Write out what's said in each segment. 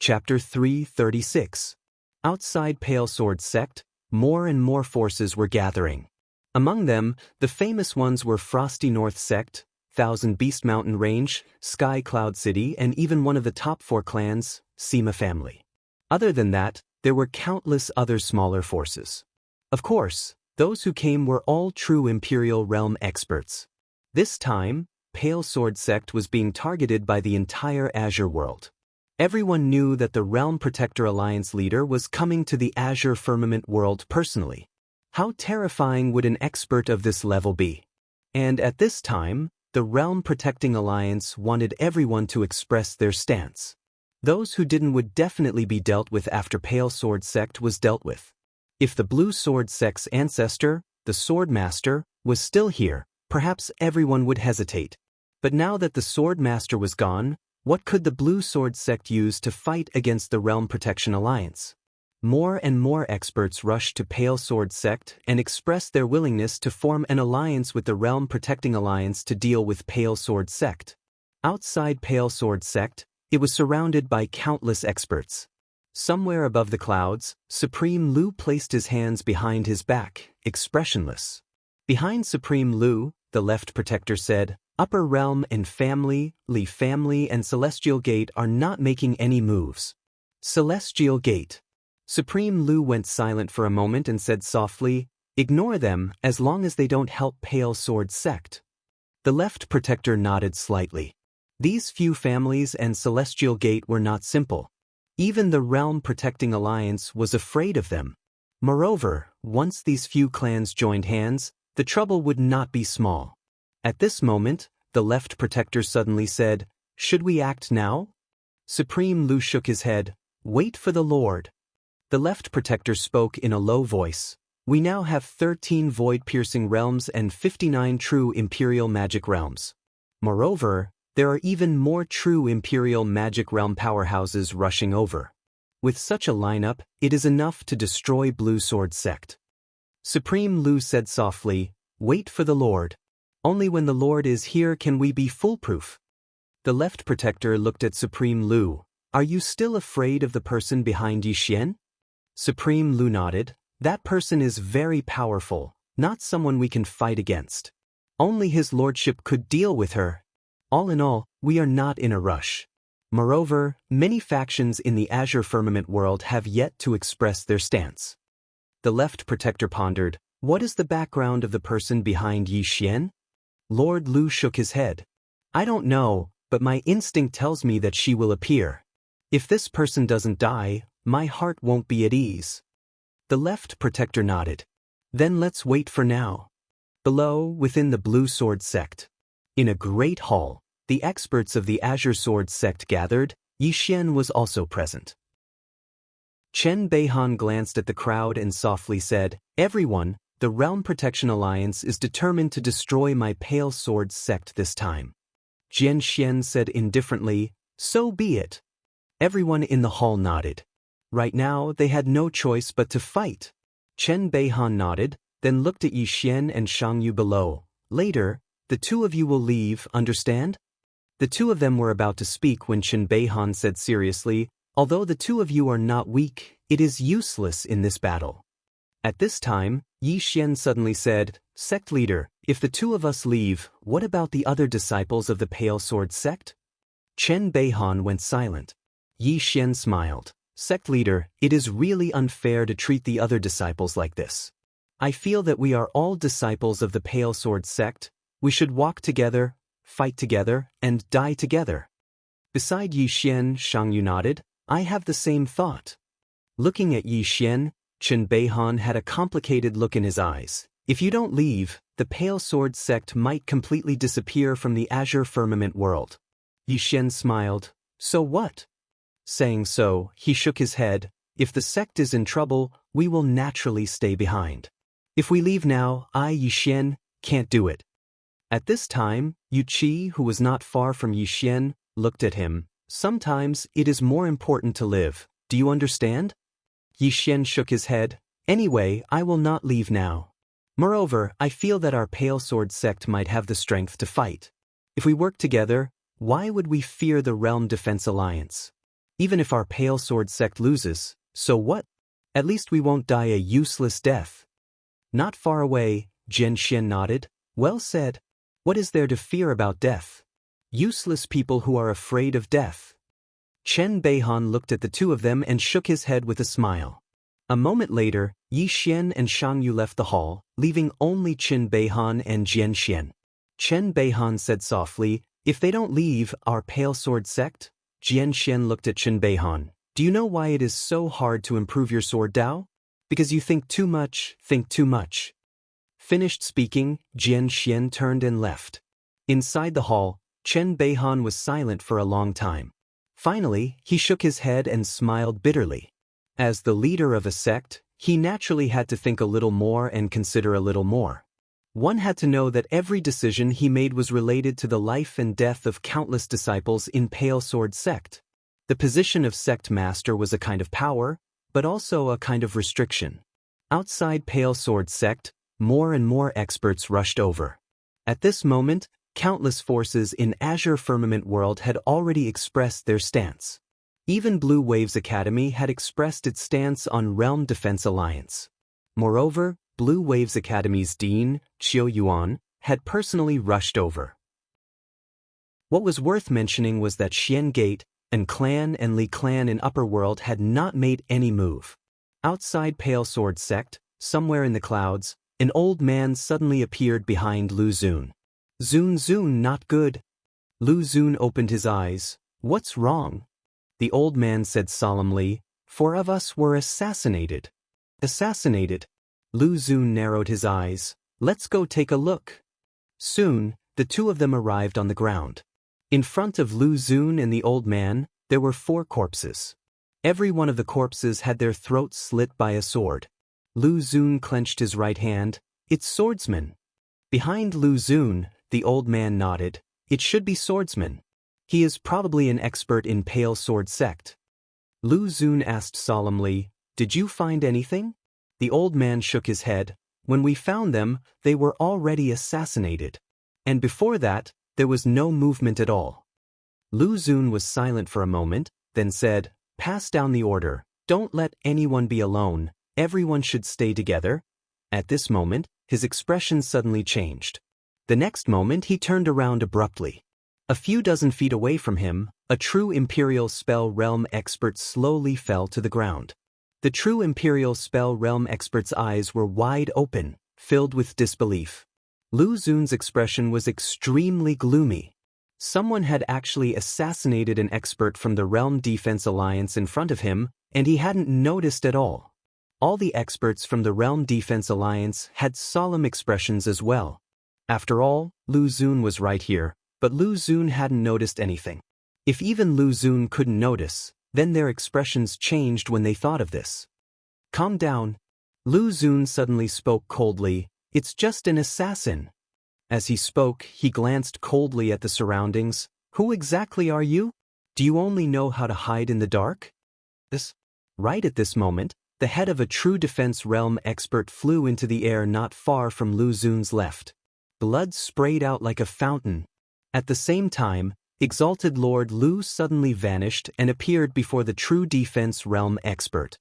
Chapter 336. Outside Pale Sword Sect, more and more forces were gathering. Among them, the famous ones were Frosty North Sect, Thousand Beast Mountain Range, Sky Cloud City, and even one of the top 4 clans, Sima family. Other than that, there were countless other smaller forces. Of course, those who came were all true Imperial Realm experts. This time, Pale Sword Sect was being targeted by the entire Azure world. Everyone knew that the Realm Protector Alliance leader was coming to the Azure Firmament world personally. How terrifying would an expert of this level be? And at this time, the Realm Protecting Alliance wanted everyone to express their stance. Those who didn't would definitely be dealt with after Pale Sword Sect was dealt with. If the Blue Sword Sect's ancestor, the Sword Master, was still here, perhaps everyone would hesitate. But now that the Sword Master was gone, what could the Blue Sword Sect use to fight against the Realm Protection Alliance? More and more experts rushed to Pale Sword Sect and expressed their willingness to form an alliance with the Realm Protecting Alliance to deal with Pale Sword Sect. Outside Pale Sword Sect, it was surrounded by countless experts. Somewhere above the clouds, Supreme Lu placed his hands behind his back, expressionless. Behind Supreme Lu, the Left Protector said, Upper Realm and Family, Li Family and Celestial Gate are not making any moves. Celestial Gate. Supreme Lu went silent for a moment and said softly, Ignore them as long as they don't help Pale Sword Sect. The Left Protector nodded slightly. These few families and Celestial Gate were not simple. Even the Realm Protecting Alliance was afraid of them. Moreover, once these few clans joined hands, the trouble would not be small. At this moment, the Left Protector suddenly said, Should we act now? Supreme Lu shook his head. Wait for the Lord. The Left Protector spoke in a low voice. We now have 13 void-piercing realms and 59 true Imperial Magic realms. Moreover, there are even more true Imperial Magic realm powerhouses rushing over. With such a lineup, it is enough to destroy Blue Sword Sect. Supreme Lu said softly, Wait for the Lord. Only when the Lord is here can we be foolproof. The Left Protector looked at Supreme Lu. Are you still afraid of the person behind Yixian? Supreme Lu nodded. That person is very powerful, not someone we can fight against. Only his lordship could deal with her. All in all, we are not in a rush. Moreover, many factions in the Azure Firmament world have yet to express their stance. The Left Protector pondered, What is the background of the person behind Yixian? Lord Lu shook his head. I don't know, but my instinct tells me that she will appear. If this person doesn't die, my heart won't be at ease. The Left Protector nodded. Then let's wait for now. Below, within the Blue Sword Sect. In a great hall, the experts of the Azure Sword Sect gathered. Yixian was also present. Chen Beihan glanced at the crowd and softly said, Everyone, the Realm Protection Alliance is determined to destroy my Pale Sword Sect this time. Jian Xian said indifferently, So be it. Everyone in the hall nodded. Right now, they had no choice but to fight. Chen Beihan nodded, then looked at Yixian and Xianxia below. Later, the two of you will leave, understand? The two of them were about to speak when Chen Beihan said seriously, Although the two of you are not weak, it is useless in this battle. At this time, Yixian suddenly said, Sect leader, if the two of us leave, what about the other disciples of the Pale Sword Sect? Chen Beihan went silent. Yixian smiled. Sect leader, it is really unfair to treat the other disciples like this. I feel that we are all disciples of the Pale Sword Sect. We should walk together, fight together, and die together. Beside Yixian, Xianxia nodded. I have the same thought. Looking at Yixian, Chen Beihan had a complicated look in his eyes. If you don't leave, the Pale Sword Sect might completely disappear from the Azure Firmament world. Yixian smiled. So what? Saying so, he shook his head. If the sect is in trouble, we will naturally stay behind. If we leave now, I, Yixian, can't do it. At this time, Yu Qi, who was not far from Yixian, looked at him. Sometimes it is more important to live. Do you understand? Yixian shook his head. Anyway, I will not leave now. Moreover, I feel that our Pale Sword Sect might have the strength to fight. If we work together, why would we fear the Realm Defense Alliance? Even if our Pale Sword sect loses, so what? At least we won't die a useless death. Not far away, Xianxia nodded. Well said. What is there to fear about death? Useless people who are afraid of death. Chen Beihan looked at the two of them and shook his head with a smile. A moment later, Yi Xian and Shang Yu left the hall, leaving only Chen Beihan and Jian Xian. Chen Beihan said softly, "If they don't leave our Pale Sword sect?" Jian Xian looked at Chen Beihan. "Do you know why it is so hard to improve your sword Dao? Because you think too much, Finished speaking, Jian Xian turned and left. Inside the hall, Chen Beihan was silent for a long time. Finally, he shook his head and smiled bitterly. As the leader of a sect, he naturally had to think a little more and consider a little more. One had to know that every decision he made was related to the life and death of countless disciples in Pale Sword sect. The position of sect master was a kind of power, but also a kind of restriction. Outside Pale Sword sect, more and more experts rushed over. At this moment, countless forces in Azure Firmament World had already expressed their stance. Even Blue Waves Academy had expressed its stance on Realm Defense Alliance. Moreover, Blue Waves Academy's dean, Qiu Yuan, had personally rushed over. What was worth mentioning was that Xian Gate, and Clan and Li Clan in Upper World had not made any move. Outside Pale Sword sect, somewhere in the clouds, an old man suddenly appeared behind Lu Xun. Zun, not good. Lu Xun opened his eyes. What's wrong? The old man said solemnly, 4 of us were assassinated. Assassinated? Lu Xun narrowed his eyes. Let's go take a look. Soon, the two of them arrived on the ground. In front of Lu Xun and the old man, there were 4 corpses. Every one of the corpses had their throats slit by a sword. Lu Xun clenched his right hand. It's swordsman. Behind Lu Xun, the old man nodded. It should be swordsman. He is probably an expert in Pale Sword sect. Lu Xun asked solemnly, Did you find anything? The old man shook his head. When we found them, they were already assassinated. And before that, there was no movement at all. Lu Xun was silent for a moment, then said, Pass down the order. Don't let anyone be alone. Everyone should stay together. At this moment, his expression suddenly changed. The next moment he turned around abruptly. A few dozen feet away from him, a true Imperial Spell Realm expert slowly fell to the ground. The true Imperial Spell Realm expert's eyes were wide open, filled with disbelief. Lu Xun's expression was extremely gloomy. Someone had actually assassinated an expert from the Realm Defense Alliance in front of him, and he hadn't noticed at all. All the experts from the Realm Defense Alliance had solemn expressions as well. After all, Lu Xun was right here, but Lu Xun hadn't noticed anything. If even Lu Xun couldn't notice, then their expressions changed when they thought of this. Calm down. Lu Xun suddenly spoke coldly. It's just an assassin. As he spoke, he glanced coldly at the surroundings. Who exactly are you? Do you only know how to hide in the dark? Right at this moment, the head of a true defense realm expert flew into the air not far from Lu Xun's left. Blood sprayed out like a fountain. At the same time, Exalted Lord Lu suddenly vanished and appeared before the true defense realm expert.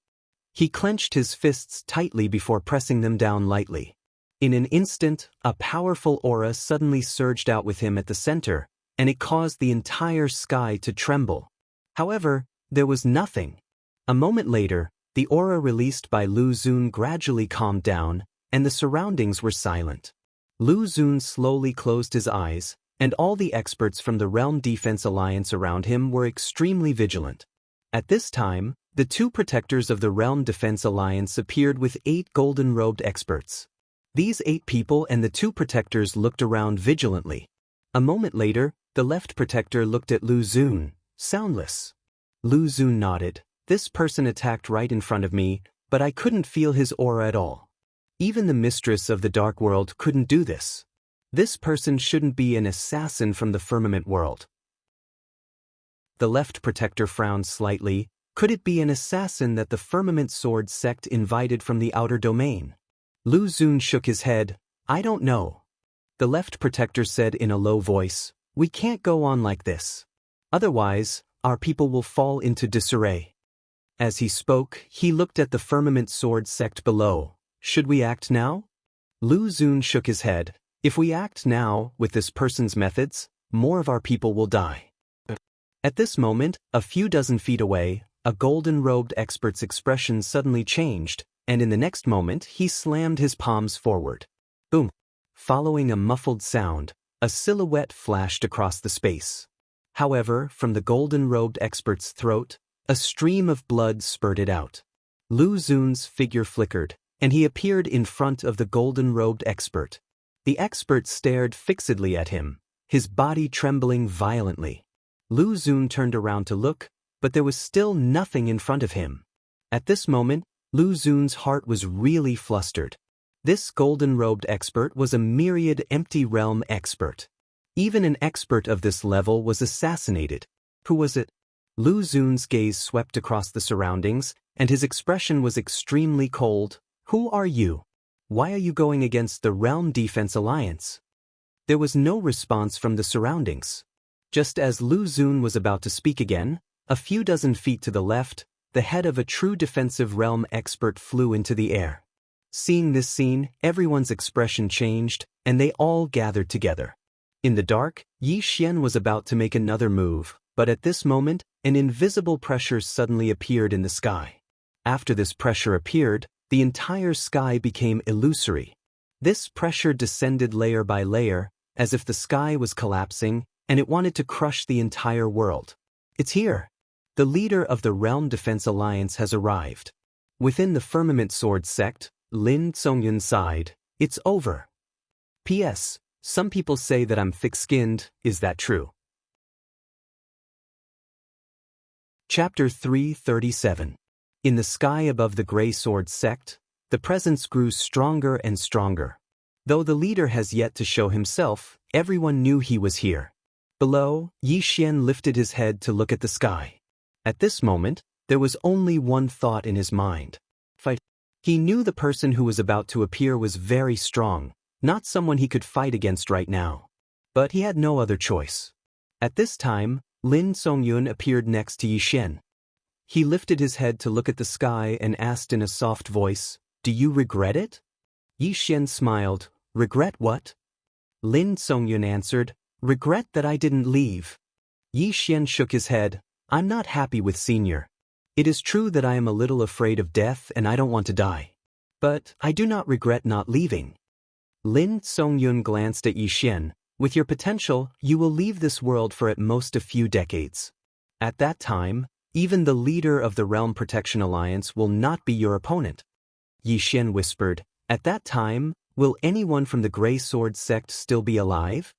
He clenched his fists tightly before pressing them down lightly. In an instant, a powerful aura suddenly surged out with him at the center, and it caused the entire sky to tremble. However, there was nothing. A moment later, the aura released by Lu Xun gradually calmed down, and the surroundings were silent. Lu Xun slowly closed his eyes, and all the experts from the Realm Defense Alliance around him were extremely vigilant. At this time, the 2 protectors of the Realm Defense Alliance appeared with 8 golden-robed experts. These 8 people and the 2 protectors looked around vigilantly. A moment later, the left protector looked at Lu Xun, soundless. Lu Xun nodded. This person attacked right in front of me, but I couldn't feel his aura at all. Even the mistress of the dark world couldn't do this. This person shouldn't be an assassin from the firmament world. The left protector frowned slightly. Could it be an assassin that the Firmament Sword sect invited from the outer domain? Lu Xun shook his head. I don't know. The left protector said in a low voice, We can't go on like this. Otherwise, our people will fall into disarray. As he spoke, he looked at the firmament sword sect below. Should we act now? Lu Xun shook his head. If we act now, with this person's methods, more of our people will die. At this moment, a few dozen feet away, a golden-robed expert's expression suddenly changed, and in the next moment he slammed his palms forward. Boom! Following a muffled sound, a silhouette flashed across the space. However, from the golden-robed expert's throat, a stream of blood spurted out. Lu Xun's figure flickered, and he appeared in front of the golden-robed expert. The expert stared fixedly at him, his body trembling violently. Lu Xun turned around to look, but there was still nothing in front of him. At this moment, Lu Xun's heart was really flustered. This golden-robed expert was a myriad empty realm expert. Even an expert of this level was assassinated. Who was it? Lu Xun's gaze swept across the surroundings, and his expression was extremely cold. Who are you? Why are you going against the Realm Defense Alliance? There was no response from the surroundings. Just as Lu Xun was about to speak again, a few dozen feet to the left, the head of a true defensive realm expert flew into the air. Seeing this scene, everyone's expression changed, and they all gathered together. In the dark, Yi Xian was about to make another move, but at this moment, an invisible pressure suddenly appeared in the sky. After this pressure appeared, the entire sky became illusory. This pressure descended layer by layer, as if the sky was collapsing, and it wanted to crush the entire world. It's here. The leader of the Realm Defense Alliance has arrived. Within the Firmament Sword sect, Lin Zongyun sighed. It's over. P.S. Some people say that I'm thick-skinned. Is that true? Chapter 337. In the sky above the Grey Sword sect, the presence grew stronger and stronger. Though the leader has yet to show himself, everyone knew he was here. Below, Yi Xian lifted his head to look at the sky. At this moment, there was only one thought in his mind. Fight. He knew the person who was about to appear was very strong, not someone he could fight against right now. But he had no other choice. At this time, Lin Zongyun appeared next to Yi Xian. He lifted his head to look at the sky and asked in a soft voice, "Do you regret it?" Yi Xian smiled. "Regret what?" Lin Zongyun answered, "Regret that I didn't leave." Yi Xian shook his head. "I'm not happy with Senior. It is true that I am a little afraid of death and I don't want to die. But I do not regret not leaving." Lin Zongyun glanced at Yi Xian. "With your potential, you will leave this world for at most a few decades. At that time, even the leader of the Realm Protection Alliance will not be your opponent." Yi Xian whispered, "At that time, will anyone from the Grey Sword sect still be alive?"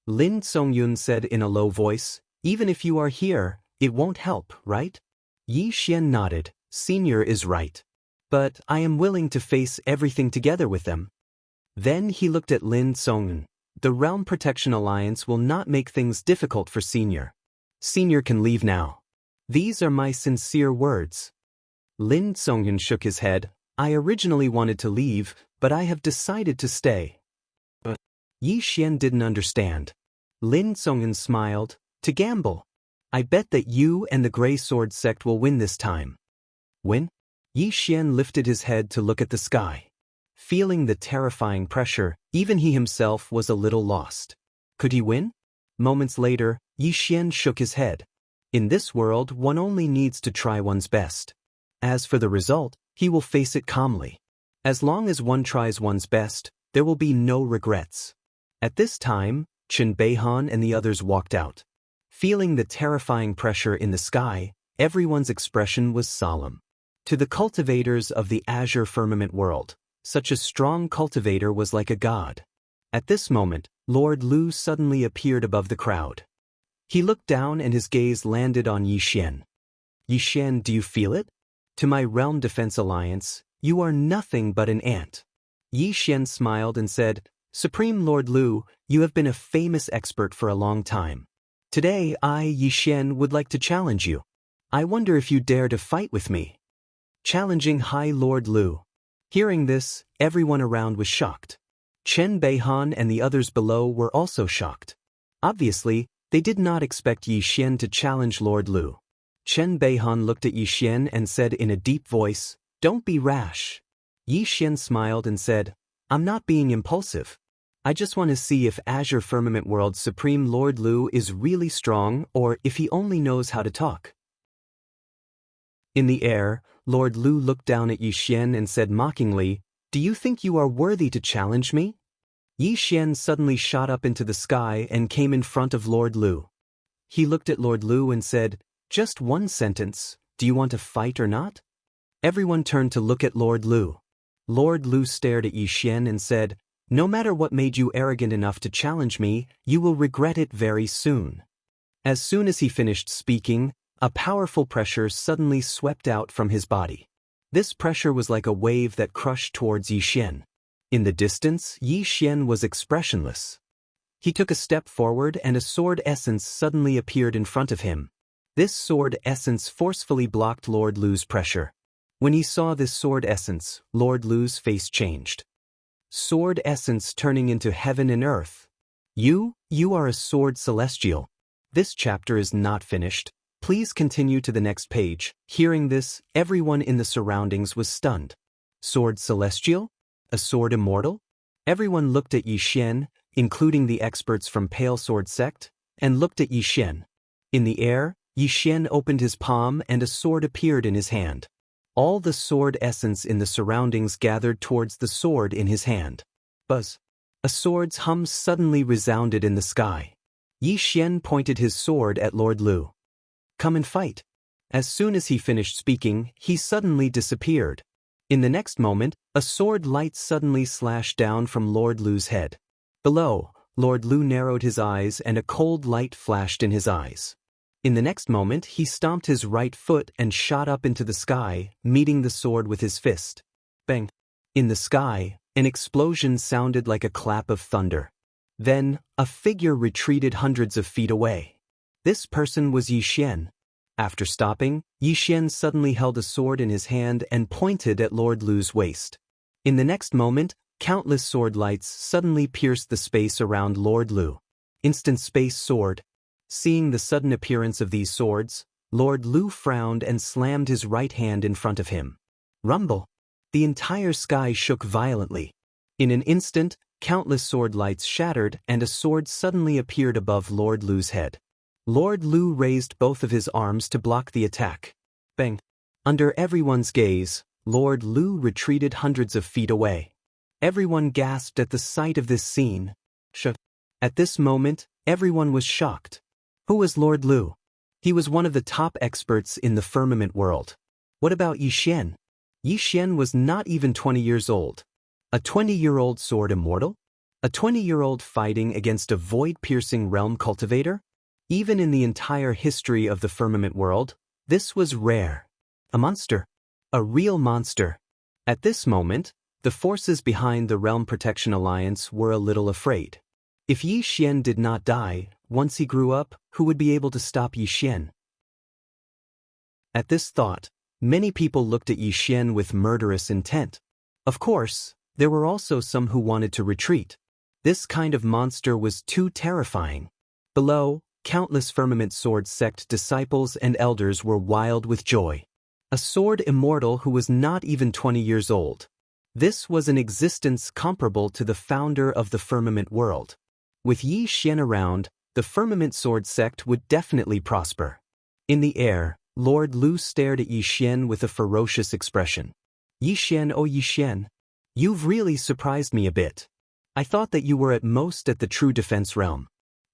Lin Zongyun said in a low voice, "Even if you are here, it won't help, right?" Yi Xian nodded. "Senior is right. But I am willing to face everything together with them." Then he looked at Lin Zongyun. "The Realm Protection Alliance will not make things difficult for Senior. Senior can leave now. These are my sincere words." Lin Zongyun shook his head. "I originally wanted to leave, but I have decided to stay." But Yi Xian didn't understand. Lin Zongyun smiled. "To gamble. I bet that you and the Grey Sword sect will win this time." Win? Yi Xian lifted his head to look at the sky. Feeling the terrifying pressure, even he himself was a little lost. Could he win? Moments later, Yi Xian shook his head. In this world, one only needs to try one's best. As for the result, he will face it calmly. As long as one tries one's best, there will be no regrets. At this time, Chen Beihan and the others walked out. Feeling the terrifying pressure in the sky, everyone's expression was solemn. To the cultivators of the Azure Firmament world, such a strong cultivator was like a god. At this moment, Lord Lu suddenly appeared above the crowd. He looked down and his gaze landed on Yi Xian. "Yi Xian, do you feel it? To my Realm Defense Alliance, you are nothing but an ant." Yi Xian smiled and said, "Supreme Lord Lu, you have been a famous expert for a long time. Today I, Yi Xian, would like to challenge you. I wonder if you dare to fight with me." Challenging High Lord Lu. Hearing this, everyone around was shocked. Chen Beihan and the others below were also shocked. Obviously, They did not expect Yi Xian to challenge Lord Lu. Chen Beihan looked at Yi Xian and said in a deep voice, "Don't be rash." Yi Xian smiled and said, "I'm not being impulsive. I just want to see if Azure Firmament World's Supreme Lord Lu is really strong or if he only knows how to talk." In the air, Lord Lu looked down at Yi Xian and said mockingly, "Do you think you are worthy to challenge me?" Yi Xian suddenly shot up into the sky and came in front of Lord Lu. He looked at Lord Lu and said, "Just one sentence, do you want to fight or not?" Everyone turned to look at Lord Lu. Lord Lu stared at Yi Xian and said, "No matter what made you arrogant enough to challenge me, you will regret it very soon." As soon as he finished speaking, a powerful pressure suddenly swept out from his body. This pressure was like a wave that crushed towards Yi Xian. In the distance, Yi Xian was expressionless. He took a step forward and a sword essence suddenly appeared in front of him. This sword essence forcefully blocked Lord Lu's pressure. When he saw this sword essence, Lord Lu's face changed. Sword essence turning into heaven and earth. You are a sword celestial. This chapter is not finished. Please continue to the next page. Hearing this, everyone in the surroundings was stunned. Sword celestial? A sword immortal? Everyone looked at Yi Xian, including the experts from Pale Sword Sect, and looked at Yi Xian. In the air, Yi Xian opened his palm and a sword appeared in his hand. All the sword essence in the surroundings gathered towards the sword in his hand. Buzz. A sword's hum suddenly resounded in the sky. Yi Xian pointed his sword at Lord Lu. "Come and fight." As soon as he finished speaking, he suddenly disappeared. In the next moment, a sword light suddenly slashed down from Lord Lu's head. Below, Lord Lu narrowed his eyes and a cold light flashed in his eyes. In the next moment, he stomped his right foot and shot up into the sky, meeting the sword with his fist. Bang! In the sky, an explosion sounded like a clap of thunder. Then, a figure retreated hundreds of feet away. This person was Yi Xian. After stopping, Yi Xian suddenly held a sword in his hand and pointed at Lord Lu's waist. In the next moment, countless sword lights suddenly pierced the space around Lord Lu. Instant space sword. Seeing the sudden appearance of these swords, Lord Lu frowned and slammed his right hand in front of him. Rumble! The entire sky shook violently. In an instant, countless sword lights shattered and a sword suddenly appeared above Lord Lu's head. Lord Lu raised both of his arms to block the attack. Bang! Under everyone's gaze, Lord Lu retreated hundreds of feet away. Everyone gasped at the sight of this scene. At this moment, everyone was shocked. Who was Lord Lu? He was one of the top experts in the firmament world. What about Yi Xian? Yi Xian was not even 20 years old. A 20-year-old sword immortal? A 20-year-old fighting against a void-piercing realm cultivator? Even in the entire history of the firmament world, this was rare. A monster. A real monster. At this moment, the forces behind the Realm Protection Alliance were a little afraid. If Yi Xian did not die, once he grew up, who would be able to stop Yi Xian? At this thought, many people looked at Yi Xian with murderous intent. Of course, there were also some who wanted to retreat. This kind of monster was too terrifying. Below, countless Firmament Sword Sect disciples and elders were wild with joy. A sword immortal who was not even 20 years old. This was an existence comparable to the founder of the Firmament world. With Yi Xian around, the Firmament Sword Sect would definitely prosper. In the air, Lord Lu stared at Yi Xian with a ferocious expression. Yi Xian, oh Yi Xian, you've really surprised me a bit. I thought that you were at most at the True Defense realm.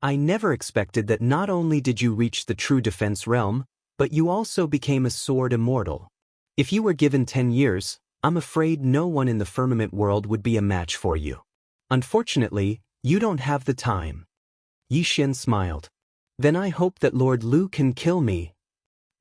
I never expected that not only did you reach the True Defense realm, but you also became a sword immortal. If you were given 10 years, I'm afraid no one in the firmament world would be a match for you. Unfortunately, you don't have the time. Yi Xian smiled. Then I hope that Lord Lu can kill me.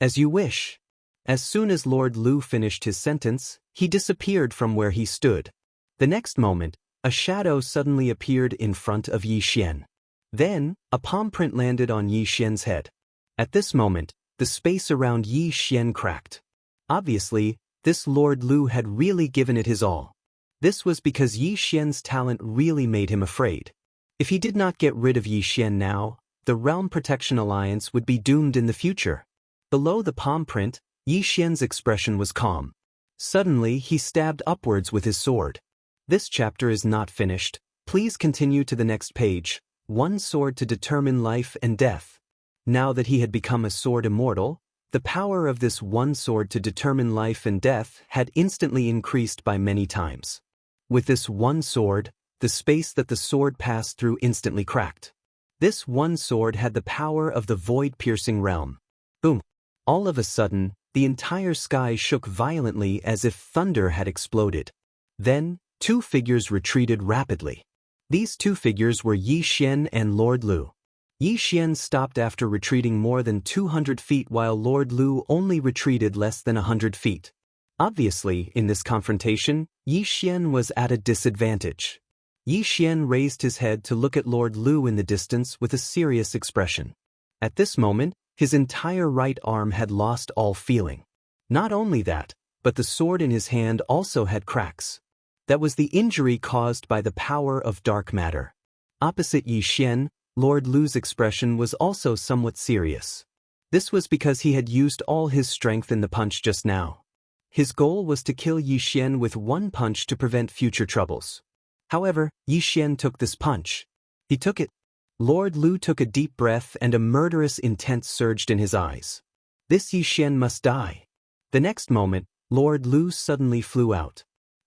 As you wish. As soon as Lord Lu finished his sentence, he disappeared from where he stood. The next moment, a shadow suddenly appeared in front of Yi Xian. Then, a palm print landed on Yi Xian's head. At this moment, the space around Yi Xian cracked. Obviously, this Lord Lu had really given it his all. This was because Yi Xian's talent really made him afraid. If he did not get rid of Yi Xian now, The Realm Protection Alliance would be doomed in the future. Below the palm print, Yi Xian's expression was calm. Suddenly, he stabbed upwards with his sword. This chapter is not finished. Please continue to the next page. One sword to determine life and death. Now that he had become a sword immortal, the power of this one sword to determine life and death had instantly increased by many times. With this one sword, the space that the sword passed through instantly cracked. This one sword had the power of the void-piercing realm. Boom! All of a sudden, the entire sky shook violently as if thunder had exploded. Then, two figures retreated rapidly. These two figures were Yi Xian and Lord Lu. Yi Xian stopped after retreating more than 200 feet while Lord Lu only retreated less than 100 feet. Obviously, in this confrontation, Yi Xian was at a disadvantage. Yi Xian raised his head to look at Lord Lu in the distance with a serious expression. At this moment, his entire right arm had lost all feeling. Not only that, but the sword in his hand also had cracks. That was the injury caused by the power of dark matter. Opposite Yi Xian, Lord Lu's expression was also somewhat serious. This was because he had used all his strength in the punch just now. His goal was to kill Yi Xian with one punch to prevent future troubles. However, Yi Xian took this punch. He took it. Lord Lu took a deep breath and a murderous intent surged in his eyes. This Yi Xian must die. The next moment, Lord Lu suddenly flew out.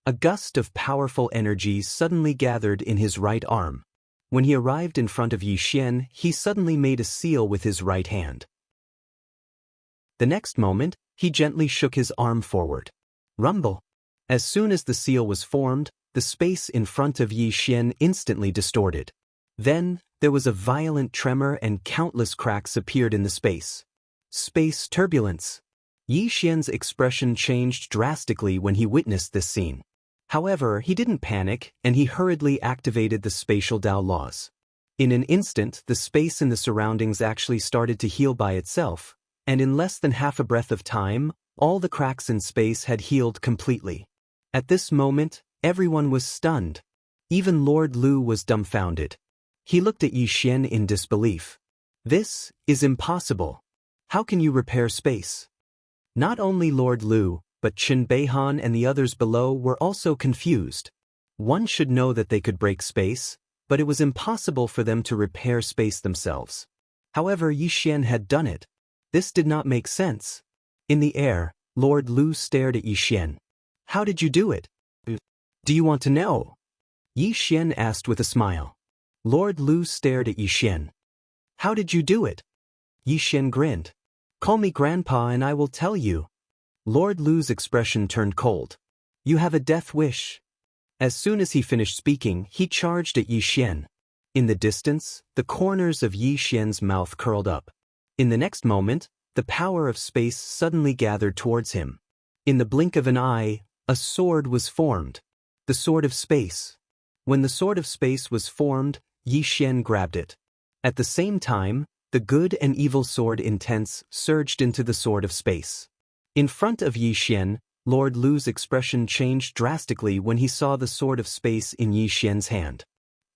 A gust of powerful energy suddenly gathered in his right arm. When he arrived in front of Yi Xian, he suddenly made a seal with his right hand. The next moment, he gently shook his arm forward. Rumble! As soon as the seal was formed, the space in front of Yi Xian instantly distorted. Then, there was a violent tremor and countless cracks appeared in the space. Space turbulence. Yi Xian's expression changed drastically when he witnessed this scene. However, he didn't panic, and he hurriedly activated the spatial Dao laws. In an instant, the space in the surroundings actually started to heal by itself, and in less than half a breath of time, all the cracks in space had healed completely. At this moment, everyone was stunned. Even Lord Lu was dumbfounded. He looked at Yi Xian in disbelief. This is impossible. How can you repair space? Not only Lord Lu, but Qin Beihan and the others below were also confused. One should know that they could break space, but it was impossible for them to repair space themselves. However, Yi Xian had done it. This did not make sense. In the air, Lord Lu stared at Yi Xian. How did you do it? Do you want to know? Yi Xian asked with a smile. Lord Lu stared at Yi Xian. How did you do it? Yi Xian grinned. Call me Grandpa and I will tell you. Lord Lu's expression turned cold. You have a death wish. As soon as he finished speaking, he charged at Yi Xian. In the distance, the corners of Yi Xian's mouth curled up. In the next moment, the power of space suddenly gathered towards him. In the blink of an eye, a sword was formed. The sword of space. When the sword of space was formed, Yi Xian grabbed it. At the same time, the good and evil sword intense surged into the sword of space. In front of Yi Xian, Lord Lu's expression changed drastically when he saw the sword of space in Yi Xian's hand.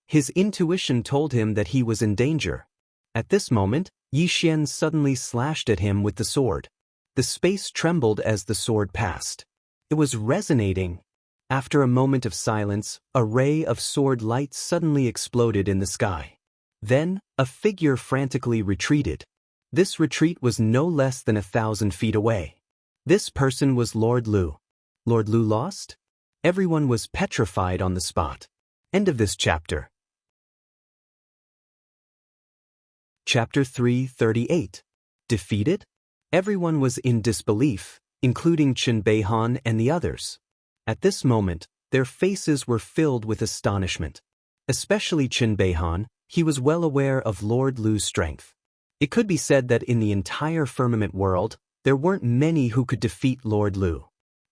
His intuition told him that he was in danger. At this moment, Yi Xian suddenly slashed at him with the sword. The space trembled as the sword passed. It was resonating. After a moment of silence, a ray of sword light suddenly exploded in the sky. Then, a figure frantically retreated. This retreat was no less than 1,000 feet away. This person was Lord Lu. Lord Lu lost? Everyone was petrified on the spot. End of this chapter. Chapter 338. Defeated? Everyone was in disbelief, including Qin Beihan and the others. At this moment, their faces were filled with astonishment. Especially Qin Beihan, he was well aware of Lord Lu's strength. It could be said that in the entire firmament world, there weren't many who could defeat Lord Lu.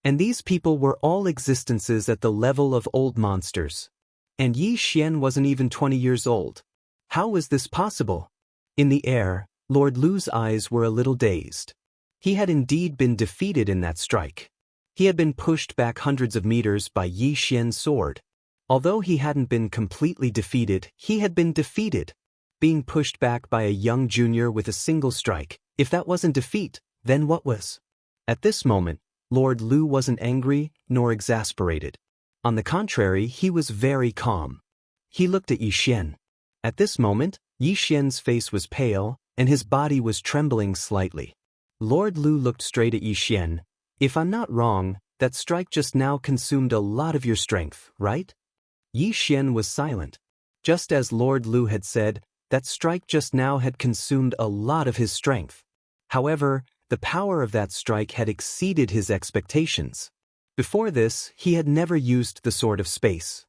And these people were all existences at the level of old monsters. And Yi Xian wasn't even 20 years old. How was this possible? In the air, Lord Lu's eyes were a little dazed. He had indeed been defeated in that strike. He had been pushed back hundreds of meters by Yi Xian's sword. Although he hadn't been completely defeated, he had been defeated. being pushed back by a young junior with a single strike. If that wasn't defeat, then what was? At this moment, Lord Lu wasn't angry nor exasperated. On the contrary, he was very calm. He looked at Yi Xian. At this moment, Yi Xian's face was pale, and his body was trembling slightly. Lord Lu looked straight at Yi Xian. If I'm not wrong, that strike just now consumed a lot of your strength, right? Yi Xian was silent. Just as Lord Lu had said, that strike just now had consumed a lot of his strength. However, the power of that strike had exceeded his expectations. Before this, he had never used the Sword of Space.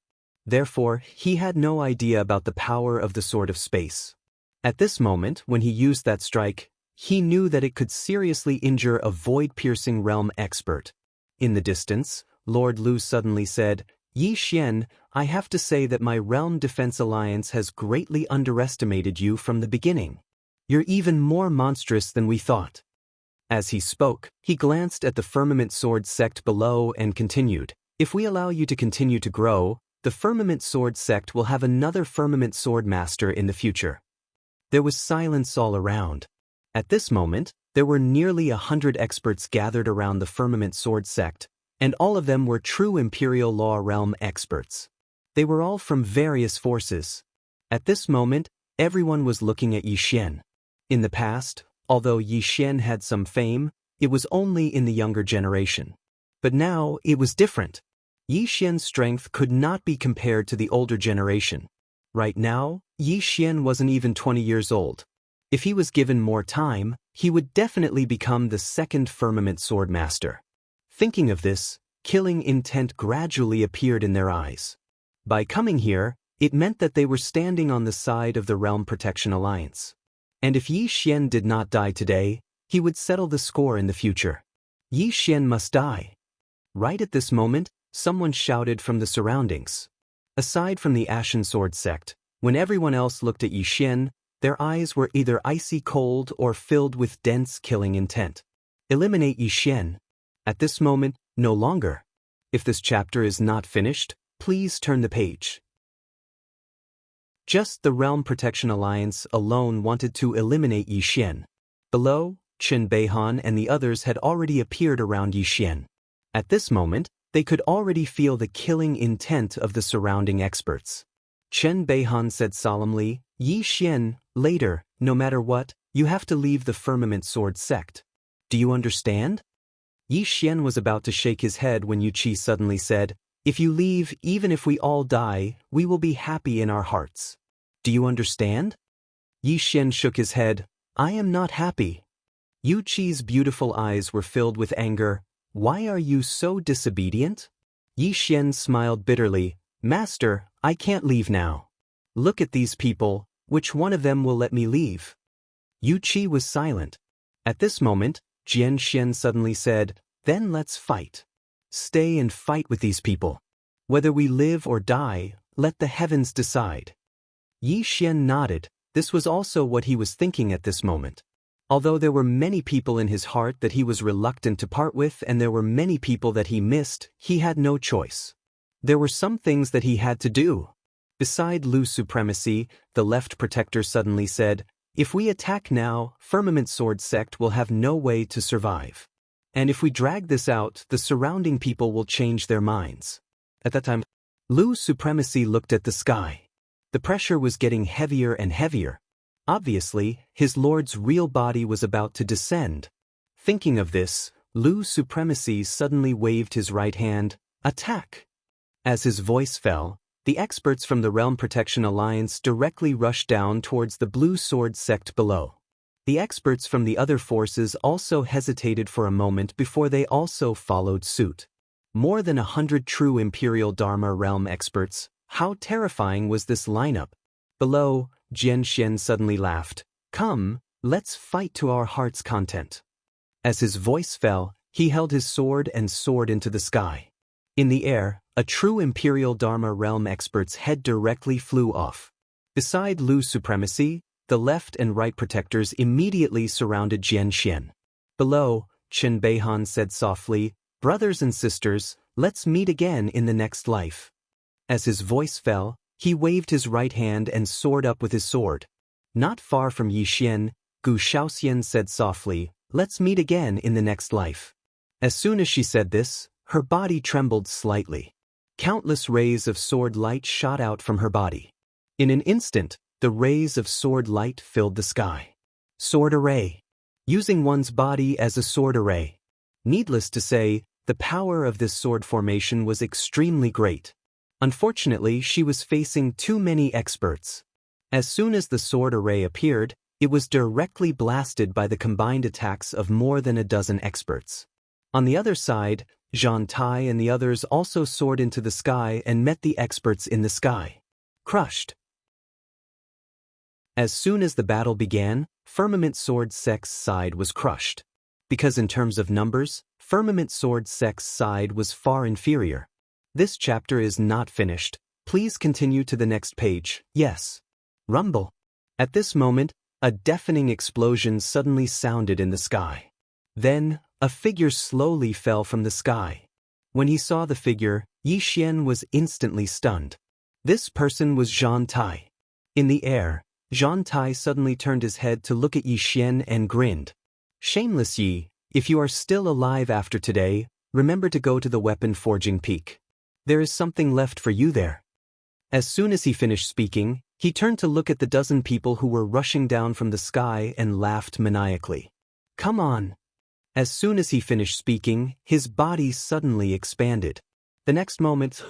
Therefore, he had no idea about the power of the Sword of Space. At this moment, when he used that strike, he knew that it could seriously injure a void-piercing realm expert. In the distance, Lord Lu suddenly said, Yi Xian, I have to say that my Realm Defense Alliance has greatly underestimated you from the beginning. You're even more monstrous than we thought. As he spoke, he glanced at the Firmament Sword sect below and continued, if we allow you to continue to grow, the Firmament Sword sect will have another Firmament Sword Master in the future. There was silence all around. At this moment, there were nearly 100 experts gathered around the Firmament Sword sect, and all of them were true Imperial Law Realm experts. They were all from various forces. At this moment, everyone was looking at Yi Xian. In the past, although Yi Xian had some fame, it was only in the younger generation. But now, it was different. Yi Xian's strength could not be compared to the older generation. Right now, Yi Xian wasn't even 20 years old. If he was given more time, he would definitely become the second Firmament Sword Master. Thinking of this, killing intent gradually appeared in their eyes. By coming here, it meant that they were standing on the side of the Realm Protection Alliance. And if Yi Xian did not die today, he would settle the score in the future. Yi Xian must die. Right at this moment, someone shouted from the surroundings. Aside from the Ashen Sword sect, when everyone else looked at Yi Xian, their eyes were either icy cold or filled with dense killing intent. Eliminate Yi Xian. At this moment, no longer. If this chapter is not finished, please turn the page. Just the Realm Protection Alliance alone wanted to eliminate Yi Xian. Below, Chen Beihan and the others had already appeared around Yi Xian. At this moment, they could already feel the killing intent of the surrounding experts. Chen Beihan said solemnly, Yi Xian, later, no matter what, you have to leave the Firmament Sword sect. Do you understand? Yi Xian was about to shake his head when Yu Qi suddenly said, if you leave, even if we all die, we will be happy in our hearts. Do you understand? Yi Xian shook his head, I am not happy. Yu Qi's beautiful eyes were filled with anger. Why are you so disobedient? Yi Xian smiled bitterly, Master, I can't leave now. Look at these people, which one of them will let me leave? Yu Qi was silent. At this moment, Jian Xian suddenly said, then let's fight. Stay and fight with these people. Whether we live or die, let the heavens decide. Yi Xian nodded. This was also what he was thinking at this moment. Although there were many people in his heart that he was reluctant to part with and there were many people that he missed, he had no choice. There were some things that he had to do. Beside Lu's supremacy, the left protector suddenly said, if we attack now, Firmament Sword sect will have no way to survive. And if we drag this out, the surrounding people will change their minds. At that time, Lu's supremacy looked at the sky. The pressure was getting heavier and heavier. Obviously, his lord's real body was about to descend. Thinking of this, Lu's supremacy suddenly waved his right hand, attack. As his voice fell, the experts from the Realm Protection Alliance directly rushed down towards the Blue Sword sect below. The experts from the other forces also hesitated for a moment before they also followed suit. More than 100 true Imperial Dharma realm experts. How terrifying was this lineup? Below, Jian Xian suddenly laughed. Come, let's fight to our heart's content. As his voice fell, he held his sword and soared into the sky. In the air, a true Imperial Dharma realm expert's head directly flew off. Beside Lu's supremacy, the left and right protectors immediately surrounded Jian Xian. Below, Chen Beihan said softly, brothers and sisters, let's meet again in the next life. As his voice fell, he waved his right hand and soared up with his sword. Not far from Yixian, Gu Shaoxian said softly, "Let's meet again in the next life." As soon as she said this, her body trembled slightly. Countless rays of sword light shot out from her body. In an instant, the rays of sword light filled the sky. Sword array. Using one's body as a sword array. Needless to say, the power of this sword formation was extremely great. Unfortunately, she was facing too many experts. As soon as the sword array appeared, it was directly blasted by the combined attacks of more than a dozen experts. On the other side, Xianxia and the others also soared into the sky and met the experts in the sky. Crushed. As soon as the battle began, Firmament Sword Sect's side was crushed. Because in terms of numbers, Firmament Sword Sect's side was far inferior. This chapter is not finished. Please continue to the next page. Yes. Rumble. At this moment, a deafening explosion suddenly sounded in the sky. Then, a figure slowly fell from the sky. When he saw the figure, Yixian was instantly stunned. This person was Xianxia. In the air, Xianxia suddenly turned his head to look at Yixian and grinned. "Shameless Yi, if you are still alive after today, remember to go to the weapon forging peak. There is something left for you there." As soon as he finished speaking, he turned to look at the dozen people who were rushing down from the sky and laughed maniacally. "Come on." As soon as he finished speaking, his body suddenly expanded. The next moment,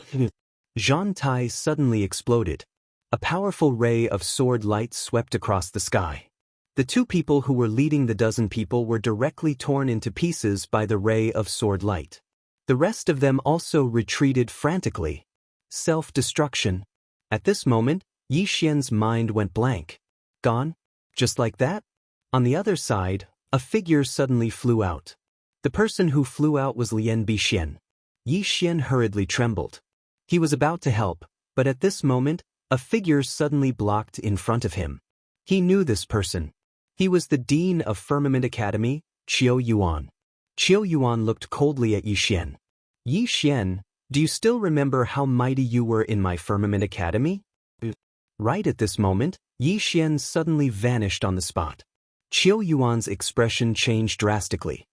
Xianxia suddenly exploded. A powerful ray of sword light swept across the sky. The two people who were leading the dozen people were directly torn into pieces by the ray of sword light. The rest of them also retreated frantically. Self-destruction. At this moment, Yixian's mind went blank. Gone? Just like that? On the other side, a figure suddenly flew out. The person who flew out was Lian Bixian. Yixian hurriedly trembled. He was about to help, but at this moment, a figure suddenly blocked in front of him. He knew this person. He was the dean of Firmament Academy, Qiu Yuan. Qiu Yuan looked coldly at Yixian. "Yixian, do you still remember how mighty you were in my Firmament Academy?" Right at this moment, Yixian suddenly vanished on the spot. Qiu Yuan's expression changed drastically.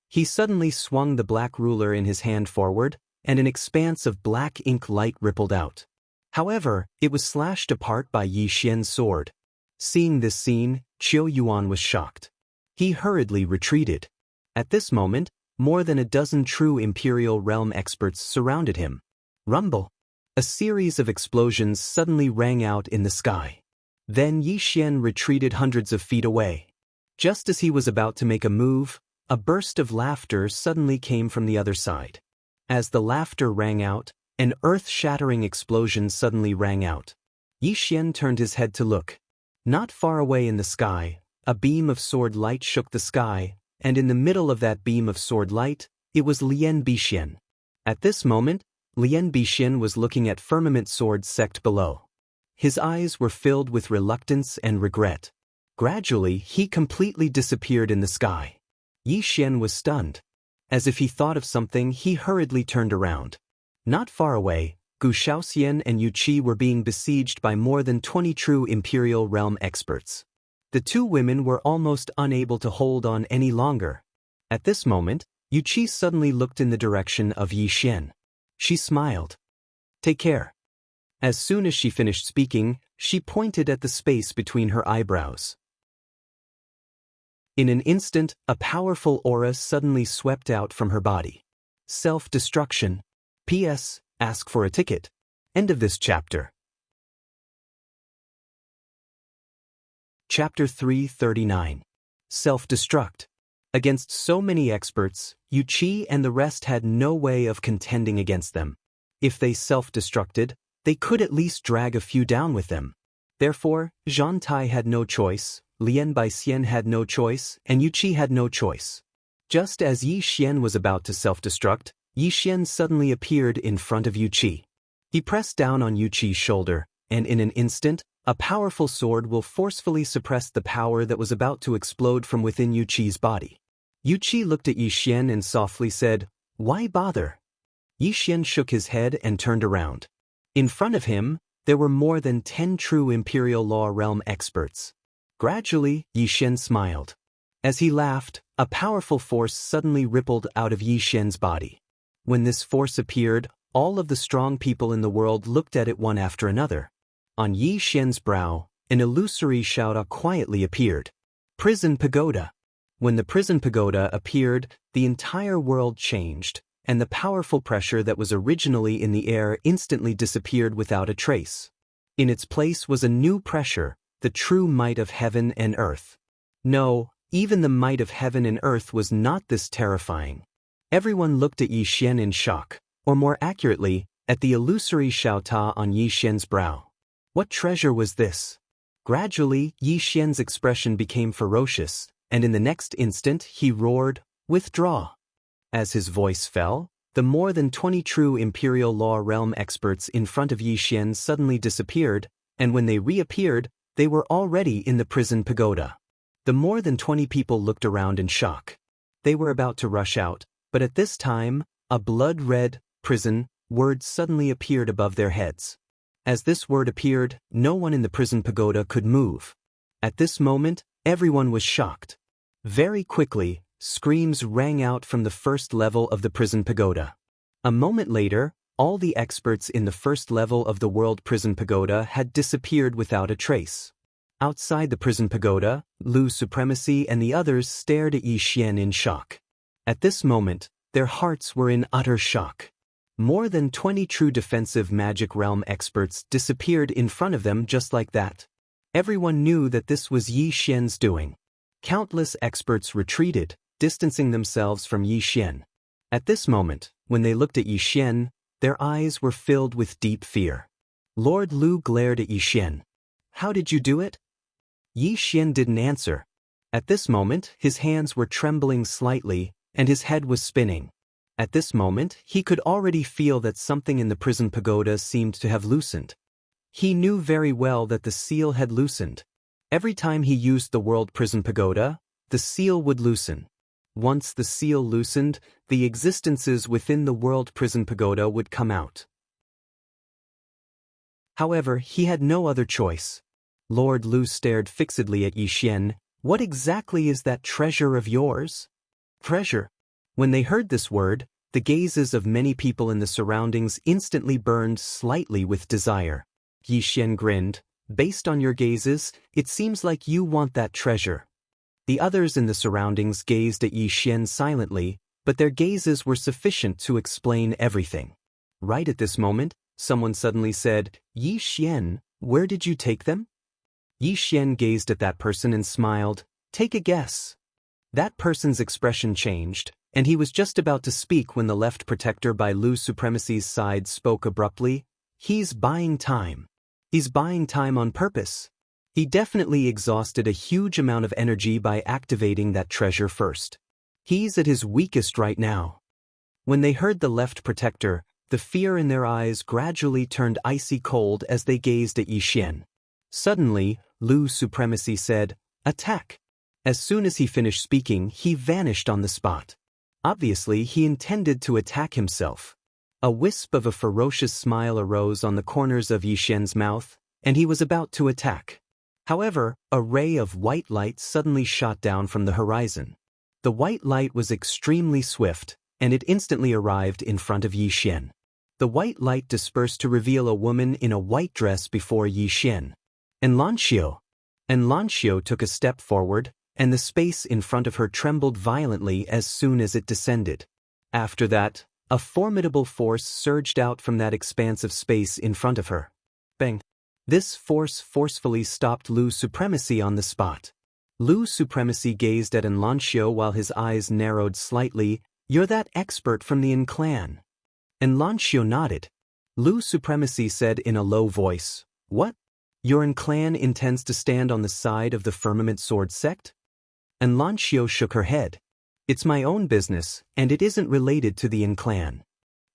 He suddenly swung the black ruler in his hand forward, and an expanse of black ink light rippled out. However, it was slashed apart by Yixian's sword. Seeing this scene, Qiu Yuan was shocked. He hurriedly retreated. At this moment, more than a dozen true Imperial Realm experts surrounded him. Rumble. A series of explosions suddenly rang out in the sky. Then Yixian retreated hundreds of feet away. Just as he was about to make a move, a burst of laughter suddenly came from the other side. As the laughter rang out, an earth-shattering explosion suddenly rang out. Yixian turned his head to look. Not far away in the sky, a beam of sword light shook the sky, and in the middle of that beam of sword light, it was Lian Bixian. At this moment, Lian Bixian was looking at Firmament Sword Sect below. His eyes were filled with reluctance and regret. Gradually, he completely disappeared in the sky. Yixian was stunned. As if he thought of something, he hurriedly turned around. Not far away, Gu Shaoxian and Yu Qi were being besieged by more than 20 true Imperial Realm experts. The two women were almost unable to hold on any longer. At this moment, Yu Qi suddenly looked in the direction of Yixian. She smiled. "Take care." As soon as she finished speaking, she pointed at the space between her eyebrows. In an instant, a powerful aura suddenly swept out from her body. Self-destruction. P.S. Ask for a ticket. End of this chapter. Chapter 339. Self-destruct. Against so many experts, Yu Qi and the rest had no way of contending against them. If they self-destructed, they could at least drag a few down with them. Therefore, Xianxia had no choice, Lian Bixian had no choice, and Yu Qi had no choice. Just as Yixian was about to self-destruct, Yixian suddenly appeared in front of Yu Qi. He pressed down on Yu Qi's shoulder, and in an instant, a powerful sword will forcefully suppress the power that was about to explode from within Yu Qi's body. Yu Qi looked at Yixian and softly said, "Why bother?" Yixian shook his head and turned around. In front of him, there were more than 10 true Imperial Law Realm experts. Gradually, Yixian smiled. As he laughed, a powerful force suddenly rippled out of Yixian's body. When this force appeared, all of the strong people in the world looked at it one after another. On Yixian's brow, an illusory shout quietly appeared. Prison Pagoda. When the prison pagoda appeared, the entire world changed, and the powerful pressure that was originally in the air instantly disappeared without a trace. In its place was a new pressure, the true might of heaven and earth. No, even the might of heaven and earth was not this terrifying. Everyone looked at Yixian in shock, or more accurately, at the illusory shouta on Yixian's brow. What treasure was this? Gradually, Yixian's expression became ferocious, and in the next instant he roared, "Withdraw!" As his voice fell, the more than 20 true Imperial Law Realm experts in front of Yixian suddenly disappeared, and when they reappeared, they were already in the prison pagoda. The more than 20 people looked around in shock. They were about to rush out, but at this time, a blood-red, prison, word suddenly appeared above their heads. As this word appeared, no one in the prison pagoda could move. At this moment, everyone was shocked. Very quickly, screams rang out from the first level of the prison pagoda. A moment later, all the experts in the first level of the world prison pagoda had disappeared without a trace. Outside the prison pagoda, Lu's supremacy and the others stared at Yixian in shock. At this moment, their hearts were in utter shock. More than 20 true defensive magic realm experts disappeared in front of them just like that. Everyone knew that this was Yixian's doing. Countless experts retreated, distancing themselves from Yixian. At this moment, when they looked at Yixian, their eyes were filled with deep fear. Lord Lu glared at Yixian. "How did you do it?" Yixian didn't answer. At this moment, his hands were trembling slightly, and his head was spinning. At this moment, he could already feel that something in the prison pagoda seemed to have loosened. He knew very well that the seal had loosened. Every time he used the world prison pagoda, the seal would loosen. Once the seal loosened, the existences within the world prison pagoda would come out. However, he had no other choice. Lord Lu stared fixedly at Yixian. "What exactly is that treasure of yours?" "Treasure." When they heard this word, the gazes of many people in the surroundings instantly burned slightly with desire. Yixian grinned. "Based on your gazes, it seems like you want that treasure." The others in the surroundings gazed at Yixian silently, but their gazes were sufficient to explain everything. Right at this moment, someone suddenly said, "Yixian, where did you take them?" Yixian gazed at that person and smiled. "Take a guess." That person's expression changed, and he was just about to speak when the left protector by Lu's supremacy's side spoke abruptly. "He's buying time. He's buying time on purpose. He definitely exhausted a huge amount of energy by activating that treasure first. He's at his weakest right now." When they heard the left protector, the fear in their eyes gradually turned icy cold as they gazed at Yixian. Suddenly, Lu's supremacy said, "Attack." As soon as he finished speaking, he vanished on the spot. Obviously, he intended to attack himself. A wisp of a ferocious smile arose on the corners of Yixian's mouth, and he was about to attack. However, a ray of white light suddenly shot down from the horizon. The white light was extremely swift, and it instantly arrived in front of Yixian. The white light dispersed to reveal a woman in a white dress before Yixian. Xianxia took a step forward, and the space in front of her trembled violently as soon as it descended. After that, a formidable force surged out from that expanse of space in front of her. Bang! This force forcefully stopped Lu's supremacy on the spot. Lu's supremacy gazed at Xianxia while his eyes narrowed slightly. "You're that expert from the Yin clan." Xianxia nodded. Lu's supremacy said in a low voice, "What? Your Yin clan intends to stand on the side of the Firmament Sword sect?" Xianxia shook her head. "It's my own business, and it isn't related to the Yin clan."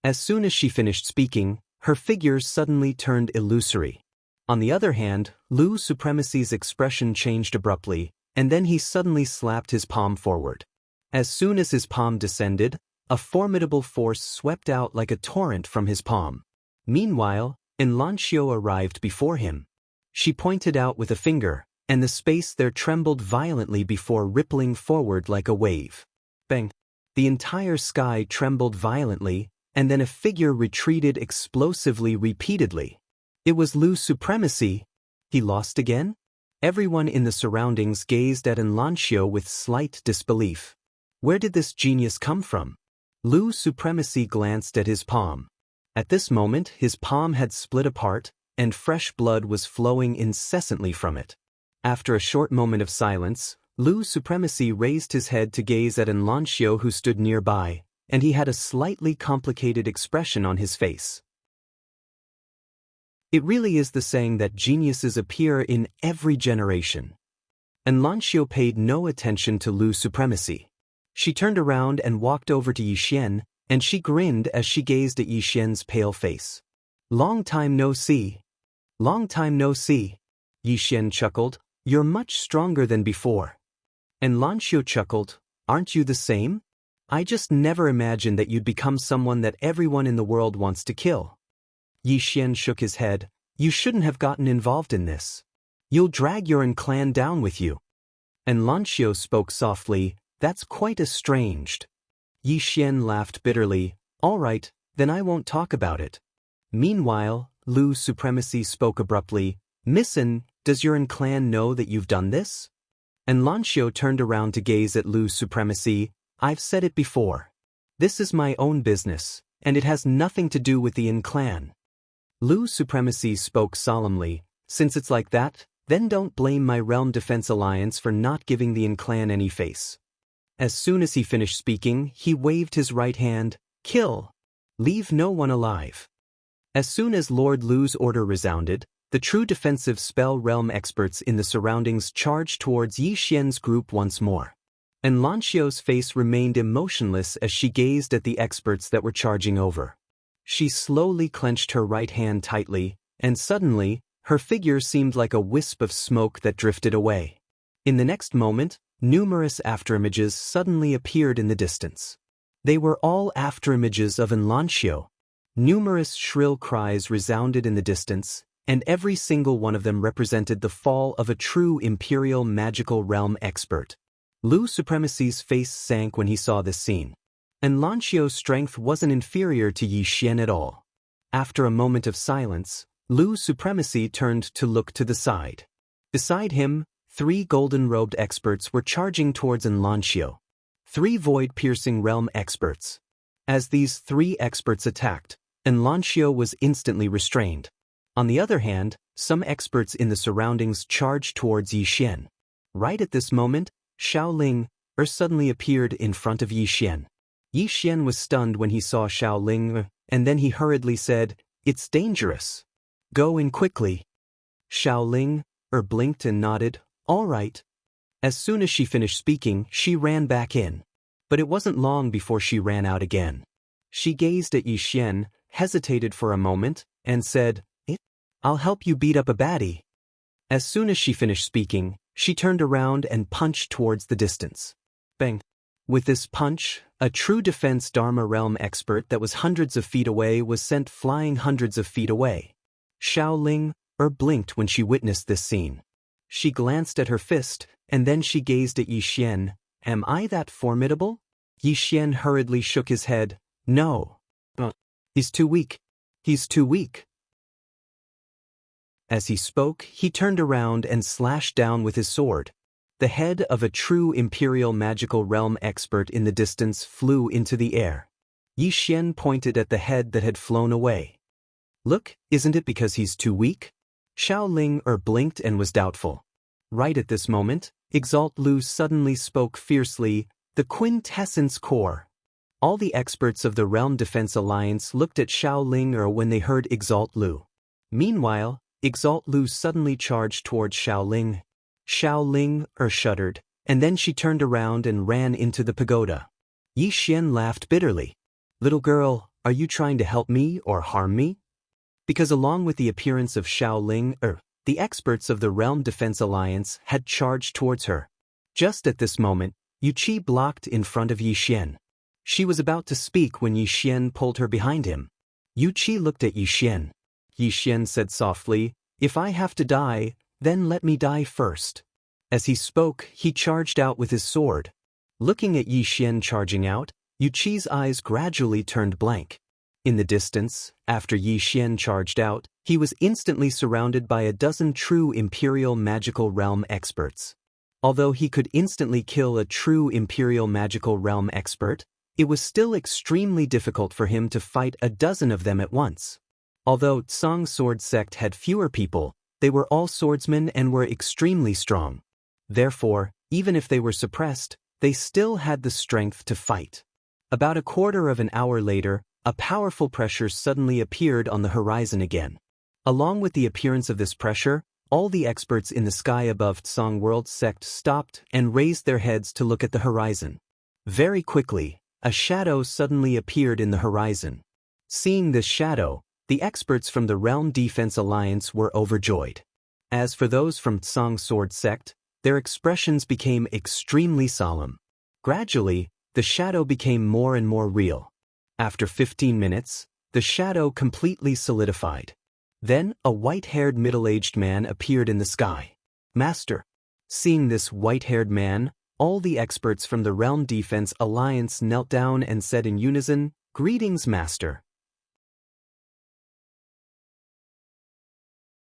As soon as she finished speaking, her figure suddenly turned illusory. On the other hand, Lu's supremacy's expression changed abruptly, and then he suddenly slapped his palm forward. As soon as his palm descended, a formidable force swept out like a torrent from his palm. Meanwhile, Xianxia arrived before him. She pointed out with a finger, and the space there trembled violently before rippling forward like a wave. Bang! The entire sky trembled violently, and then a figure retreated explosively repeatedly. It was Lu's supremacy. He lost again? Everyone in the surroundings gazed at Xianxia with slight disbelief. Where did this genius come from? Lu's supremacy glanced at his palm. At this moment, his palm had split apart, and fresh blood was flowing incessantly from it. After a short moment of silence, Lu's supremacy raised his head to gaze at Xianxia, who stood nearby, and he had a slightly complicated expression on his face. It really is the saying that geniuses appear in every generation. Xianxia paid no attention to Lu's supremacy. She turned around and walked over to Yixian, and she grinned as she gazed at Yixian's pale face. Long time no see. Long time no see. Yixian chuckled. You're much stronger than before. And Xianxia chuckled. Aren't you the same? I just never imagined that you'd become someone that everyone in the world wants to kill. Yixian shook his head. You shouldn't have gotten involved in this. You'll drag your own clan down with you. And Xianxia spoke softly. That's quite estranged. Yixian laughed bitterly. All right, then I won't talk about it. Meanwhile, Lu's supremacy spoke abruptly. Missin, does your own clan know that you've done this? And Xianxia turned around to gaze at Lu's supremacy. I've said it before. This is my own business, and it has nothing to do with the Yin clan. Lu's supremacy spoke solemnly. Since it's like that, then don't blame my Realm Defense Alliance for not giving the Yin clan any face. As soon as he finished speaking, he waved his right hand. Kill. Leave no one alive. As soon as Lord Lu's order resounded, the true defensive spell realm experts in the surroundings charged towards Yixian's group once more. And Xianxia's face remained emotionless as she gazed at the experts that were charging over. She slowly clenched her right hand tightly, and suddenly, her figure seemed like a wisp of smoke that drifted away. In the next moment, numerous afterimages suddenly appeared in the distance. They were all afterimages of Xianxia. Numerous shrill cries resounded in the distance, and every single one of them represented the fall of a true imperial magical realm expert. Lu's supremacy's face sank when he saw this scene. And Xianxia's strength wasn't inferior to Yixian at all. After a moment of silence, Lu's supremacy turned to look to the side. Beside him, 3 golden-robed experts were charging towards Xianxia. 3 void-piercing realm experts. As these 3 experts attacked, Xianxia was instantly restrained. On the other hand, some experts in the surroundings charged towards Yixian. Right at this moment, Xiaoling suddenly appeared in front of Yixian. Yixian was stunned when he saw Xiaoling, and then he hurriedly said, "It's dangerous. Go in quickly." Xiaoling blinked and nodded, "All right." As soon as she finished speaking, she ran back in. But it wasn't long before she ran out again. She gazed at Yixian, hesitated for a moment, and said, "I'll help you beat up a baddie." As soon as she finished speaking, she turned around and punched towards the distance. Bang! With this punch, a true defense Dharma realm expert that was hundreds of feet away was sent flying hundreds of feet away. Xiaoling blinked when she witnessed this scene. She glanced at her fist, and then she gazed at Yixian. Am I that formidable? Yixian hurriedly shook his head. No. He's too weak. He's too weak. As he spoke, he turned around and slashed down with his sword. The head of a true imperial magical realm expert in the distance flew into the air. Yixian pointed at the head that had flown away. Look, isn't it because he's too weak? Xiaoling blinked and was doubtful. Right at this moment, Exalt Lu suddenly spoke fiercely, the quintessence core. All the experts of the Realm Defense Alliance looked at Xiaoling when they heard Exalt Lu. Meanwhile, Exalt Lu suddenly charged towards Xiaoling. Xiaoling shuddered, and then she turned around and ran into the pagoda. Yixian laughed bitterly. Little girl, are you trying to help me or harm me? Because along with the appearance of Xiaoling, the experts of the Realm Defense Alliance had charged towards her. Just at this moment, Yuqi blocked in front of Yixian. She was about to speak when Yixian pulled her behind him. Yuqi looked at Yixian. Yixian said softly, "If I have to die, then let me die first." As he spoke, he charged out with his sword. Looking at Yi Xian charging out, Yu Qi's eyes gradually turned blank. In the distance, after Yi Xian charged out, he was instantly surrounded by a dozen true Imperial Magical Realm experts. Although he could instantly kill a true Imperial Magical Realm expert, it was still extremely difficult for him to fight a dozen of them at once. Although Tsang's sword sect had fewer people, they were all swordsmen and were extremely strong. Therefore, even if they were suppressed, they still had the strength to fight. About a quarter of an hour later, a powerful pressure suddenly appeared on the horizon again. Along with the appearance of this pressure, all the experts in the sky above Tsang World Sect stopped and raised their heads to look at the horizon. Very quickly, a shadow suddenly appeared in the horizon. Seeing this shadow, the experts from the Realm Defense Alliance were overjoyed. As for those from Tsang Sword Sect, their expressions became extremely solemn. Gradually, the shadow became more and more real. After 15 minutes, the shadow completely solidified. Then, a white-haired middle-aged man appeared in the sky. "Master." Seeing this white-haired man, all the experts from the Realm Defense Alliance knelt down and said in unison, "Greetings, Master."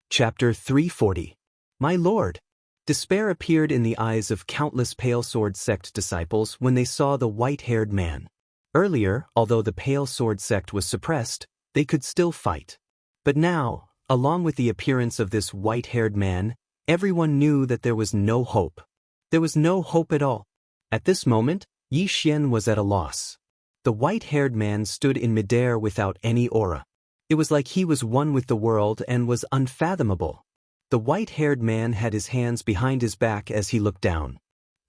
Chapter 340. My Lord. Despair appeared in the eyes of countless Pale Sword Sect disciples when they saw the white-haired man. Earlier, although the Pale Sword Sect was suppressed, they could still fight. But now, along with the appearance of this white-haired man, everyone knew that there was no hope. There was no hope at all. At this moment, Yi Xian was at a loss. The white-haired man stood in midair without any aura. It was like he was one with the world and was unfathomable. The white-haired man had his hands behind his back as he looked down.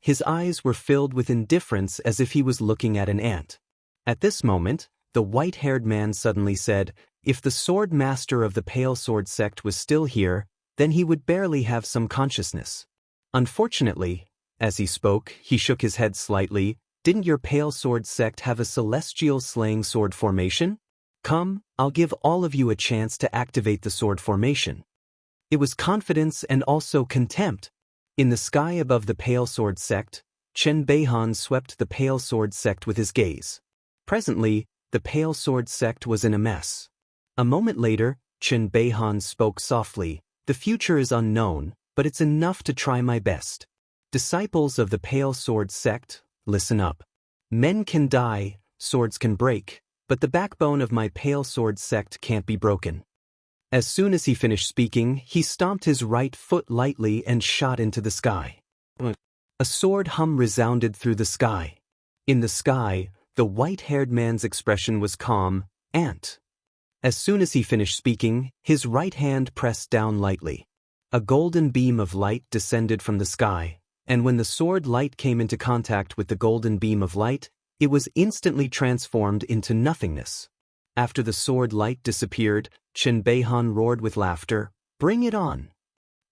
His eyes were filled with indifference as if he was looking at an ant. At this moment, the white-haired man suddenly said, "If the sword master of the Pale Sword Sect was still here, then he would barely have some consciousness." Unfortunately, as he spoke, he shook his head slightly. "Didn't your Pale Sword Sect have a celestial slaying sword formation? Come, I'll give all of you a chance to activate the sword formation." It was confidence and also contempt. In the sky above the Pale Sword Sect, Chen Beihan swept the Pale Sword Sect with his gaze. Presently, the Pale Sword Sect was in a mess. A moment later, Chen Beihan spoke softly, "The future is unknown, but it's enough to try my best. Disciples of the Pale Sword Sect, listen up. Men can die, swords can break, but the backbone of my Pale Sword Sect can't be broken." As soon as he finished speaking, he stomped his right foot lightly and shot into the sky. A sword hum resounded through the sky. In the sky, the white-haired man's expression was calm, "Ant." As soon as he finished speaking, his right hand pressed down lightly. A golden beam of light descended from the sky, and when the sword light came into contact with the golden beam of light, it was instantly transformed into nothingness. After the sword light disappeared, Chen Beihan roared with laughter, "Bring it on."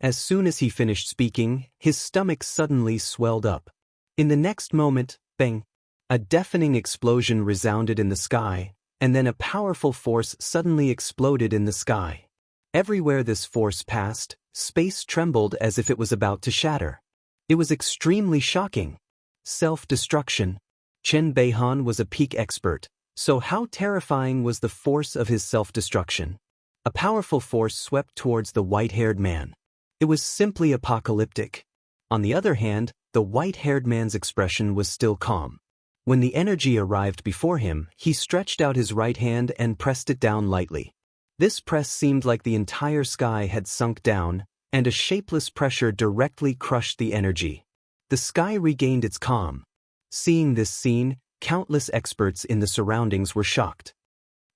As soon as he finished speaking, his stomach suddenly swelled up. In the next moment, bang! A deafening explosion resounded in the sky, and then a powerful force suddenly exploded in the sky. Everywhere this force passed, space trembled as if it was about to shatter. It was extremely shocking. Self-destruction. Chen Beihan was a peak expert, so how terrifying was the force of his self-destruction? A powerful force swept towards the white-haired man. It was simply apocalyptic. On the other hand, the white-haired man's expression was still calm. When the energy arrived before him, he stretched out his right hand and pressed it down lightly. This press seemed like the entire sky had sunk down, and a shapeless pressure directly crushed the energy. The sky regained its calm. Seeing this scene, countless experts in the surroundings were shocked.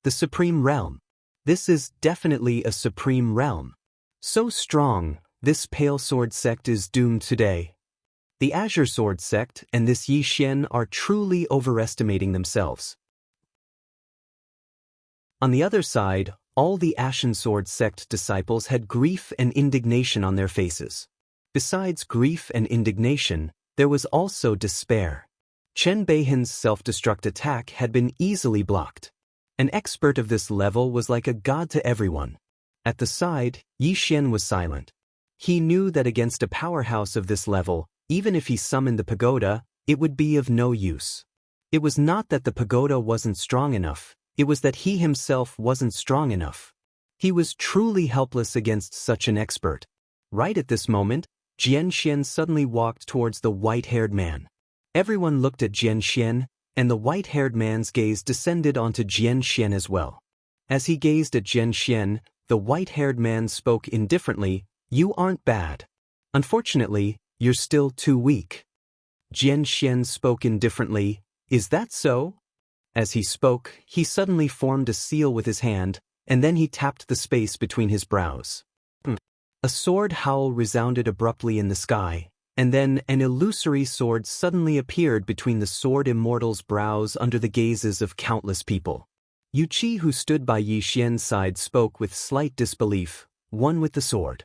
The Supreme Realm. This is definitely a Supreme Realm. So strong, this Pale Sword Sect is doomed today. The Azure Sword Sect and this Yi Xian are truly overestimating themselves. On the other side, all the Ashen Sword Sect disciples had grief and indignation on their faces. Besides grief and indignation, there was also despair. Chen Beihan's self-destruct attack had been easily blocked. An expert of this level was like a god to everyone. At the side, Yi Xian was silent. he knew that against a powerhouse of this level, even if he summoned the pagoda, it would be of no use. It was not that the pagoda wasn't strong enough, it was that he himself wasn't strong enough. He was truly helpless against such an expert. Right at this moment, Xianxia suddenly walked towards the white-haired man. Everyone looked at Xianxia, and the white-haired man's gaze descended onto Xianxia as well. As he gazed at Xianxia, the white-haired man spoke indifferently, "You aren't bad. Unfortunately, you're still too weak." Xianxia spoke indifferently, "Is that so?" As he spoke, he suddenly formed a seal with his hand, and then he tapped the space between his brows. A sword howl resounded abruptly in the sky, and then an illusory sword suddenly appeared between the sword immortal's brows under the gazes of countless people. Yuqi, who stood by Yi Xian's side, spoke with slight disbelief, "One with the sword."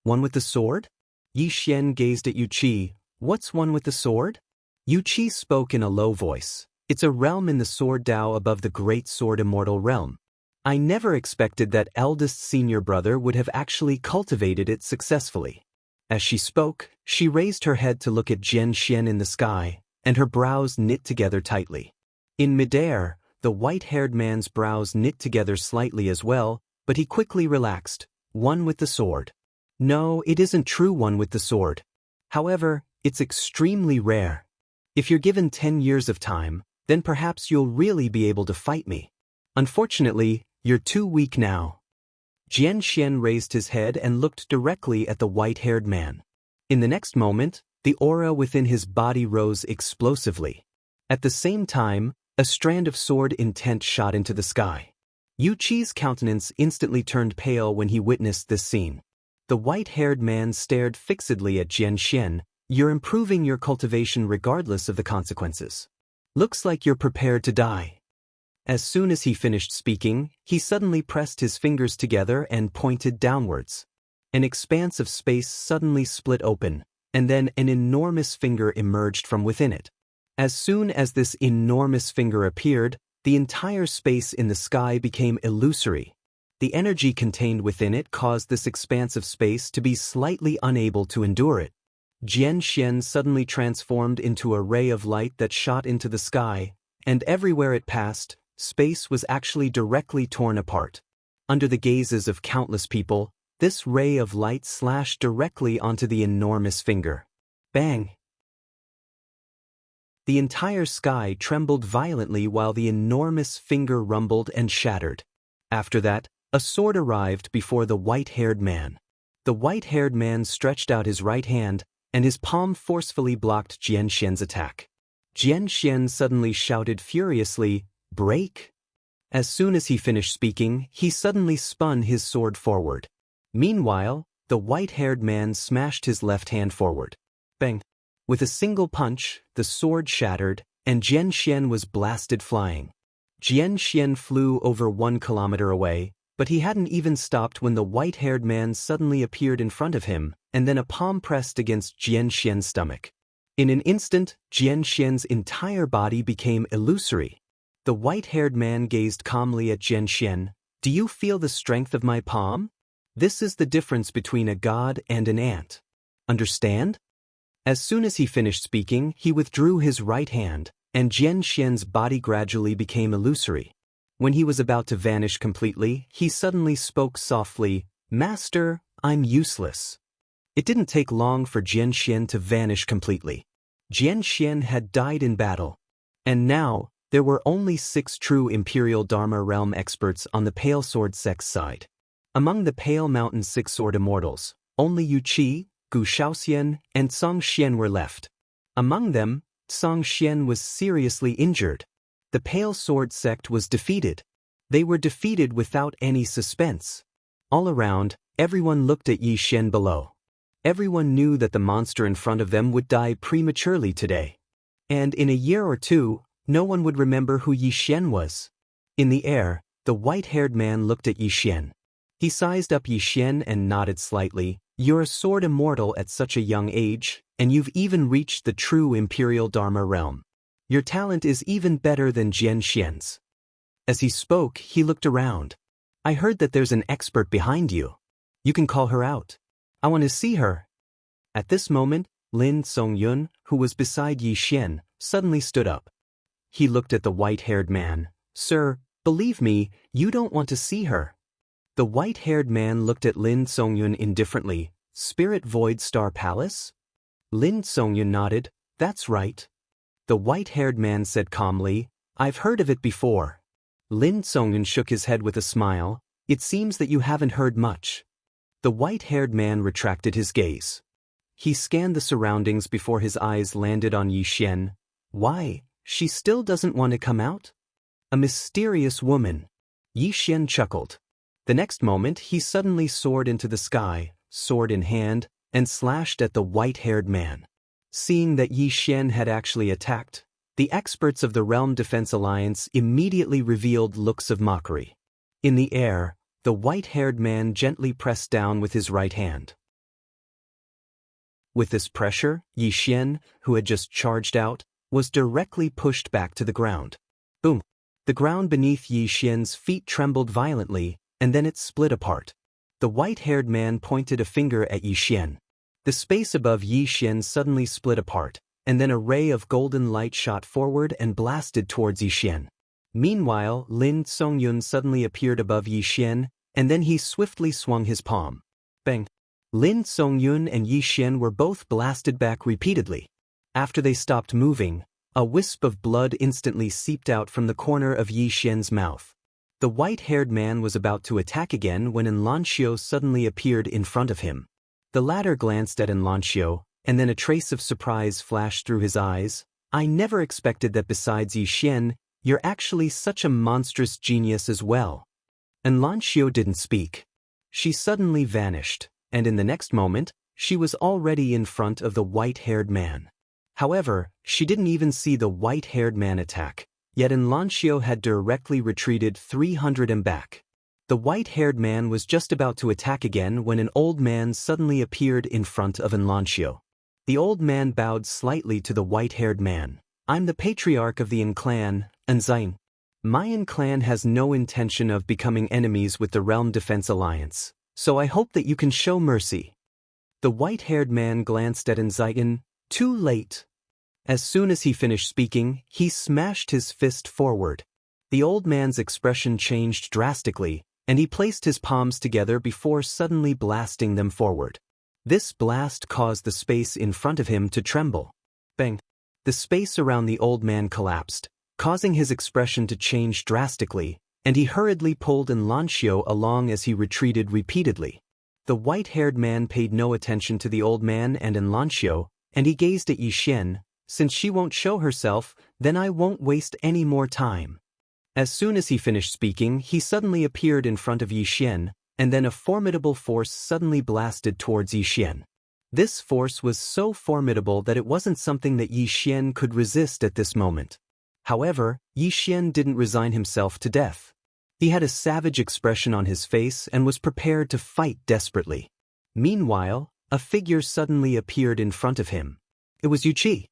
"One with the sword?" Yi Xian gazed at Yuqi. "What's one with the sword?" Yuqi spoke in a low voice. "It's a realm in the sword Dao above the great sword immortal realm. I never expected that eldest senior brother would have actually cultivated it successfully." As she spoke, she raised her head to look at Xianxia in the sky, and her brows knit together tightly. In midair, the white-haired man's brows knit together slightly as well, but he quickly relaxed. "One with the sword." "No, it isn't true, one with the sword. However, it's extremely rare. If you're given 10 years of time, then perhaps you'll really be able to fight me. Unfortunately, you're too weak now." Xianxia raised his head and looked directly at the white-haired man. In the next moment, the aura within his body rose explosively. At the same time, a strand of sword intent shot into the sky. Yuqi's countenance instantly turned pale when he witnessed this scene. The white-haired man stared fixedly at Xianxia. "You're improving your cultivation regardless of the consequences. Looks like you're prepared to die." As soon as he finished speaking, he suddenly pressed his fingers together and pointed downwards. An expanse of space suddenly split open, and then an enormous finger emerged from within it. As soon as this enormous finger appeared, the entire space in the sky became illusory. The energy contained within it caused this expanse of space to be slightly unable to endure it. Xianxia suddenly transformed into a ray of light that shot into the sky, and everywhere it passed, space was actually directly torn apart. Under the gazes of countless people, this ray of light slashed directly onto the enormous finger. Bang! The entire sky trembled violently while the enormous finger rumbled and shattered. After that, a sword arrived before the white-haired man. The white-haired man stretched out his right hand, and his palm forcefully blocked Xianxia's attack. Xianxia suddenly shouted furiously, "Break!" As soon as he finished speaking, he suddenly spun his sword forward. Meanwhile, the white-haired man smashed his left hand forward. Bang! With a single punch, the sword shattered, and Xianxia was blasted flying. Xianxia flew over 1 kilometer away, but he hadn't even stopped when the white-haired man suddenly appeared in front of him, and then a palm pressed against Xianxia's stomach. In an instant, Xianxia's entire body became illusory. The white-haired man gazed calmly at Xianxia. "Do you feel the strength of my palm? This is the difference between a god and an ant. Understand?" As soon as he finished speaking, he withdrew his right hand, and Xianxia's body gradually became illusory. When he was about to vanish completely, he suddenly spoke softly, "Master, I'm useless." It didn't take long for Xianxia to vanish completely. Xianxia had died in battle. And now, there were only 6 true Imperial Dharma Realm experts on the Pale Sword sect's side. Among the Pale Mountain 6 Sword Immortals, only Yuqi, Gu Shaoxian, and Song Xian were left. Among them, Song Xian was seriously injured. The Pale Sword sect was defeated. They were defeated without any suspense. All around, everyone looked at Yi Xian below. Everyone knew that the monster in front of them would die prematurely today. And in a year or two, no one would remember who Yi Xian was. In the air, the white-haired man looked at Yi Xian. He sized up Yi Xian and nodded slightly. "You're a sword immortal at such a young age, and you've even reached the true Imperial Dharma realm. Your talent is even better than Xianxia's." As he spoke, he looked around. "I heard that there's an expert behind you. You can call her out." I want to see her. At this moment, Lin Songyun, who was beside Yi Xian, suddenly stood up. He looked at the white-haired man. Sir, believe me, you don't want to see her. The white-haired man looked at Lin Songyun indifferently. Spirit Void Star Palace? Lin Songyun nodded. That's right. The white-haired man said calmly, I've heard of it before. Lin Songyun shook his head with a smile. It seems that you haven't heard much. The white-haired man retracted his gaze. He scanned the surroundings before his eyes landed on Yi Xian. Why, she still doesn't want to come out? A mysterious woman. Yi Xian chuckled. The next moment he suddenly soared into the sky, sword in hand, and slashed at the white-haired man. Seeing that Yi Xian had actually attacked, the experts of the Realm Defense Alliance immediately revealed looks of mockery. In the air, the white-haired man gently pressed down with his right hand. With this pressure, Yi Xian, who had just charged out, was directly pushed back to the ground. Boom! The ground beneath Yi Xian's feet trembled violently, and then it split apart. The white-haired man pointed a finger at Yi Xian. The space above Yi Xian suddenly split apart, and then a ray of golden light shot forward and blasted towards Yi Xian. Meanwhile, Lin Songyun suddenly appeared above Yi Xian, and then he swiftly swung his palm. Bang! Lin Songyun and Yi Xian were both blasted back repeatedly. After they stopped moving, a wisp of blood instantly seeped out from the corner of Yi Xian's mouth. The white-haired man was about to attack again when Xianxia suddenly appeared in front of him. The latter glanced at Xianxia, and then a trace of surprise flashed through his eyes. I never expected that besides Yi Xian, you're actually such a monstrous genius as well. Xianxia didn't speak. She suddenly vanished, and in the next moment, she was already in front of the white-haired man. However, she didn't even see the white-haired man attack, yet Xianxia had directly retreated 300 and back. The white-haired man was just about to attack again when an old man suddenly appeared in front of Xianxia. The old man bowed slightly to the white-haired man. I'm the patriarch of the Yin clan, Anzine. My Yin clan has no intention of becoming enemies with the Realm Defense Alliance, so I hope that you can show mercy. The white-haired man glanced at Anzine. Too late. As soon as he finished speaking, he smashed his fist forward. The old man's expression changed drastically, and he placed his palms together before suddenly blasting them forward. This blast caused the space in front of him to tremble. Bang! The space around the old man collapsed, causing his expression to change drastically, and he hurriedly pulled Xianxia along as he retreated repeatedly. The white-haired man paid no attention to the old man and Xianxia, and he gazed at Yi Xian. Since she won't show herself, then I won't waste any more time. As soon as he finished speaking, he suddenly appeared in front of Yi Xian, and then a formidable force suddenly blasted towards Yi Xian. This force was so formidable that it wasn't something that Yi Xian could resist at this moment. However, Yi Xian didn't resign himself to death. He had a savage expression on his face and was prepared to fight desperately. Meanwhile, a figure suddenly appeared in front of him. It was Yuqi.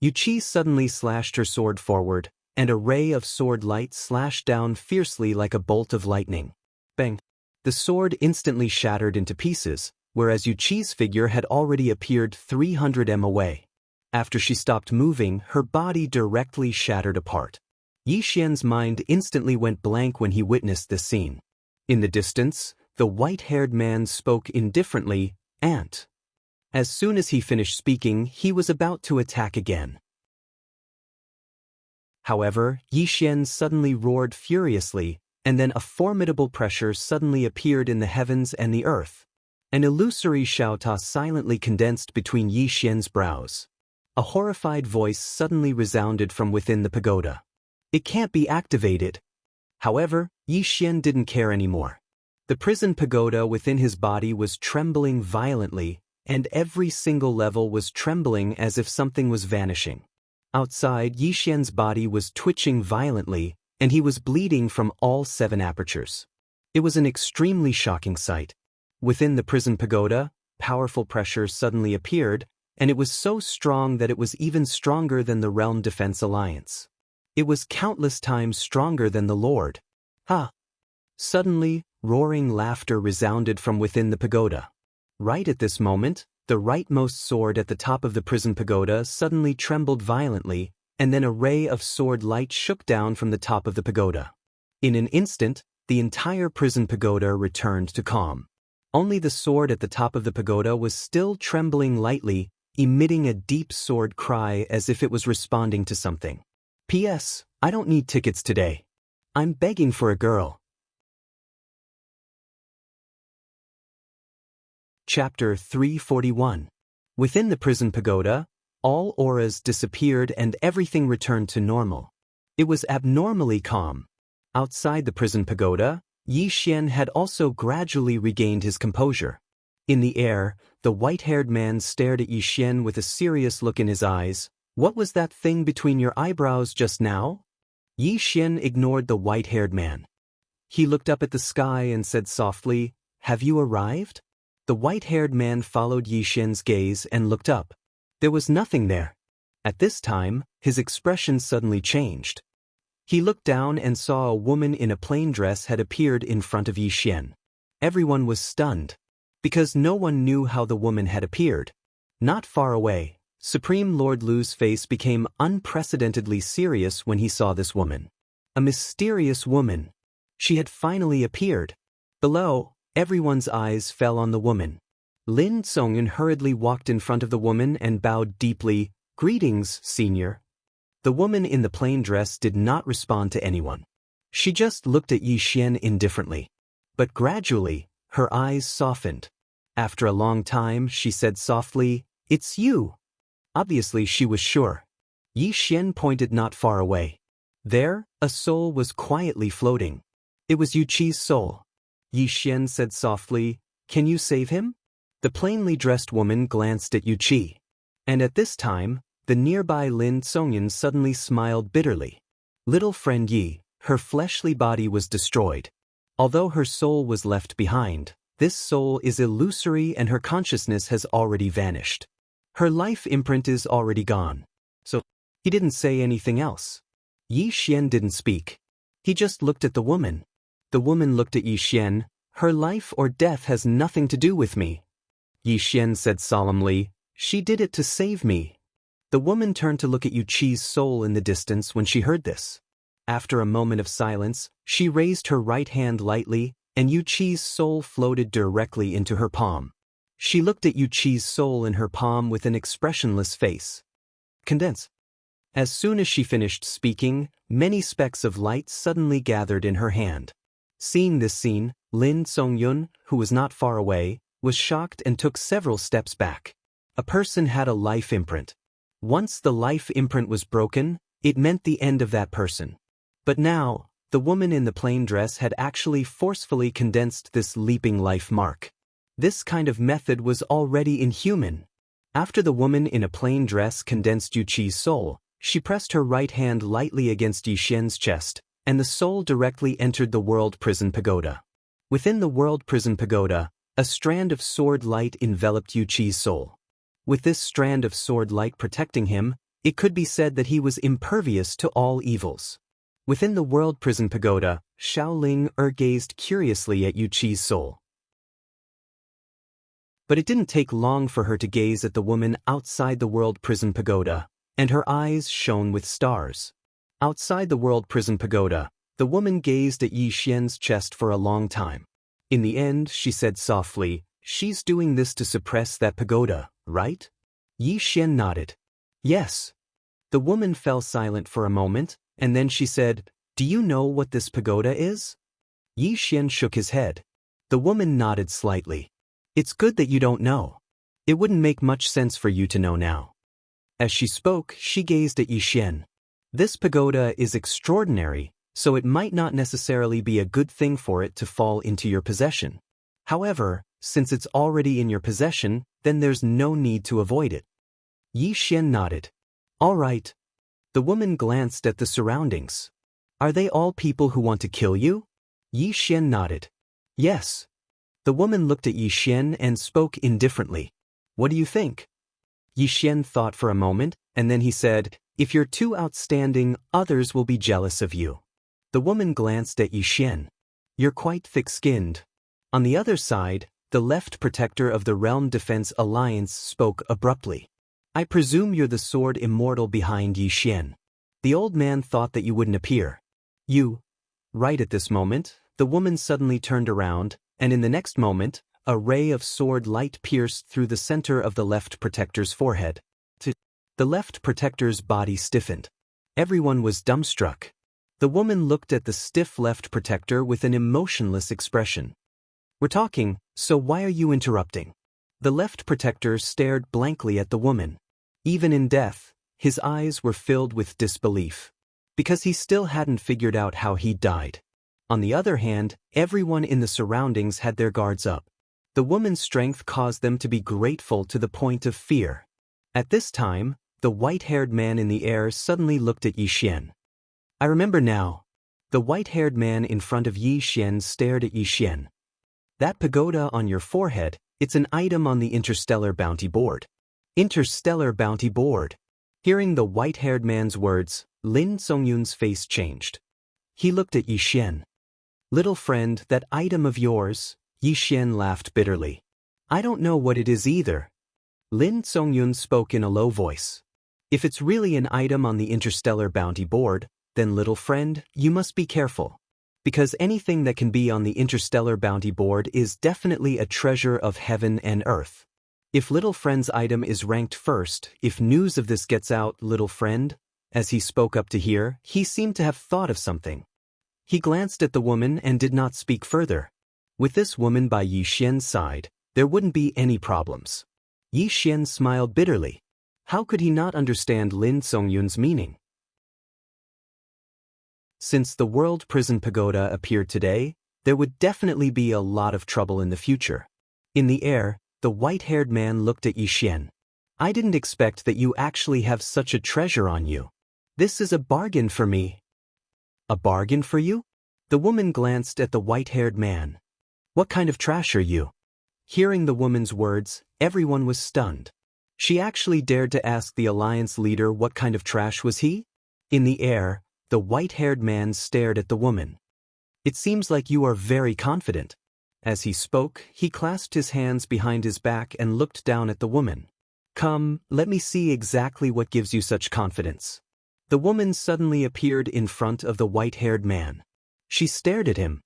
Yuqi suddenly slashed her sword forward, and a ray of sword light slashed down fiercely like a bolt of lightning. Bang! The sword instantly shattered into pieces, whereas Yuqi's figure had already appeared 300 m away. After she stopped moving, her body directly shattered apart. Yi Xian's mind instantly went blank when he witnessed this scene. In the distance, the white-haired man spoke indifferently, "Ant." As soon as he finished speaking, he was about to attack again. However, Yi Xian suddenly roared furiously, and then a formidable pressure suddenly appeared in the heavens and the earth. An illusory shouta silently condensed between Yi Xian's brows. A horrified voice suddenly resounded from within the pagoda. It can't be activated. However, Yi Xian didn't care anymore. The prison pagoda within his body was trembling violently, and every single level was trembling as if something was vanishing. Outside, Yi Xian's body was twitching violently, and he was bleeding from all 7 apertures. It was an extremely shocking sight. Within the prison pagoda, powerful pressure suddenly appeared, and it was so strong that it was even stronger than the Realm Defense Alliance. It was countless times stronger than the Lord. Ha! Suddenly, roaring laughter resounded from within the pagoda. Right at this moment, the rightmost sword at the top of the prison pagoda suddenly trembled violently, and then a ray of sword light shook down from the top of the pagoda. In an instant, the entire prison pagoda returned to calm. Only the sword at the top of the pagoda was still trembling lightly, emitting a deep sword cry as if it was responding to something. P.S. I don't need tickets today. I'm begging for a girl. Chapter 341. Within the prison pagoda, all auras disappeared and everything returned to normal. It was abnormally calm. Outside the prison pagoda, Yi Xian had also gradually regained his composure. In the air, the white-haired man stared at Yi Xian with a serious look in his eyes. What was that thing between your eyebrows just now? Yi Xian ignored the white-haired man. He looked up at the sky and said softly, "Have you arrived?" The white-haired man followed Yi Xian's gaze and looked up. There was nothing there. At this time, his expression suddenly changed. He looked down and saw a woman in a plain dress had appeared in front of Yi Xian. Everyone was stunned, because no one knew how the woman had appeared. Not far away, Supreme Lord Lu's face became unprecedentedly serious when he saw this woman. A mysterious woman. She had finally appeared. Below, everyone's eyes fell on the woman. Lin Songyun hurriedly walked in front of the woman and bowed deeply. "Greetings, senior." The woman in the plain dress did not respond to anyone. She just looked at Yi Xian indifferently. But gradually, her eyes softened. After a long time, she said softly, "It's you." Obviously, she was sure. Yi Xian pointed not far away. There, a soul was quietly floating. It was Yu Qi's soul. Yi Xian said softly, "Can you save him?" The plainly dressed woman glanced at Yu Qi. And at this time, the nearby Lin Songyun suddenly smiled bitterly. Little friend Yi, her fleshly body was destroyed. Although her soul was left behind, this soul is illusory and her consciousness has already vanished. Her life imprint is already gone. So, he didn't say anything else. Yi Xian didn't speak. He just looked at the woman. The woman looked at Yi Xian. "Her life or death has nothing to do with me." Yi Xian said solemnly, "She did it to save me." The woman turned to look at Yu Qi's soul in the distance when she heard this. After a moment of silence, she raised her right hand lightly, and Yu Qi's soul floated directly into her palm. She looked at Yu Qi's soul in her palm with an expressionless face. Condense. As soon as she finished speaking, many specks of light suddenly gathered in her hand. Seeing this scene, Lin Songyun, who was not far away, was shocked and took several steps back. A person had a life imprint. Once the life imprint was broken, it meant the end of that person. But now, the woman in the plain dress had actually forcefully condensed this leaping life mark. This kind of method was already inhuman. After the woman in a plain dress condensed Yu Qi's soul, she pressed her right hand lightly against Yi Xian's chest, and the soul directly entered the World Prison Pagoda. Within the World Prison Pagoda, a strand of sword light enveloped Yu Qi's soul. With this strand of sword light protecting him, it could be said that he was impervious to all evils. Within the World Prison Pagoda, Xiaoling gazed curiously at Yu Qi's soul. But it didn't take long for her to gaze at the woman outside the World Prison Pagoda, and her eyes shone with stars. Outside the World Prison Pagoda, the woman gazed at Yi Xian's chest for a long time. In the end, she said softly, "She's doing this to suppress that pagoda, right?" Yi Xian nodded. "Yes." The woman fell silent for a moment, and then she said, "Do you know what this pagoda is?" Yi Xian shook his head. The woman nodded slightly. "It's good that you don't know. It wouldn't make much sense for you to know now." As she spoke, she gazed at Yi Xian. "This pagoda is extraordinary, so it might not necessarily be a good thing for it to fall into your possession. However, since it's already in your possession, then there's no need to avoid it." Yi Xian nodded. "All right." The woman glanced at the surroundings. "Are they all people who want to kill you?" Yi Xian nodded. "Yes." The woman looked at Yi Xian and spoke indifferently. "What do you think?" Yi Xian thought for a moment, and then he said, "If you're too outstanding, others will be jealous of you." The woman glanced at Yi Xian. "You're quite thick-skinned." On the other side, the left protector of the Realm Defense Alliance spoke abruptly. I presume you're the sword immortal behind Yi Xian. The old man thought that you wouldn't appear. You. Right at this moment, the woman suddenly turned around, and in the next moment, a ray of sword light pierced through the center of the left protector's forehead. The left protector's body stiffened. Everyone was dumbstruck. The woman looked at the stiff left protector with an emotionless expression. We're talking, so why are you interrupting? The left protector stared blankly at the woman. Even in death, his eyes were filled with disbelief. Because he still hadn't figured out how he died. On the other hand, everyone in the surroundings had their guards up. The woman's strength caused them to be grateful to the point of fear. At this time, the white-haired man in the air suddenly looked at Yi Xian. I remember now. The white-haired man in front of Yi Xian stared at Yi Xian. That pagoda on your forehead, it's an item on the Interstellar Bounty Board. Interstellar Bounty Board. Hearing the white-haired man's words, Lin Songyun's face changed. He looked at Yi Xian. Little friend, that item of yours, Yi Xian laughed bitterly. I don't know what it is either. Lin Songyun spoke in a low voice. If it's really an item on the Interstellar Bounty Board, then little friend, you must be careful. Because anything that can be on the Interstellar Bounty Board is definitely a treasure of heaven and earth. If little friend's item is ranked first, if news of this gets out, little friend, as he spoke up to hear, he seemed to have thought of something. He glanced at the woman and did not speak further. With this woman by Yi Xian's side, there wouldn't be any problems. Yi Xian smiled bitterly. How could he not understand Lin Songyun's meaning? Since the World Prison Pagoda appeared today, there would definitely be a lot of trouble in the future. In the air, the white-haired man looked at Yi Xian. I didn't expect that you actually have such a treasure on you. This is a bargain for me. A bargain for you? The woman glanced at the white-haired man. What kind of trash are you? Hearing the woman's words, everyone was stunned. She actually dared to ask the alliance leader what kind of trash was he? In the air, the white-haired man stared at the woman. It seems like you are very confident. As he spoke, he clasped his hands behind his back and looked down at the woman. Come, let me see exactly what gives you such confidence. The woman suddenly appeared in front of the white-haired man. She stared at him.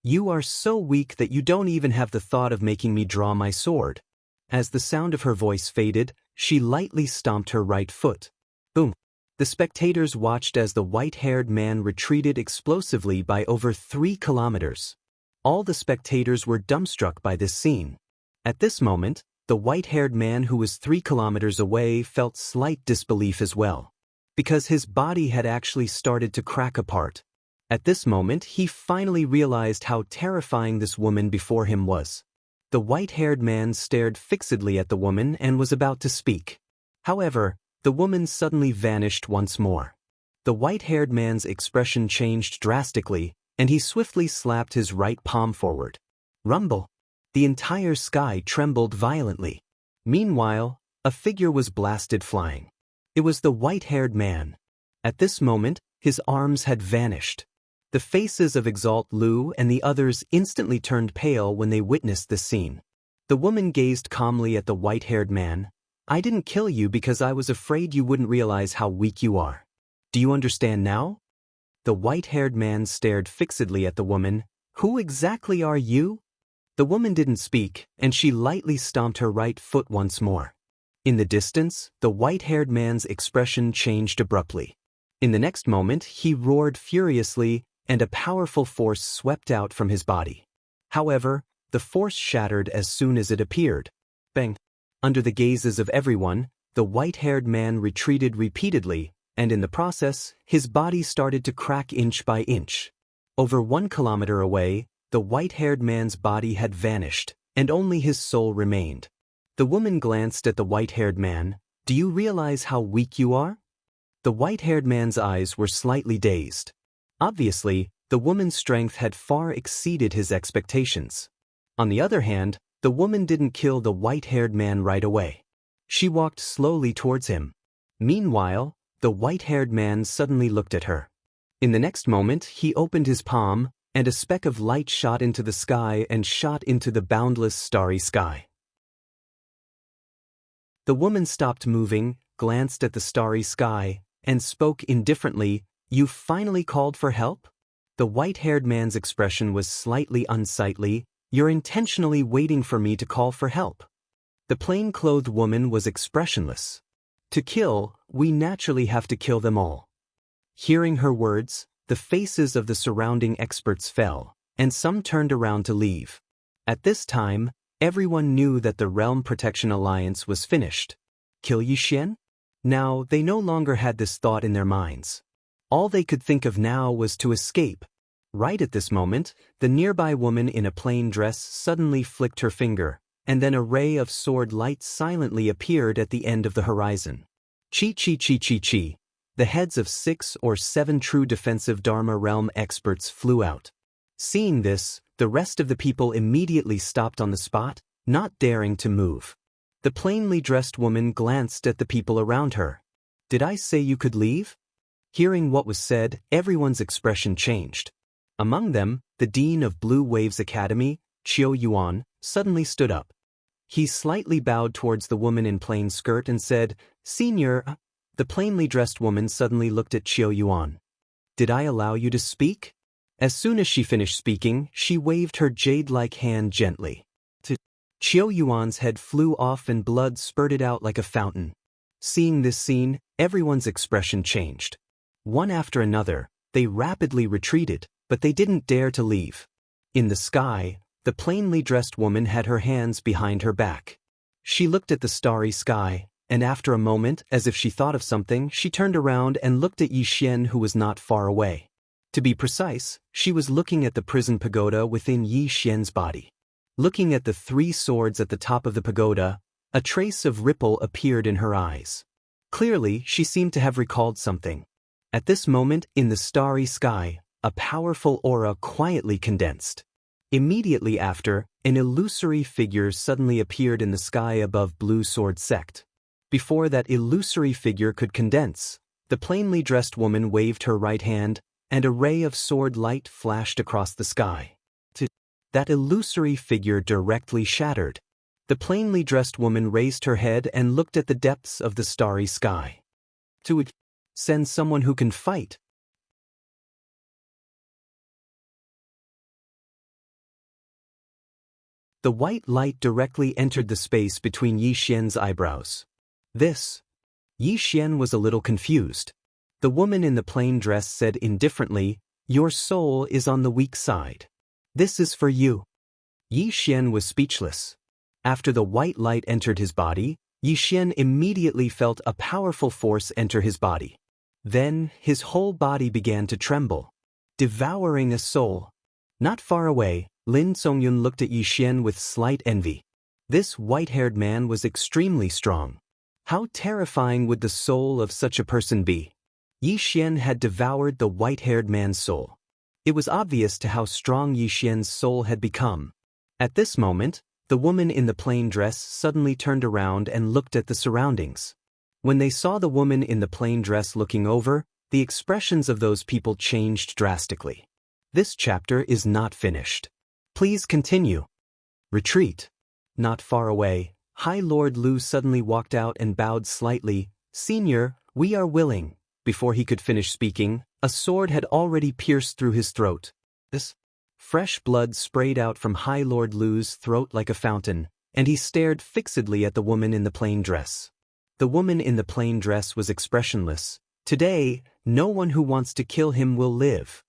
You are so weak that you don't even have the thought of making me draw my sword. As the sound of her voice faded, she lightly stomped her right foot. Boom. The spectators watched as the white-haired man retreated explosively by over 3 kilometers. All the spectators were dumbstruck by this scene. At this moment, the white-haired man who was 3 kilometers away felt slight disbelief as well. Because his body had actually started to crack apart. At this moment, he finally realized how terrifying this woman before him was. The white-haired man stared fixedly at the woman and was about to speak. However, the woman suddenly vanished once more. The white-haired man's expression changed drastically, and he swiftly slapped his right palm forward. Rumble! The entire sky trembled violently. Meanwhile, a figure was blasted flying. It was the white-haired man. At this moment, his arms had vanished. The faces of Exalt Lu and the others instantly turned pale when they witnessed this scene. The woman gazed calmly at the white-haired man. I didn't kill you because I was afraid you wouldn't realize how weak you are. Do you understand now? The white-haired man stared fixedly at the woman. Who exactly are you? The woman didn't speak, and she lightly stomped her right foot once more. In the distance, the white-haired man's expression changed abruptly. In the next moment, he roared furiously, and a powerful force swept out from his body. However, the force shattered as soon as it appeared. Bang! Under the gazes of everyone, the white-haired man retreated repeatedly, and in the process, his body started to crack inch by inch. Over 1 kilometer away, the white-haired man's body had vanished, and only his soul remained. The woman glanced at the white-haired man. Do you realize how weak you are? The white-haired man's eyes were slightly dazed. Obviously, the woman's strength had far exceeded his expectations. On the other hand, the woman didn't kill the white-haired man right away. She walked slowly towards him. Meanwhile, the white-haired man suddenly looked at her. In the next moment, he opened his palm, and a speck of light shot into the sky and shot into the boundless starry sky. The woman stopped moving, glanced at the starry sky, and spoke indifferently, "You finally called for help?" The white-haired man's expression was slightly unsightly. "You're intentionally waiting for me to call for help." The plain-clothed woman was expressionless. "To kill, we naturally have to kill them all." Hearing her words, the faces of the surrounding experts fell, and some turned around to leave. At this time, everyone knew that the Realm Protection Alliance was finished. Kill Yixian? Now, they no longer had this thought in their minds. All they could think of now was to escape. Right at this moment, the nearby woman in a plain dress suddenly flicked her finger, and then a ray of sword light silently appeared at the end of the horizon. Chi chi chi chi chi. The heads of 6 or 7 true defensive Dharma realm experts flew out. Seeing this, the rest of the people immediately stopped on the spot, not daring to move. The plainly dressed woman glanced at the people around her. "Did I say you could leave?" Hearing what was said, everyone's expression changed. Among them, the dean of Blue Waves Academy, Qiu Yuan, suddenly stood up. He slightly bowed towards the woman in plain skirt and said, "Senior." The plainly dressed woman suddenly looked at Qiu Yuan. "Did I allow you to speak?" As soon as she finished speaking, she waved her jade-like hand gently. Qiu Yuan's head flew off and blood spurted out like a fountain. Seeing this scene, everyone's expression changed. One after another, they rapidly retreated, but they didn't dare to leave. In the sky, the plainly dressed woman had her hands behind her back. She looked at the starry sky, and after a moment, as if she thought of something, she turned around and looked at Yixian, who was not far away. To be precise, she was looking at the prison pagoda within Yixian's body. Looking at the 3 swords at the top of the pagoda, a trace of ripple appeared in her eyes. Clearly, she seemed to have recalled something. At this moment, in the starry sky, a powerful aura quietly condensed. Immediately after, an illusory figure suddenly appeared in the sky above Blue Sword Sect. Before that illusory figure could condense, the plainly dressed woman waved her right hand, and a ray of sword light flashed across the sky. That illusory figure directly shattered. The plainly dressed woman raised her head and looked at the depths of the starry sky. "To send someone who can fight." The white light directly entered the space between Yixian's eyebrows. "This." Yixian was a little confused. The woman in the plain dress said indifferently, "Your soul is on the weak side. This is for you." Yixian was speechless. After the white light entered his body, Yixian immediately felt a powerful force enter his body. Then, his whole body began to tremble. Devouring a soul. Not far away, Lin Songyun looked at Yixian with slight envy. This white-haired man was extremely strong. How terrifying would the soul of such a person be? Yixian had devoured the white-haired man's soul. It was obvious to how strong Yixian's soul had become. At this moment, the woman in the plain dress suddenly turned around and looked at the surroundings. When they saw the woman in the plain dress looking over, the expressions of those people changed drastically. This chapter is not finished. Please continue. Retreat. Not far away, High Lord Lu suddenly walked out and bowed slightly. "Senior, we are willing." Before he could finish speaking, a sword had already pierced through his throat. This fresh blood sprayed out from High Lord Lu's throat like a fountain, and he stared fixedly at the woman in the plain dress. The woman in the plain dress was expressionless. "Today, no one who wants to kill him will live."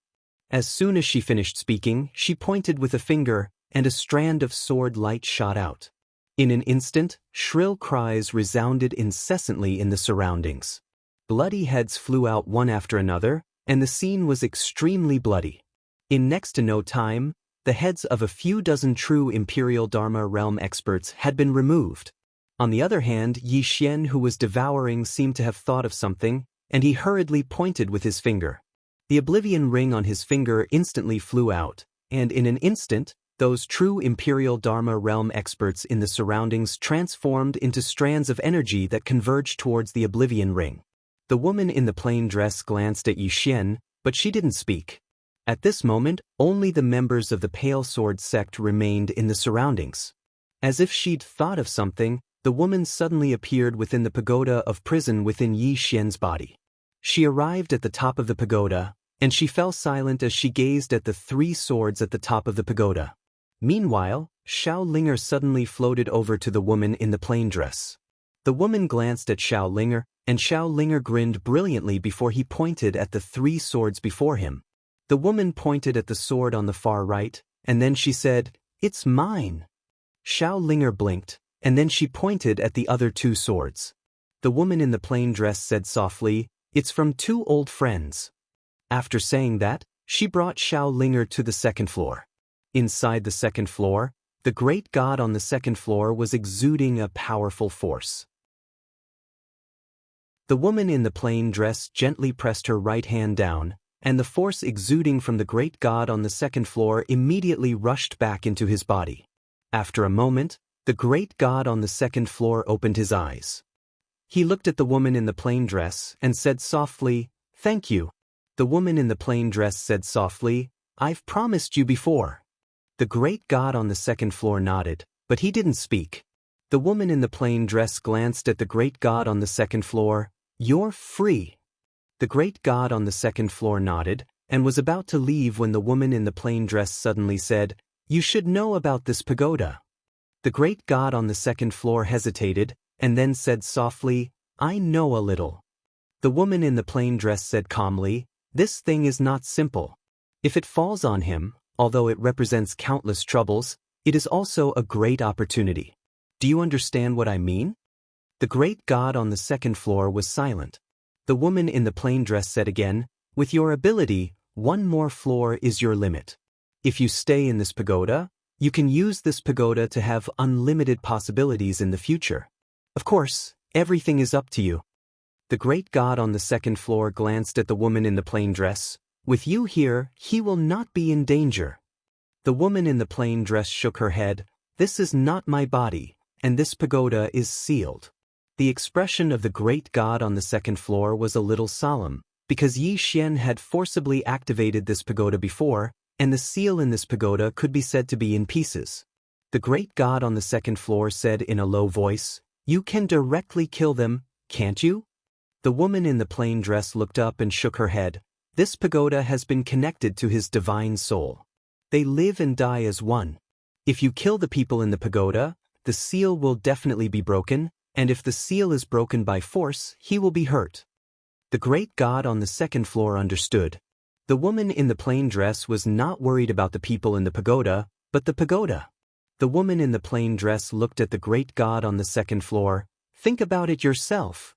As soon as she finished speaking, she pointed with a finger, and a strand of sword light shot out. In an instant, shrill cries resounded incessantly in the surroundings. Bloody heads flew out one after another, and the scene was extremely bloody. In next to no time, the heads of a few dozen true Imperial Dharma realm experts had been removed. On the other hand, Yixian, who was devouring, seemed to have thought of something, and he hurriedly pointed with his finger. The oblivion ring on his finger instantly flew out, and in an instant, those true Imperial Dharma realm experts in the surroundings transformed into strands of energy that converged towards the oblivion ring. The woman in the plain dress glanced at Yixian, but she didn't speak. At this moment, only the members of the Pale Sword sect remained in the surroundings. As if she'd thought of something, the woman suddenly appeared within the pagoda of prison within Yi Xian's body. She arrived at the top of the pagoda, and she fell silent as she gazed at the 3 swords at the top of the pagoda. Meanwhile, Xiao Linger suddenly floated over to the woman in the plain dress. The woman glanced at Xiao Linger, and Xiao Linger grinned brilliantly before he pointed at the 3 swords before him. The woman pointed at the sword on the far right, and then she said, "It's mine." Xiao Linger blinked, and then she pointed at the other 2 swords. The woman in the plain dress said softly, "It's from 2 old friends." After saying that, she brought Xiao Linger to the 2nd floor. Inside the 2nd floor, the great god on the 2nd floor was exuding a powerful force. The woman in the plain dress gently pressed her right hand down, and the force exuding from the great god on the 2nd floor immediately rushed back into his body. After a moment, the great god on the 2nd floor opened his eyes. He looked at the woman in the plain dress and said softly, "Thank you." The woman in the plain dress said softly, "I've promised you before." The great god on the 2nd floor nodded, but he didn't speak. The woman in the plain dress glanced at the great god on the 2nd floor. "You're free." The great god on the 2nd floor nodded, and was about to leave when the woman in the plain dress suddenly said, "You should know about this pagoda." The great god on the 2nd floor hesitated, and then said softly, "I know a little." The woman in the plain dress said calmly, "This thing is not simple. If it falls on him, although it represents countless troubles, it is also a great opportunity. Do you understand what I mean?" The great god on the 2nd floor was silent. The woman in the plain dress said again, "With your ability, 1 more floor is your limit. If you stay in this pagoda, you can use this pagoda to have unlimited possibilities in the future. Of course, everything is up to you." The great god on the 2nd floor glanced at the woman in the plain dress. "With you here, he will not be in danger." The woman in the plain dress shook her head. "This is not my body, and this pagoda is sealed." The expression of the great god on the 2nd floor was a little solemn, because Yi Xian had forcibly activated this pagoda before, and the seal in this pagoda could be said to be in pieces. The great god on the 2nd floor said in a low voice, "You can directly kill them, can't you?" The woman in the plain dress looked up and shook her head. "This pagoda has been connected to his divine soul. They live and die as one. If you kill the people in the pagoda, the seal will definitely be broken, and if the seal is broken by force, he will be hurt." The great god on the 2nd floor understood. The woman in the plain dress was not worried about the people in the pagoda, but the pagoda. The woman in the plain dress looked at the great god on the 2nd floor. "Think about it yourself."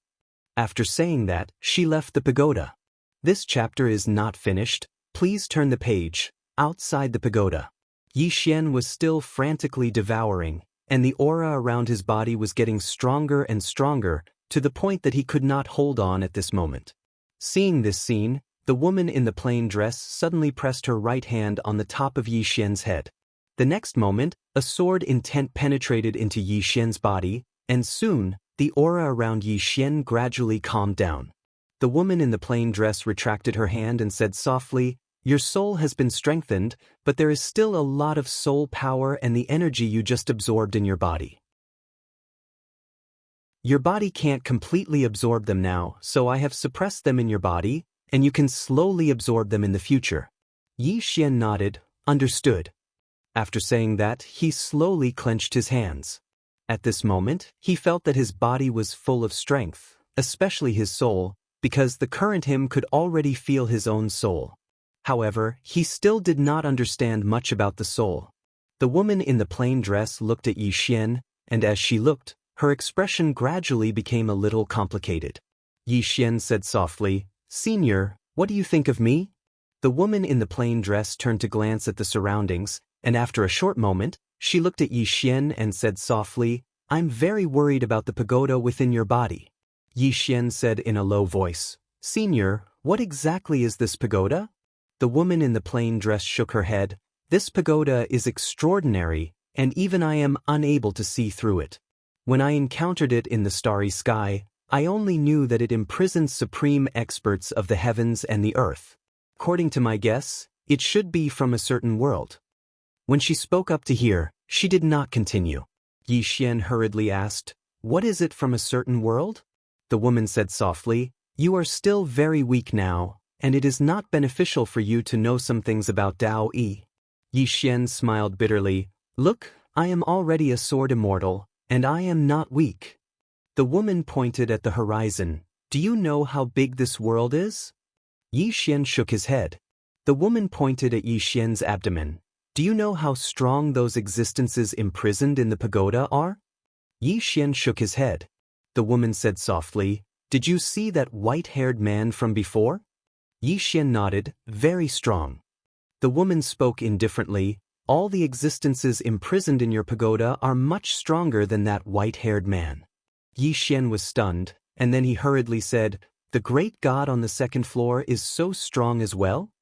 After saying that, she left the pagoda. This chapter is not finished. Please turn the page. Outside the pagoda, Yi Xian was still frantically devouring, and the aura around his body was getting stronger and stronger, to the point that he could not hold on at this moment. Seeing this scene, the woman in the plain dress suddenly pressed her right hand on the top of Yi Xian's head. The next moment, a sword intent penetrated into Yi Xian's body, and soon, the aura around Yi Xian gradually calmed down. The woman in the plain dress retracted her hand and said softly, "Your soul has been strengthened, but there is still a lot of soul power and the energy you just absorbed in your body. Your body can't completely absorb them now, so I have suppressed them in your body, and you can slowly absorb them in the future." Yi Xian nodded, "Understood." After saying that, he slowly clenched his hands. At this moment, he felt that his body was full of strength, especially his soul, because the current him could already feel his own soul. However, he still did not understand much about the soul. The woman in the plain dress looked at Yi Xian, and as she looked, her expression gradually became a little complicated. Yi Xian said softly, "Senior, what do you think of me?" The woman in the plain dress turned to glance at the surroundings, and after a short moment, she looked at Yi Xian and said softly, "I'm very worried about the pagoda within your body." Yi Xian said in a low voice, "Senior, what exactly is this pagoda?" The woman in the plain dress shook her head. "This pagoda is extraordinary, and even I am unable to see through it. When I encountered it in the starry sky, I only knew that it imprisons supreme experts of the heavens and the earth. According to my guess, It should be from a certain world. When she spoke up to hear, she did not continue. Yi Xian hurriedly asked, "What is it from a certain world?" The woman said softly, "You are still very weak now, and it is not beneficial for you to know some things about Dao Yi." Yi Xian smiled bitterly, "Look, I am already a sword immortal, and I am not weak." The woman pointed at the horizon. "Do you know how big this world is?" Yi Xian shook his head. The woman pointed at Yi Xian's abdomen. "Do you know how strong those existences imprisoned in the pagoda are?" Yi Xian shook his head. The woman said softly, "Did you see that white-haired man from before?" Yi Xian nodded, "Very strong." The woman spoke indifferently, "All the existences imprisoned in your pagoda are much stronger than that white-haired man." Yi Xian was stunned, and then he hurriedly said, "The great god on the second floor is so strong as well?"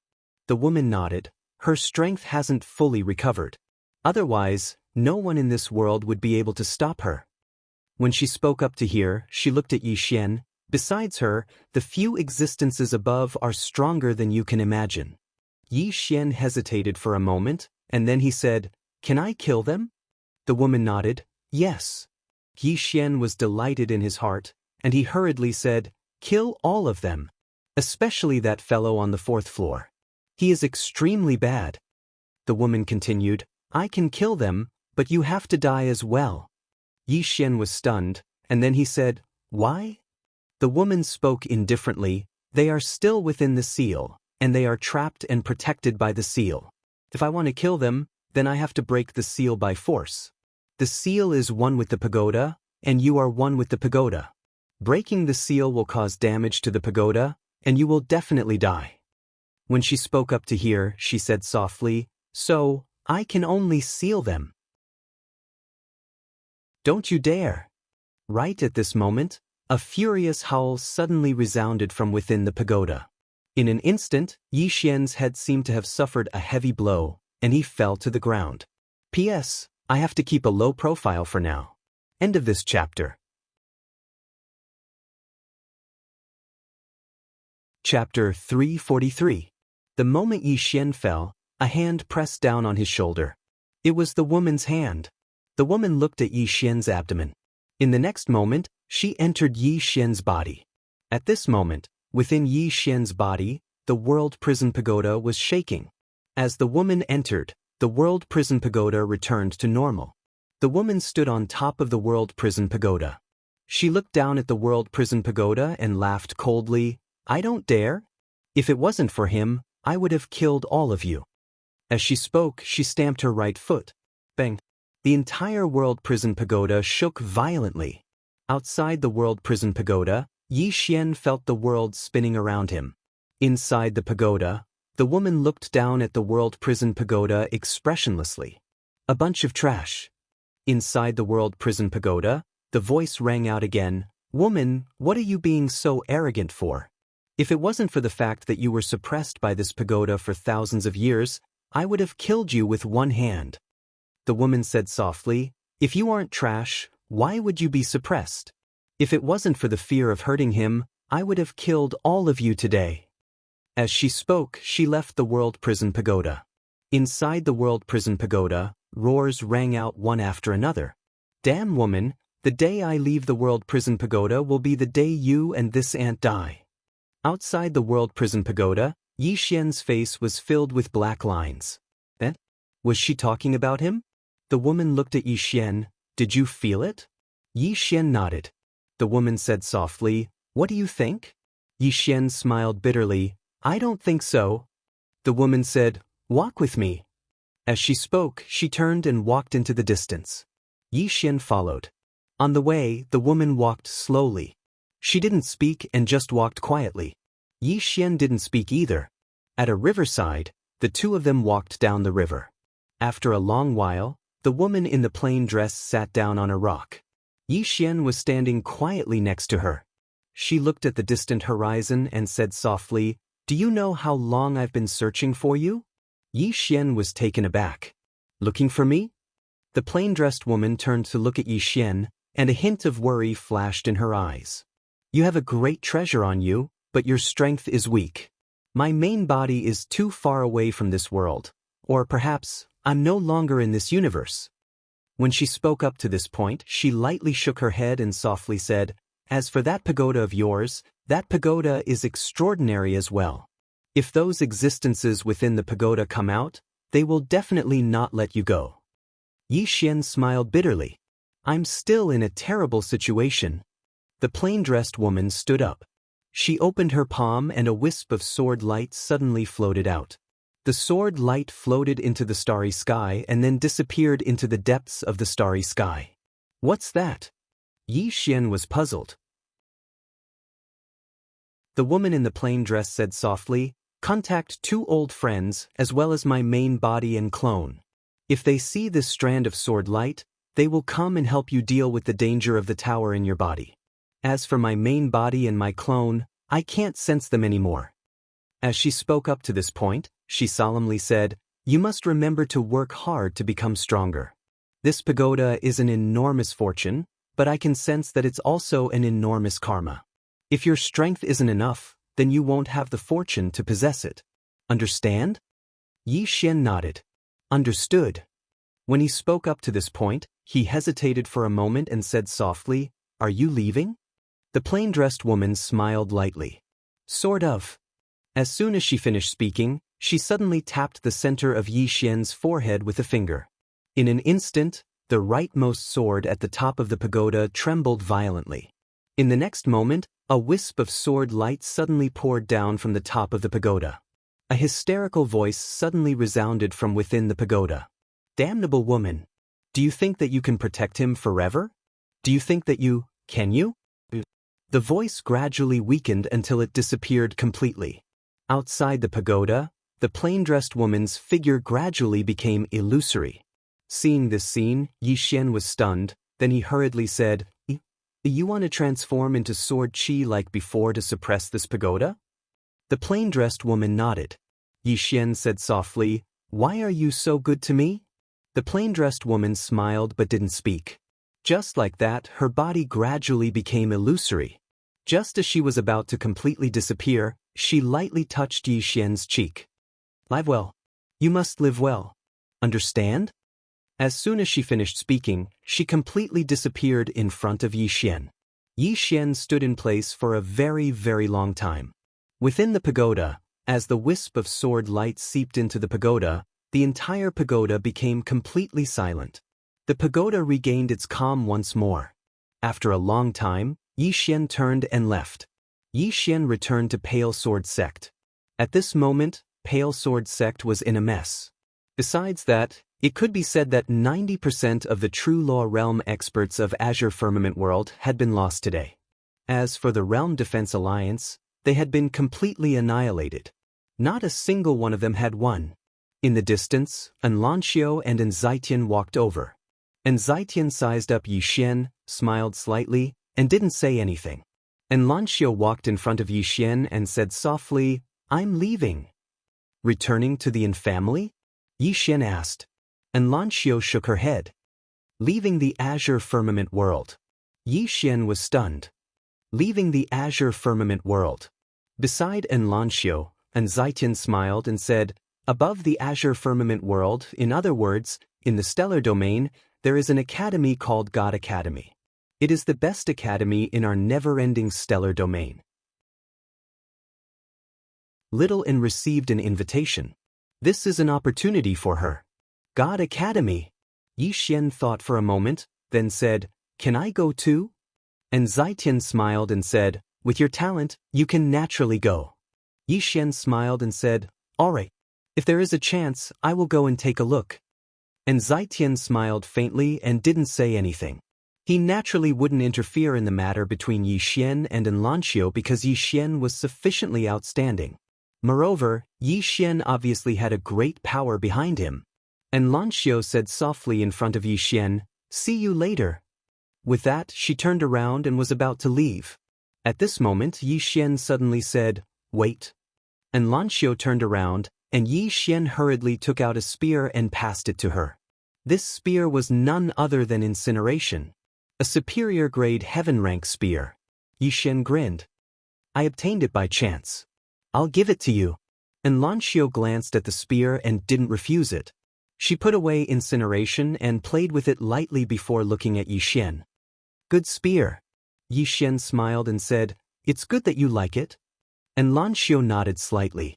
The woman nodded. "Her strength hasn't fully recovered. Otherwise, no one in this world would be able to stop her." When she spoke up to hear, she looked at Yi Xian. "Besides her, the few existences above are stronger than you can imagine." Yi Xian hesitated for a moment, and then he said, "Can I kill them?" The woman nodded, "Yes." Yi Xian was delighted in his heart, and he hurriedly said, "Kill all of them. Especially that fellow on the fourth floor. He is extremely bad." The woman continued, "I can kill them, but you have to die as well." Yi Xian was stunned, and then he said, "Why?" The woman spoke indifferently, "They are still within the seal, and they are trapped and protected by the seal. If I want to kill them, then I have to break the seal by force. The seal is one with the pagoda, and you are one with the pagoda. Breaking the seal will cause damage to the pagoda, and you will definitely die." When she spoke up to hear, she said softly, "So, I can only seal them." "Don't you dare!" Right at this moment, a furious howl suddenly resounded from within the pagoda. In an instant, Yi Xian's head seemed to have suffered a heavy blow, and he fell to the ground. P.S. I have to keep a low profile for now. End of this chapter. Chapter 343. The moment Yi Xian fell, a hand pressed down on his shoulder. It was the woman's hand. The woman looked at Yi Xian's abdomen. In the next moment, she entered Yi Xian's body. At this moment, within Yi Xian's body, the world prison pagoda was shaking. As the woman entered, the world prison pagoda returned to normal. The woman stood on top of the world prison pagoda. She looked down at the world prison pagoda and laughed coldly, "I don't dare. If it wasn't for him, I would have killed all of you." As she spoke, she stamped her right foot. Bang! The entire world prison pagoda shook violently. Outside the world prison pagoda, Yi Xian felt the world spinning around him. Inside the pagoda, the woman looked down at the world prison pagoda expressionlessly. "A bunch of trash." Inside the world prison pagoda, the voice rang out again, "Woman, what are you being so arrogant for? If it wasn't for the fact that you were suppressed by this pagoda for thousands of years, I would have killed you with one hand." The woman said softly, "If you aren't trash, why would you be suppressed? If it wasn't for the fear of hurting him, I would have killed all of you today." As she spoke, she left the world prison pagoda. Inside the world prison pagoda, roars rang out one after another. "Damn woman, the day I leave the world prison pagoda will be the day you and this ant die." Outside the world prison pagoda, Yi Xian's face was filled with black lines. Was she talking about him? The woman looked at Yi Xian. "Did you feel it?" Yi Xian nodded. The woman said softly, "What do you think?" Yi Xian smiled bitterly. "I don't think so." The woman said, "Walk with me." As she spoke, she turned and walked into the distance. Yi Xian followed. On the way, the woman walked slowly. She didn't speak and just walked quietly. Yi Xian didn't speak either. At a riverside, the two of them walked down the river. After a long while, the woman in the plain dress sat down on a rock. Yi Xian was standing quietly next to her. She looked at the distant horizon and said softly, "Do you know how long I've been searching for you?" Yi Xian was taken aback. "Looking for me?" The plain-dressed woman turned to look at Yi Xian, and a hint of worry flashed in her eyes. "You have a great treasure on you, but your strength is weak. My main body is too far away from this world. Or perhaps, I'm no longer in this universe. When she spoke up to this point, she lightly shook her head and softly said, "As for that pagoda of yours, that pagoda is extraordinary as well. If those existences within the pagoda come out, they will definitely not let you go." Yi Xian smiled bitterly. "I'm still in a terrible situation." The plain-dressed woman stood up. She opened her palm and a wisp of sword light suddenly floated out. The sword light floated into the starry sky and then disappeared into the depths of the starry sky. "What's that?" Yi Xian was puzzled. The woman in the plain dress said softly, "Contact 2 old friends as well as my main body and clone. If they see this strand of sword light, they will come and help you deal with the danger of the tower in your body. As for my main body and my clone, I can't sense them anymore." As she spoke up to this point, she solemnly said, "You must remember to work hard to become stronger. This pagoda is an enormous fortune, but I can sense that it's also an enormous karma. If your strength isn't enough, then you won't have the fortune to possess it. Understand?" Yi Xian nodded. "Understood." When he spoke up to this point, he hesitated for a moment and said softly, "Are you leaving?" The plain-dressed woman smiled lightly. "Sort of." As soon as she finished speaking, she suddenly tapped the center of Yi Xian's forehead with a finger. In an instant, the rightmost sword at the top of the pagoda trembled violently. In the next moment, a wisp of sword light suddenly poured down from the top of the pagoda. A hysterical voice suddenly resounded from within the pagoda. "Damnable woman! Do you think that you can protect him forever? Do you think that can you?" The voice gradually weakened until it disappeared completely. Outside the pagoda, the plain-dressed woman's figure gradually became illusory. Seeing this scene, Yi Xian was stunned, then he hurriedly said, "You want to transform into sword chi like before to suppress this pagoda?" The plain-dressed woman nodded. Yi Xian said softly, "Why are you so good to me?" The plain-dressed woman smiled but didn't speak. Just like that, her body gradually became illusory. Just as she was about to completely disappear, she lightly touched Yi Xian's cheek. "Live well. You must live well. Understand?" As soon as she finished speaking, she completely disappeared in front of Yi Xian. Yi Xian stood in place for a very, very long time. Within the pagoda, as the wisp of sword light seeped into the pagoda, the entire pagoda became completely silent. The pagoda regained its calm once more. After a long time, Yi Xian turned and left. Yi Xian returned to Pale Sword Sect. At this moment, Pale Sword Sect was in a mess. Besides that, it could be said that 90% of the true law realm experts of Azure Firmament World had been lost today. As for the Realm Defense Alliance, they had been completely annihilated. Not a single one of them had won. In the distance, Anlanxio and Anxietian walked over. Anxietian sized up Yi Xian, smiled slightly, and didn't say anything. Anlanxio walked in front of Yi Xian and said softly, "I'm leaving." "Returning to the infamily?" Yi Xian asked. Anlanxio shook her head. "Leaving the Azure Firmament World." Yi Xian was stunned. Leaving the Azure Firmament World. Beside Anlanxio, Anxietian smiled and said, "Above the Azure Firmament World, in other words, in the stellar domain, there is an academy called God Academy. It is the best academy in our never-ending stellar domain." Little An received an invitation. This is an opportunity for her. God Academy. Yi Xian thought for a moment, then said, "Can I go too?" Anxietian smiled and said, "With your talent, you can naturally go." Yi Xian smiled and said, "All right. If there is a chance, I will go and take a look." Anxietian smiled faintly and didn't say anything. He naturally wouldn't interfere in the matter between Yi Xian and Anlanxio because Yi Xian was sufficiently outstanding. Moreover, Yi Xian obviously had a great power behind him. Anlanxio said softly in front of Yi Xian, "See you later." With that, she turned around and was about to leave. At this moment, Yi Xian suddenly said, "Wait." Anlanxio turned around, and Yi Xian hurriedly took out a spear and passed it to her. This spear was none other than incineration. A superior-grade heaven-rank spear. Yi Xian grinned. "I obtained it by chance. I'll give it to you." And Lanxiu glanced at the spear and didn't refuse it. She put away incineration and played with it lightly before looking at Yixian. Good spear. Yixian smiled and said, It's good that you like it. And Lanxiu nodded slightly.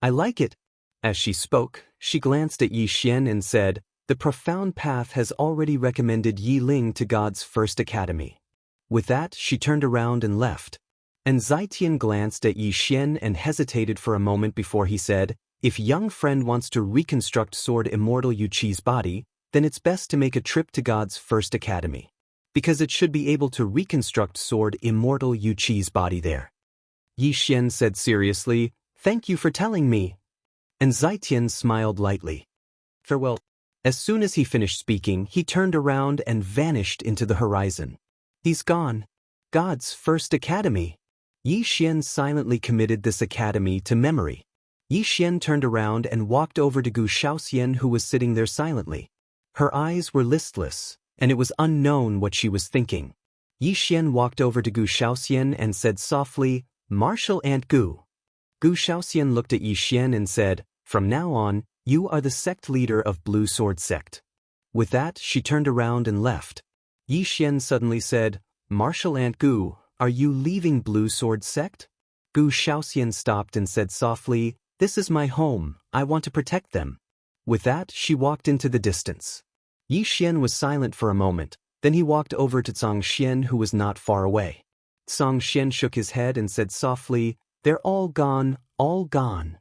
I like it. As she spoke, she glanced at Yixian and said, The profound path has already recommended Yi Ling to God's first academy. With that, she turned around and left. And Zaitian glanced at Yixian and hesitated for a moment before he said, If young friend wants to reconstruct Sword Immortal Yuqi's body, then it's best to make a trip to God's first academy. Because it should be able to reconstruct Sword Immortal Yuqi's body there. Yixian said seriously, Thank you for telling me. And Zaitian smiled lightly. Farewell. As soon as he finished speaking, he turned around and vanished into the horizon. He's gone. God's first academy. Yixian silently committed this academy to memory. Yixian turned around and walked over to Gu Shaoxian, who was sitting there silently. Her eyes were listless, and it was unknown what she was thinking. Yixian walked over to Gu Shaoxian and said softly, Martial Aunt Gu. Gu Shaoxian looked at Yixian and said, From now on, you are the sect leader of Blue Sword Sect. With that, she turned around and left. Yixian suddenly said, Martial Aunt Gu, are you leaving Blue Sword Sect? Gu Shaoxian stopped and said softly, This is my home, I want to protect them. With that, she walked into the distance. Yixian was silent for a moment, then he walked over to Zhangxian, who was not far away. Zhangxian shook his head and said softly, They're all gone, all gone.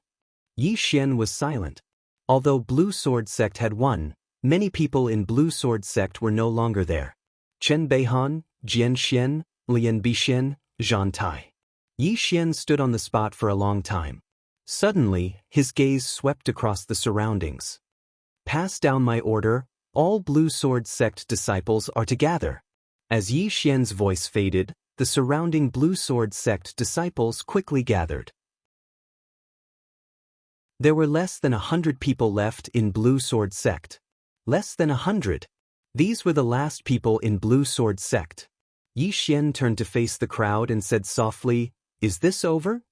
Yixian was silent. Although Blue Sword Sect had won, many people in Blue Sword Sect were no longer there. Chen Beihan, Jian Xian, Lian Bixian, Zhan Tai. Yixian stood on the spot for a long time. Suddenly, his gaze swept across the surroundings. Pass down my order, all Blue Sword Sect disciples are to gather. As Yixian's voice faded, the surrounding Blue Sword Sect disciples quickly gathered. There were less than 100 people left in Blue Sword Sect. Less than 100. These were the last people in Blue Sword Sect. Yixian turned to face the crowd and said softly, Is this over?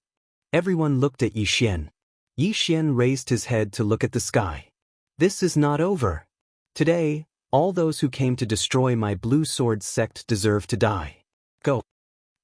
Everyone looked at Yixian. Yixian raised his head to look at the sky. This is not over. Today, all those who came to destroy my Blue Sword Sect deserve to die. Go.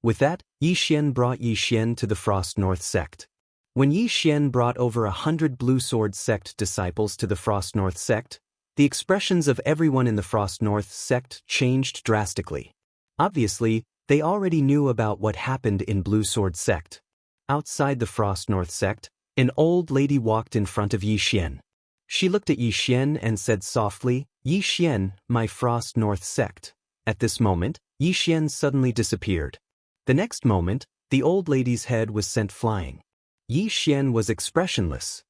With that, Yixian brought Yixian to the Frost North Sect. When Yixian brought over 100 Blue Sword Sect disciples to the Frost North Sect, the expressions of everyone in the Frost North Sect changed drastically. Obviously, they already knew about what happened in Blue Sword Sect. Outside the Frost North Sect, an old lady walked in front of Yixian. She looked at Yixian and said softly, Yixian, my Frost North Sect. At this moment, Yixian suddenly disappeared. The next moment, the old lady's head was sent flying. Yixian was expressionless.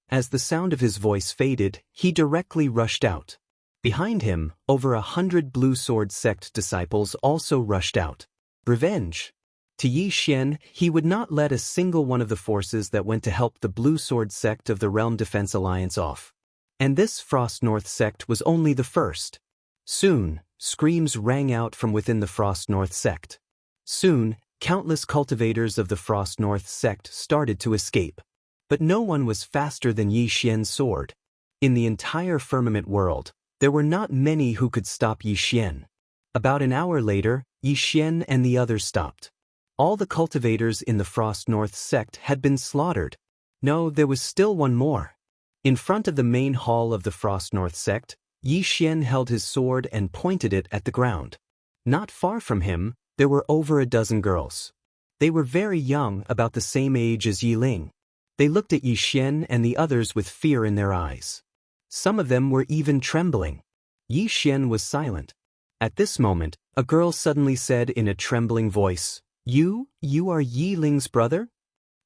As the sound of his voice faded, he directly rushed out. Behind him, over 100 Blue Sword Sect disciples also rushed out. Revenge. To Yixian, he would not let a single one of the forces that went to help the Blue Sword Sect of the Realm Defense Alliance off. And this Frost North Sect was only the first. Soon, screams rang out from within the Frost North Sect. Soon, countless cultivators of the Frost North Sect started to escape. But no one was faster than Yixian's sword. In the entire firmament world, there were not many who could stop Yixian. About an hour later, Yixian and the others stopped. All the cultivators in the Frost North Sect had been slaughtered. No, there was still one more. In front of the main hall of the Frost North Sect, Yixian held his sword and pointed it at the ground. Not far from him, there were over a dozen girls. They were very young, about the same age as Yi Ling. They looked at Yixian and the others with fear in their eyes. Some of them were even trembling. Yixian was silent. At this moment, a girl suddenly said in a trembling voice, You are Yi Ling's brother?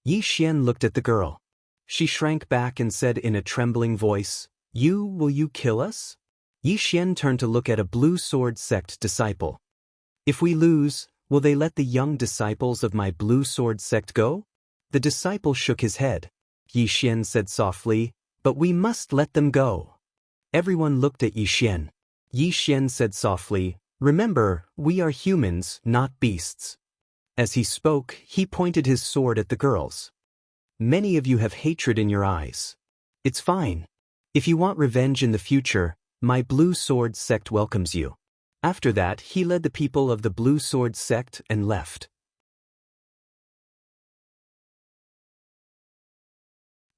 Yixian looked at the girl. She shrank back and said in a trembling voice, Will you kill us? Yixian turned to look at a Blue Sword Sect disciple. If we lose, will they let the young disciples of my Blue Sword Sect go? The disciple shook his head. Yixian said softly, But we must let them go. Everyone looked at Yixian. Yixian said softly, Remember, we are humans, not beasts. As he spoke, he pointed his sword at the girls. Many of you have hatred in your eyes. It's fine. If you want revenge in the future, my Blue Sword sect welcomes you. After that, he led the people of the Blue Sword sect and left.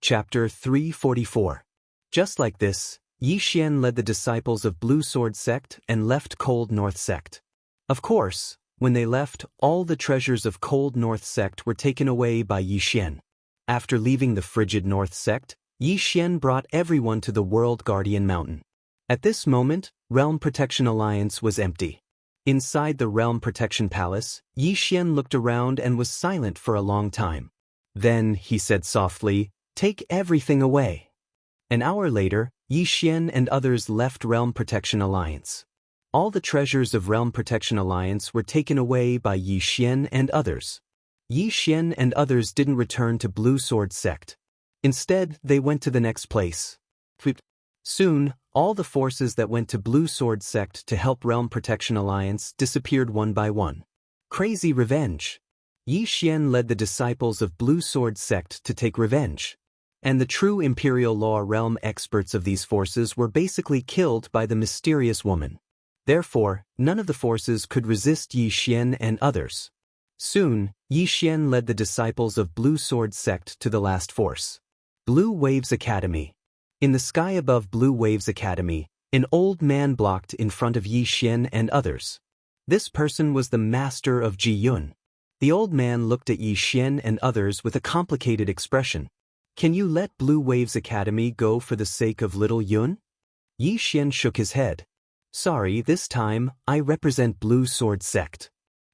Chapter 344. Just like this, Yi Xian led the disciples of Blue Sword sect and left Cold North sect. Of course, when they left, all the treasures of Cold North sect were taken away by Yi Xian. After leaving the frigid North sect, Yi Xian brought everyone to the World Guardian Mountain. At this moment, Realm Protection Alliance was empty. Inside the Realm Protection Palace, Yi Xian looked around and was silent for a long time. Then, he said softly, "Take everything away." An hour later, Yi Xian and others left Realm Protection Alliance. All the treasures of Realm Protection Alliance were taken away by Yi Xian and others. Yi Xian and others didn't return to Blue Sword sect. Instead, they went to the next place. Soon, all the forces that went to Blue Sword sect to help Realm Protection Alliance disappeared one by one. Crazy revenge. Yi Xian led the disciples of Blue Sword sect to take revenge. And the true Imperial Law Realm experts of these forces were basically killed by the mysterious woman. Therefore, none of the forces could resist Yi Xian and others. Soon, Yi Xian led the disciples of Blue Sword sect to the last force. Blue Waves Academy. In the sky above Blue Waves Academy, an old man blocked in front of Yi Xian and others. This person was the master of Ji Yun. The old man looked at Yi Xian and others with a complicated expression. "Can you let Blue Waves Academy go for the sake of little Yun?" Yi Xian shook his head. "Sorry, this time, I represent Blue Sword sect."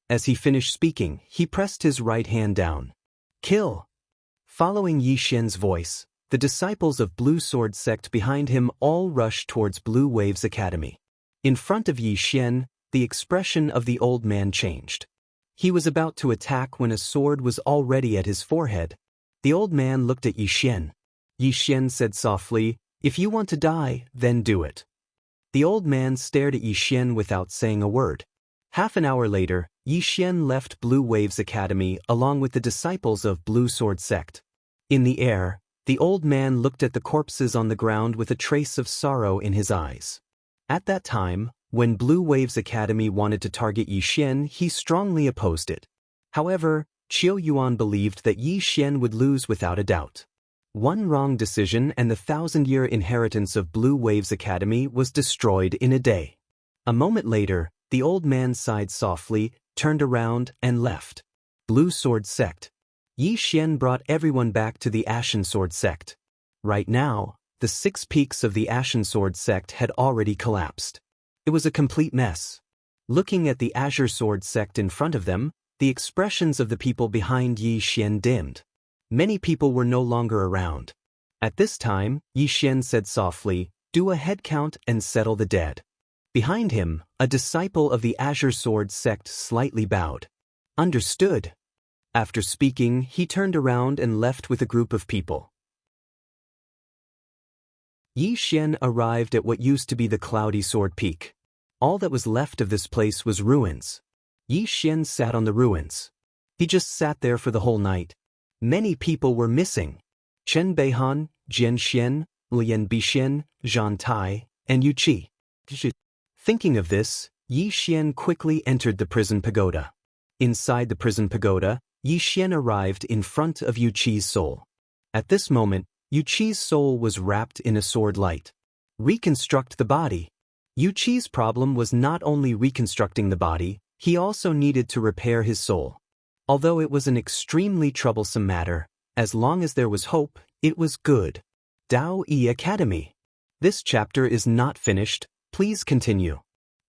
As he finished speaking, he pressed his right hand down. "Kill!" Following Yi Xian's voice, the disciples of Blue Sword sect behind him all rushed towards Blue Waves Academy. In front of Yi Xian, the expression of the old man changed. He was about to attack when a sword was already at his forehead. The old man looked at Yi Xian. Yi Xian said softly, "If you want to die, then do it." The old man stared at Yi Xian without saying a word. Half an hour later, Yi Xian left Blue Waves Academy along with the disciples of Blue Sword sect. In the air, the old man looked at the corpses on the ground with a trace of sorrow in his eyes. At that time, when Blue Waves Academy wanted to target Yi Xian, he strongly opposed it. However, Qiu Yuan believed that Yi Xian would lose without a doubt. One wrong decision and the 1,000-year inheritance of Blue Waves Academy was destroyed in a day. A moment later, the old man sighed softly, turned around, and left. Blue Sword sect. Yi Xian brought everyone back to the Ashen Sword sect. Right now, the 6 peaks of the Ashen Sword sect had already collapsed. It was a complete mess. Looking at the Azure Sword sect in front of them, the expressions of the people behind Yi Xian dimmed. Many people were no longer around. At this time, Yi Xian said softly, "Do a head count and settle the dead." Behind him, a disciple of the Azure Sword sect slightly bowed. "Understood." After speaking, he turned around and left with a group of people. Yi Xian arrived at what used to be the Cloudy Sword Peak. All that was left of this place was ruins. Yi Xian sat on the ruins. He just sat there for the whole night. Many people were missing. Chen Beihan, Jian Xian, Lian Bixian, Zhan Tai, and Yu Qi. Thinking of this, Yi Xian quickly entered the prison pagoda. Inside the prison pagoda, Yi Xian arrived in front of Yu Qi's soul. At this moment, Yu Qi's soul was wrapped in a sword light. Reconstruct the body. Yu Qi's problem was not only reconstructing the body, he also needed to repair his soul. Although it was an extremely troublesome matter, as long as there was hope, it was good. Daoist Academy. This chapter is not finished, please continue.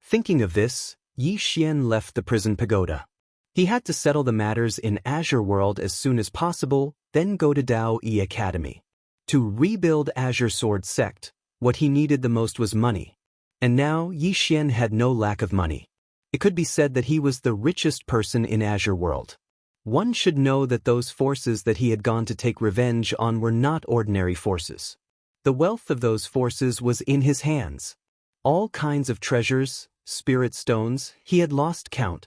Thinking of this, Yi Xian left the prison pagoda. He had to settle the matters in Azure World as soon as possible, then go to Daoist Academy. To rebuild Azure Sword sect, what he needed the most was money. And now Yi Xian had no lack of money. It could be said that he was the richest person in Azure World. One should know that those forces that he had gone to take revenge on were not ordinary forces. The wealth of those forces was in his hands. All kinds of treasures, spirit stones, he had lost count.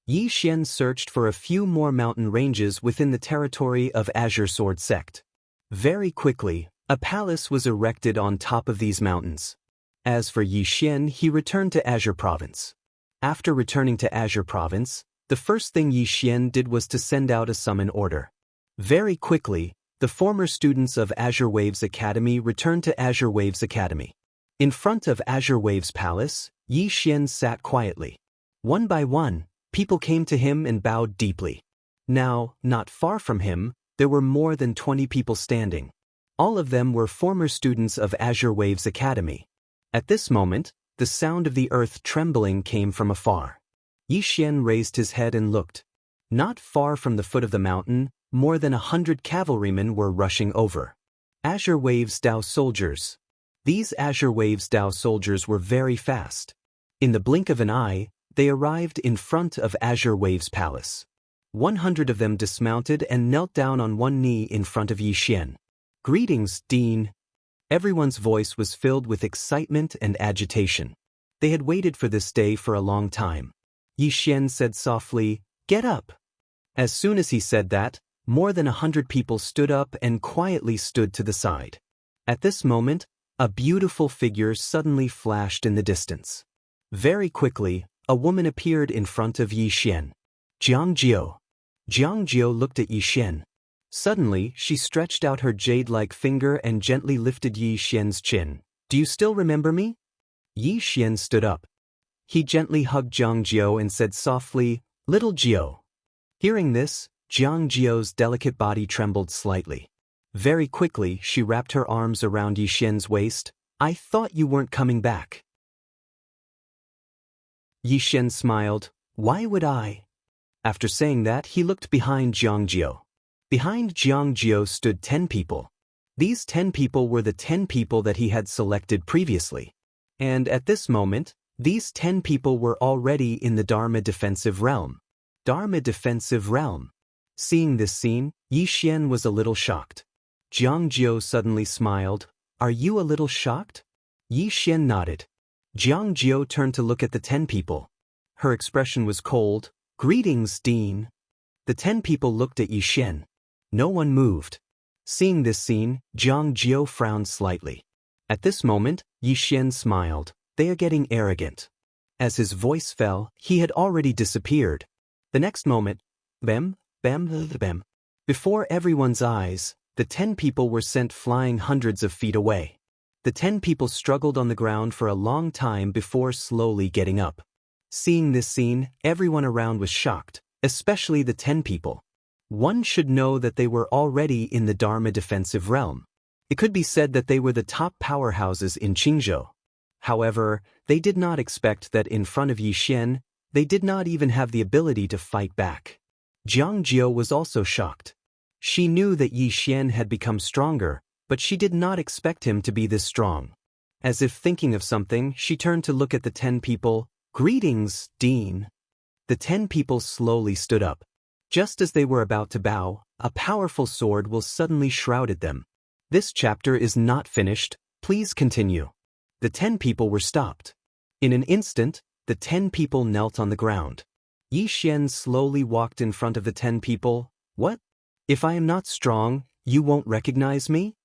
Yi Xian searched for a few more mountain ranges within the territory of Azure Sword Sect. Very quickly, a palace was erected on top of these mountains. As for Yi Xian, he returned to Azure Province. After returning to Azure Province, the first thing Yi Xian did was to send out a summon order. Very quickly, the former students of Azure Waves Academy returned to Azure Waves Academy. In front of Azure Waves Palace, Yi Xian sat quietly. One by one, people came to him and bowed deeply. Now, not far from him, there were more than 20 people standing. All of them were former students of Azure Waves Academy. At this moment, the sound of the earth trembling came from afar. Yi Xian raised his head and looked. Not far from the foot of the mountain, more than 100 cavalrymen were rushing over. Azure Waves Dao soldiers. These Azure Waves Dao soldiers were very fast. In the blink of an eye, they arrived in front of Azure Waves Palace. 100 of them dismounted and knelt down on one knee in front of Yi Xian. "Greetings, Dean." Everyone's voice was filled with excitement and agitation. They had waited for this day for a long time. Yi Xian said softly, "Get up." As soon as he said that, more than 100 people stood up and quietly stood to the side. At this moment, a beautiful figure suddenly flashed in the distance. Very quickly, a woman appeared in front of Yi Xian. Jiang Jiao. Jiang Jiao looked at Yi Xian. Suddenly, she stretched out her jade-like finger and gently lifted Yi Xian's chin. "Do you still remember me?" Yi Xian stood up. He gently hugged Jiang Jiao and said softly, "Little Jiao." Hearing this, Jiang Jiao's delicate body trembled slightly. Very quickly, she wrapped her arms around Yi Xian's waist. "I thought you weren't coming back." Yi Xian smiled. "Why would I?" After saying that, he looked behind Jiang Jiao. Behind Jiang Jiao stood 10 people. These 10 people were the 10 people that he had selected previously. And at this moment, these 10 people were already in the Dharma Defensive Realm. Dharma Defensive Realm. Seeing this scene, Yi Xian was a little shocked. Jiang Jiao suddenly smiled. "Are you a little shocked?" Yi Xian nodded. Jiang Jiao turned to look at the 10 people. Her expression was cold. "Greetings, Dean." The 10 people looked at Yi Xian. No one moved. Seeing this scene, Jiang Jiao frowned slightly. At this moment, Yi Xian smiled. "They are getting arrogant." As his voice fell, he had already disappeared. The next moment, bam, bam, bam. Before everyone's eyes, the 10 people were sent flying hundreds of feet away. The 10 people struggled on the ground for a long time before slowly getting up. Seeing this scene, everyone around was shocked, especially the 10 people. One should know that they were already in the Dharma Defensive Realm. It could be said that they were the top powerhouses in Qingzhou. However, they did not expect that in front of Yi Xian, they did not even have the ability to fight back. Jiang Jiao was also shocked. She knew that Yi Xian had become stronger, but she did not expect him to be this strong. As if thinking of something, she turned to look at the 10 people. "Greetings, Dean." The 10 people slowly stood up. Just as they were about to bow, a powerful sword will suddenly shrouded them. This chapter is not finished, please continue. The 10 people were stopped. In an instant, the 10 people knelt on the ground. Yi Xian slowly walked in front of the 10 people. "What? If I am not strong, you won't recognize me?"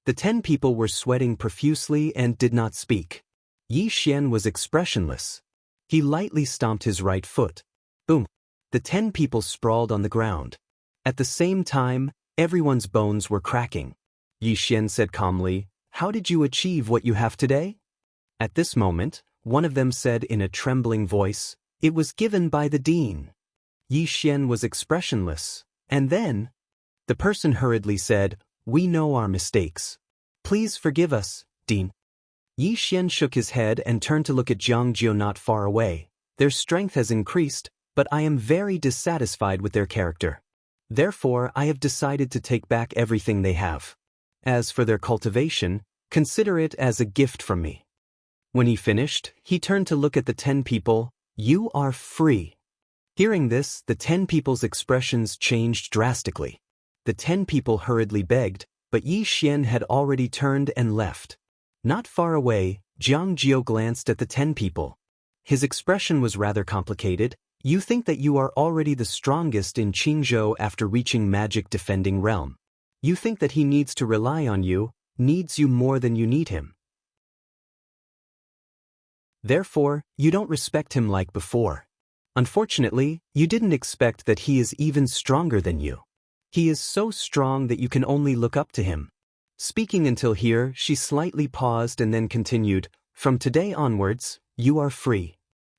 The 10 people were sweating profusely and did not speak. Yi Xian was expressionless. He lightly stomped his right foot. Boom! The 10 people sprawled on the ground. At the same time, everyone's bones were cracking. Yi Xian said calmly, "How did you achieve what you have today?" At this moment, one of them said in a trembling voice, "It was given by the Dean." Yi Xian was expressionless, and then, the person hurriedly said, "We know our mistakes. Please forgive us, Dean." Yi Xian shook his head and turned to look at Jiang Jiao not far away. "Their strength has increased, but I am very dissatisfied with their character. Therefore, I have decided to take back everything they have. As for their cultivation, consider it as a gift from me." When he finished, he turned to look at the 10 people. "You are free." Hearing this, the 10 people's expressions changed drastically. The 10 people hurriedly begged, but Yi Xian had already turned and left. Not far away, Jiang Jiao glanced at the 10 people. His expression was rather complicated. You think that you are already the strongest in Qingzhou after reaching magic defending realm. You think that he needs to rely on you, needs you more than you need him. Therefore, you don't respect him like before. Unfortunately, you didn't expect that he is even stronger than you. He is so strong that you can only look up to him. Speaking until here, she slightly paused and then continued, "From today onwards, you are free.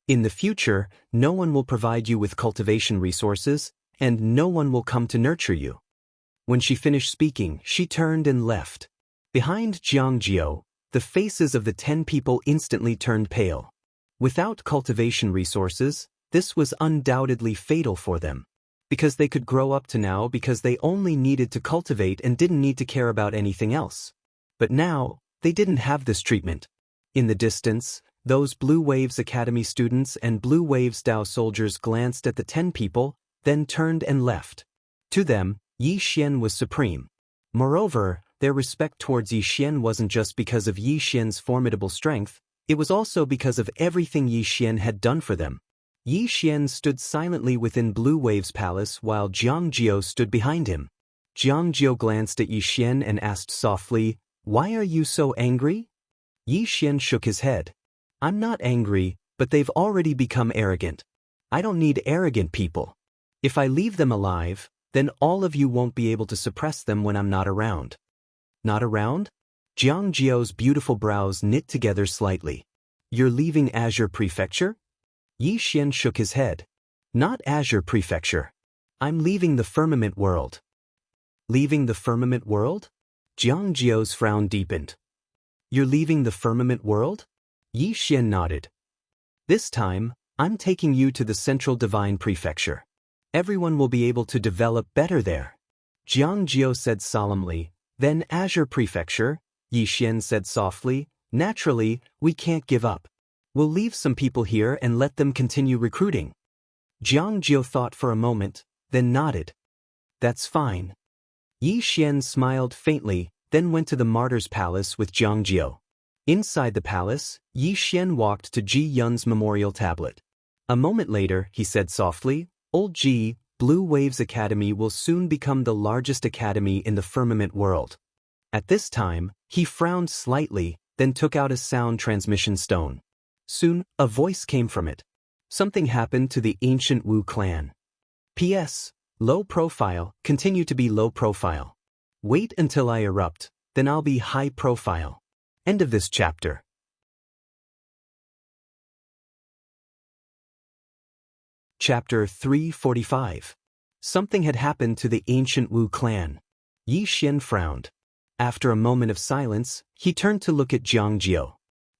In the future, no one will provide you with cultivation resources, and no one will come to nurture you." When she finished speaking, she turned and left. Behind Jiangjiu, the faces of the 10 people instantly turned pale. Without cultivation resources, this was undoubtedly fatal for them. Because they could grow up to now because they only needed to cultivate and didn't need to care about anything else. But now, they didn't have this treatment. In the distance, those Blue Waves Academy students and Blue Waves Dao soldiers glanced at the 10 people, then turned and left. To them, Yi Xian was supreme. Moreover, their respect towards Yi Xian wasn't just because of Yi Xian's formidable strength, it was also because of everything Yi Xian had done for them. Yi Xian stood silently within Blue Wave's palace while Jiangjiu stood behind him. Jiangjiu glanced at Yi Xian and asked softly, "Why are you so angry?" Yi Xian shook his head. "I'm not angry, but they've already become arrogant. I don't need arrogant people. If I leave them alive, then all of you won't be able to suppress them when I'm not around." Not around? Jiangjiu's beautiful brows knit together slightly. "You're leaving Azure Prefecture?" Yi Xian shook his head. "Not Azure Prefecture. I'm leaving the firmament world." "Leaving the firmament world?" Jiangjiu's frown deepened. "You're leaving the firmament world?" Yi Xian nodded. "This time, I'm taking you to the Central Divine Prefecture. Everyone will be able to develop better there." Jiangjiu said solemnly. "Then Azure Prefecture," Yi Xian said softly. "Naturally, we can't give up. We'll leave some people here and let them continue recruiting." Jiangjiu thought for a moment, then nodded. "That's fine." Yi Xian smiled faintly, then went to the Martyr's Palace with Jiangjiu. Inside the palace, Yi Xian walked to Ji Yun's memorial tablet. A moment later, he said softly, "Old Ji, Blue Waves Academy will soon become the largest academy in the firmament world." At this time, he frowned slightly, then took out a sound transmission stone. Soon, a voice came from it. Something happened to the ancient Wu clan. P.S. Low profile, continue to be low profile. Wait until I erupt, then I'll be high profile. End of this chapter. Chapter 345. Something had happened to the ancient Wu clan. Yi Xian frowned. After a moment of silence, he turned to look at Jiangjiu.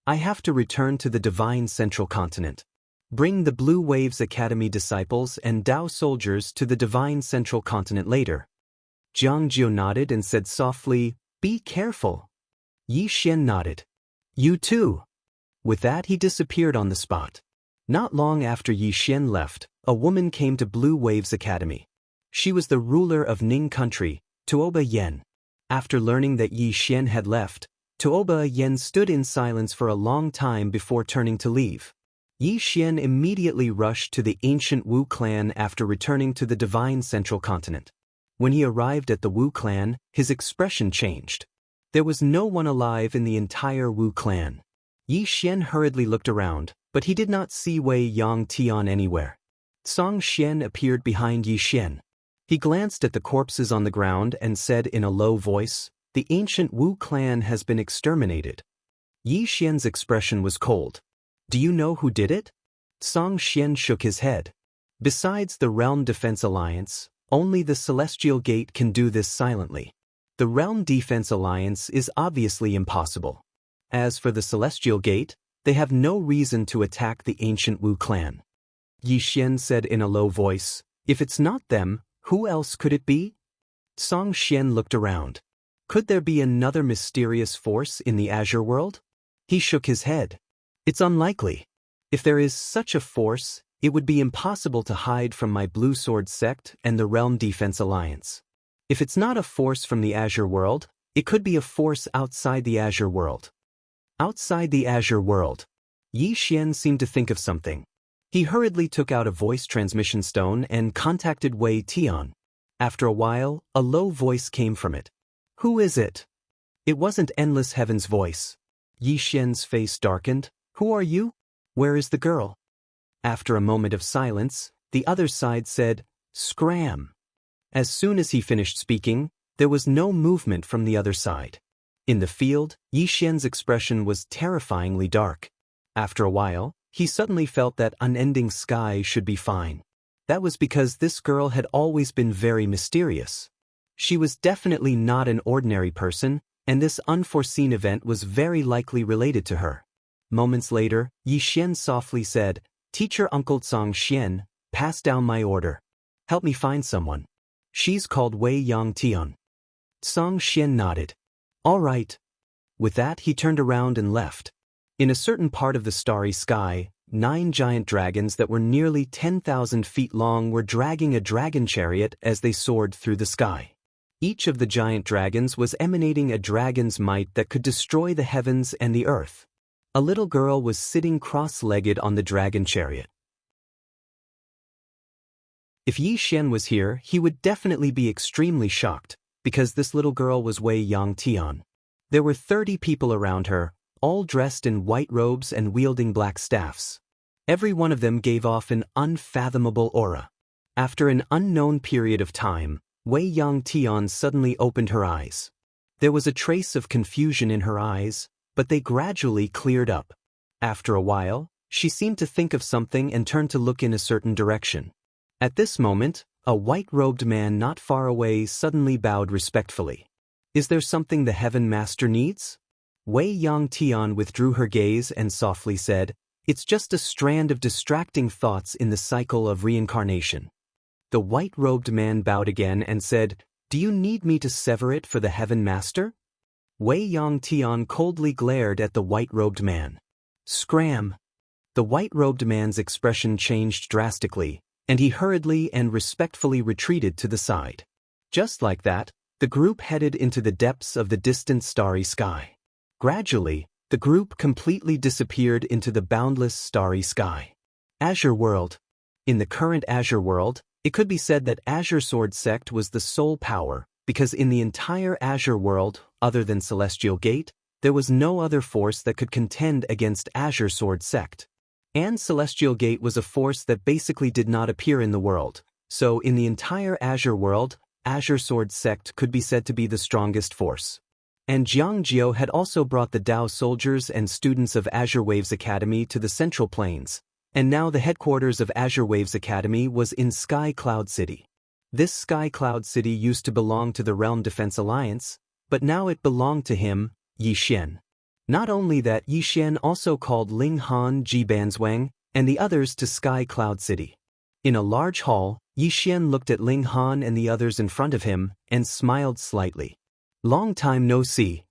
"I have to return to the Divine Central Continent. Bring the Blue Waves Academy disciples and Dao soldiers to the Divine Central Continent later." Jiangjiu nodded and said softly, "Be careful." Yi Xian nodded. "You too." With that, he disappeared on the spot. Not long after Yi Xian left, a woman came to Blue Waves Academy. She was the ruler of Ning Country, Tuoba Yen. After learning that Yi Xian had left, Tuoba Yen stood in silence for a long time before turning to leave. Yi Xian immediately rushed to the ancient Wu clan after returning to the Divine Central Continent. When he arrived at the Wu clan, his expression changed. There was no one alive in the entire Wu clan. Yi Xian hurriedly looked around, but he did not see Wei Yang Tian anywhere. Song Xian appeared behind Yi Xian. He glanced at the corpses on the ground and said in a low voice, "The ancient Wu clan has been exterminated." Yi Xian's expression was cold. "Do you know who did it?" Song Xian shook his head. "Besides the Realm Defense Alliance, only the Celestial Gate can do this silently. The Realm Defense Alliance is obviously impossible. As for the Celestial Gate, they have no reason to attack the ancient Wu clan." Yi Xian said in a low voice, "If it's not them, who else could it be?" Song Xian looked around. Could there be another mysterious force in the Azure world? He shook his head. "It's unlikely. If there is such a force, it would be impossible to hide from my Blue Sword sect and the Realm Defense Alliance. If it's not a force from the Azure world, it could be a force outside the Azure world." Outside the Azure world. Yi Xian seemed to think of something. He hurriedly took out a voice transmission stone and contacted Wei Tian. After a while, a low voice came from it. "Who is it?" It wasn't Endless Heaven's voice. Yi Xian's face darkened. "Who are you? Where is the girl?" After a moment of silence, the other side said, "Scram." As soon as he finished speaking, there was no movement from the other side. In the field, Yi Xian's expression was terrifyingly dark. After a while, he suddenly felt that unending sky should be fine. That was because this girl had always been very mysterious. She was definitely not an ordinary person, and this unforeseen event was very likely related to her. Moments later, Yi Xian softly said, "Teacher Uncle Zhang Xian, pass down my order. Help me find someone. She's called Wei Yang Tian." Zhang Xian nodded. "All right." With that, he turned around and left. In a certain part of the starry sky, 9 giant dragons that were nearly 10,000 feet long were dragging a dragon chariot as they soared through the sky. Each of the giant dragons was emanating a dragon's might that could destroy the heavens and the earth. A little girl was sitting cross-legged on the dragon chariot. If Yi Xian was here, he would definitely be extremely shocked, because this little girl was Wei Yang Tian. There were 30 people around her, all dressed in white robes and wielding black staffs. Every one of them gave off an unfathomable aura. After an unknown period of time, Wei Yang Tian suddenly opened her eyes. There was a trace of confusion in her eyes, but they gradually cleared up. After a while, she seemed to think of something and turned to look in a certain direction. At this moment, a white-robed man not far away suddenly bowed respectfully. "Is there something the Heaven Master needs?" Wei Yang Tian withdrew her gaze and softly said, "It's just a strand of distracting thoughts in the cycle of reincarnation." The white-robed man bowed again and said, "Do you need me to sever it for the Heaven Master?" Wei Yang Tian coldly glared at the white-robed man. Scram! The white-robed man's expression changed drastically, and he hurriedly and respectfully retreated to the side. Just like that, the group headed into the depths of the distant starry sky. Gradually, the group completely disappeared into the boundless starry sky. Azure World. In the current Azure World, it could be said that Azure Sword Sect was the sole power, because in the entire Azure World, other than Celestial Gate, there was no other force that could contend against Azure Sword Sect. And Celestial Gate was a force that basically did not appear in the world, so in the entire Azure World, Azure Sword Sect could be said to be the strongest force. And Jiangjiu had also brought the Dao soldiers and students of Azure Waves Academy to the Central Plains, and now the headquarters of Azure Waves Academy was in Sky Cloud City. This Sky Cloud City used to belong to the Realm Defense Alliance, but now it belonged to him, Yi Xian. Not only that, Yi Xian also called Ling Han, Ji Banzwang, and the others to Sky Cloud City. In a large hall, Yi Xian looked at Ling Han and the others in front of him and smiled slightly. "Long time no see."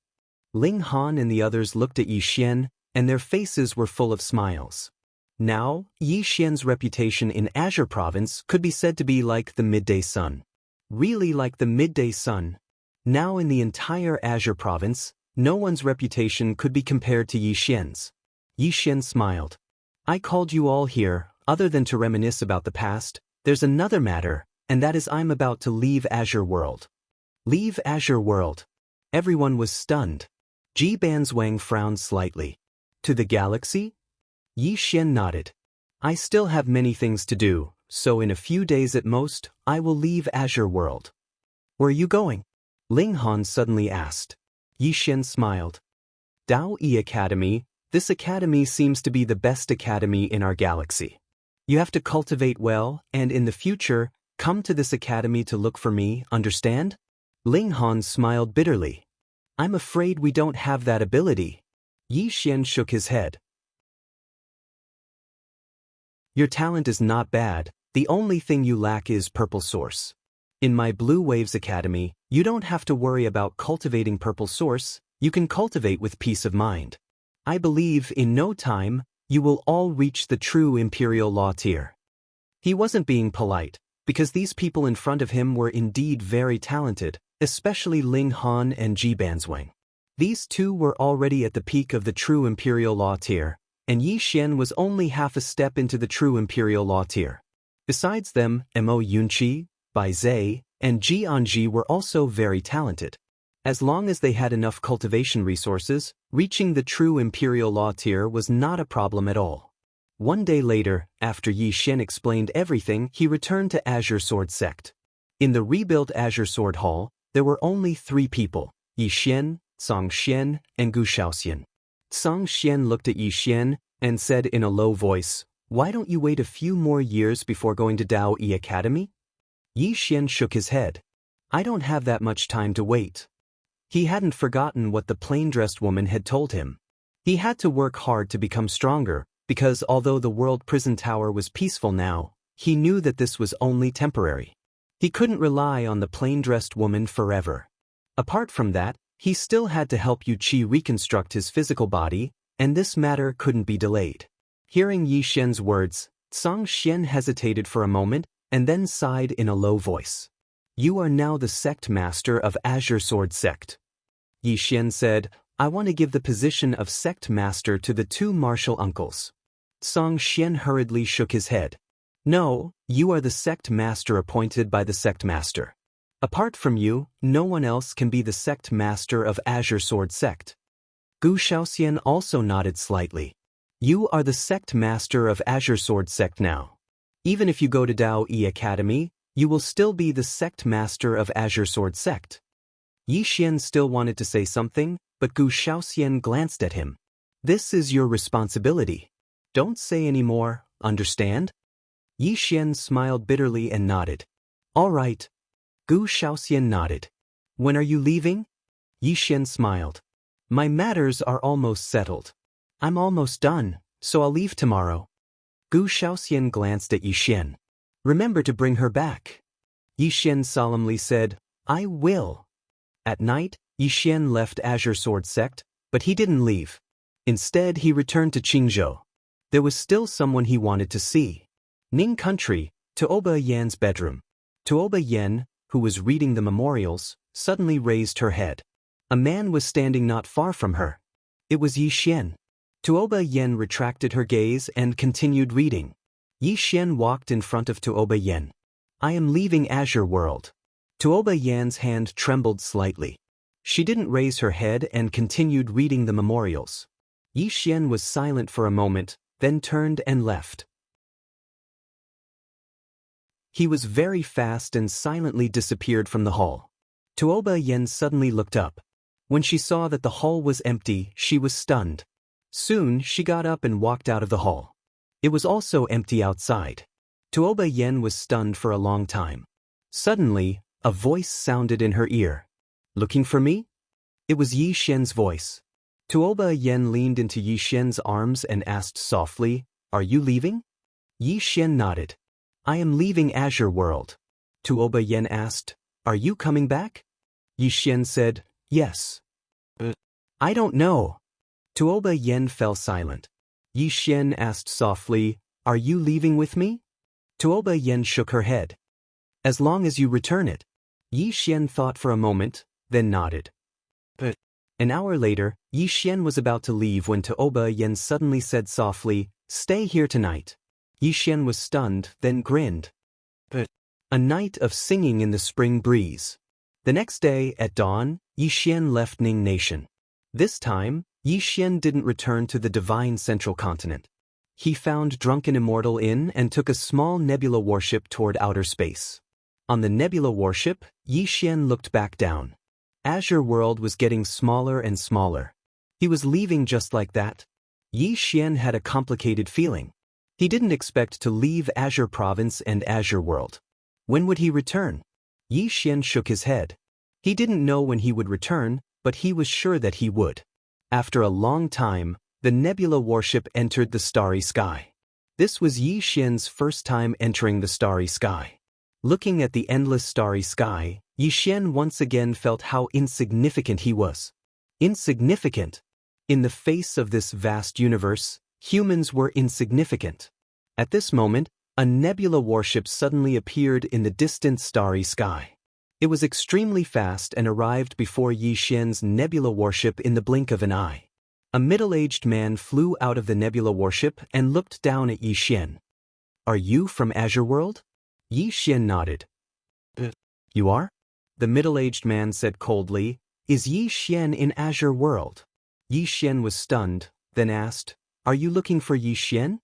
Ling Han and the others looked at Yi Xian, and their faces were full of smiles. Now, Yi Xian's reputation in Azure Province could be said to be like the midday sun. Really like the midday sun. Now in the entire Azure Province, no one's reputation could be compared to Yi Xian's. Yi Xian smiled. "I called you all here, other than to reminisce about the past. There's another matter, and that is I'm about to leave Azure World." Leave Azure World. Everyone was stunned. Ji Banzwang frowned slightly. "To the galaxy?" Yi Xian nodded. "I still have many things to do, so in a few days at most, I will leave Azure World." "Where are you going?" Ling Han suddenly asked. Yi Xian smiled. "Daoist Academy. This academy seems to be the best academy in our galaxy. You have to cultivate well, and in the future, come to this academy to look for me, understand?" Ling Han smiled bitterly. "I'm afraid we don't have that ability." Yi Xian shook his head. "Your talent is not bad, the only thing you lack is Purple Source. In my Blue Waves Academy, you don't have to worry about cultivating Purple Source, you can cultivate with peace of mind. I believe in no time, you will all reach the true Imperial Law tier." He wasn't being polite, because these people in front of him were indeed very talented, especially Ling Han and Ji Banzwang. These two were already at the peak of the true Imperial Law tier, and Yi Xian was only half a step into the true imperial law tier. Besides them, Mo Yunqi, Bai Zhe, and Ji Anji were also very talented. As long as they had enough cultivation resources, reaching the true imperial law tier was not a problem at all. One day later, after Yi Xian explained everything, he returned to Azure Sword Sect. In the rebuilt Azure Sword Hall, there were only 3 people: Yi Xian, Zhang Xian, and Gu Shaoxian. Zhang Xian looked at Yi Xian and said in a low voice, "Why don't you wait a few more years before going to Daoist Academy?" Yi Xian shook his head. "I don't have that much time to wait." He hadn't forgotten what the plain-dressed woman had told him. He had to work hard to become stronger, because although the World Prison Tower was peaceful now, he knew that this was only temporary. He couldn't rely on the plain-dressed woman forever. Apart from that, he still had to help Yu Qi reconstruct his physical body, and this matter couldn't be delayed. Hearing Yi Xian's words, Zhang Xian hesitated for a moment and then sighed in a low voice. "You are now the sect master of Azure Sword Sect." Yi Xian said, "I want to give the position of sect master to the 2 martial uncles." Zhang Xian hurriedly shook his head. "No, you are the sect master appointed by the sect master. Apart from you, no one else can be the sect master of Azure Sword Sect." Gu Shaoxian also nodded slightly. "You are the sect master of Azure Sword Sect now. Even if you go to Daoist Academy, you will still be the sect master of Azure Sword Sect." Yi Xian still wanted to say something, but Gu Shaoxian glanced at him. "This is your responsibility. Don't say any more, understand?" Yi Xian smiled bitterly and nodded. "All right." Gu Shaoxian nodded. "When are you leaving?" Yi Xian smiled. "My matters are almost settled. I'm almost done, so I'll leave tomorrow." Gu Shaoxian glanced at Yi Xian. "Remember to bring her back." Yi Xian solemnly said, "I will." At night, Yi Xian left Azure Sword Sect, but he didn't leave. Instead, he returned to Qingzhou. There was still someone he wanted to see. Ning Country, Tuoba Yan's bedroom. Tuoba Yan, who was reading the memorials, suddenly raised her head. A man was standing not far from her. It was Yi Xian. Tuoba Yan retracted her gaze and continued reading. Yi Xian walked in front of Tuoba Yan. "I am leaving Azure World." Tuoba Yan's hand trembled slightly. She didn't raise her head and continued reading the memorials. Yi Xian was silent for a moment, then turned and left. He was very fast and silently disappeared from the hall. Tuoba Yan suddenly looked up. When she saw that the hall was empty, she was stunned. Soon, she got up and walked out of the hall. It was also empty outside. Tuoba Yan was stunned for a long time. Suddenly, a voice sounded in her ear. "Looking for me?" It was Yi Xian's voice. Tuoba Yan leaned into Yi Xian's arms and asked softly, "Are you leaving?" Yi Xian nodded. "I am leaving Azure World." Tuoba Yan asked, "Are you coming back?" Yi Xian said, "Yes." "I don't know." Tuoba Yan fell silent. Yi Xian asked softly, "Are you leaving with me?" Tuoba Yan shook her head. "As long as you return it." Yi Xian thought for a moment, then nodded. An hour later, Yi Xian was about to leave when Tuoba Yan suddenly said softly, "Stay here tonight." Yi Xian was stunned, then grinned. A night of singing in the spring breeze. The next day, at dawn, Yi Xian left Ning Nation. This time, Yi Xian didn't return to the divine central continent. He found Drunken Immortal Inn and took a small nebula warship toward outer space. On the nebula warship, Yi Xian looked back down. Azure World was getting smaller and smaller. He was leaving just like that. Yi Xian had a complicated feeling. He didn't expect to leave Azure Province and Azure World. When would he return? Yi Xian shook his head. He didn't know when he would return, but he was sure that he would. After a long time, the nebula warship entered the starry sky. This was Yi Xian's first time entering the starry sky. Looking at the endless starry sky, Yi Xian once again felt how insignificant he was. Insignificant. In the face of this vast universe, humans were insignificant. At this moment, a nebula warship suddenly appeared in the distant starry sky. It was extremely fast and arrived before Yi Xian's nebula warship in the blink of an eye. A middle-aged man flew out of the nebula warship and looked down at Yi Xian. "Are you from Azure World?" Yi Xian nodded. "You are?" The middle-aged man said coldly, "Is Yi Xian in Azure World?" Yi Xian was stunned, then asked, "Are you looking for Yi Xian?"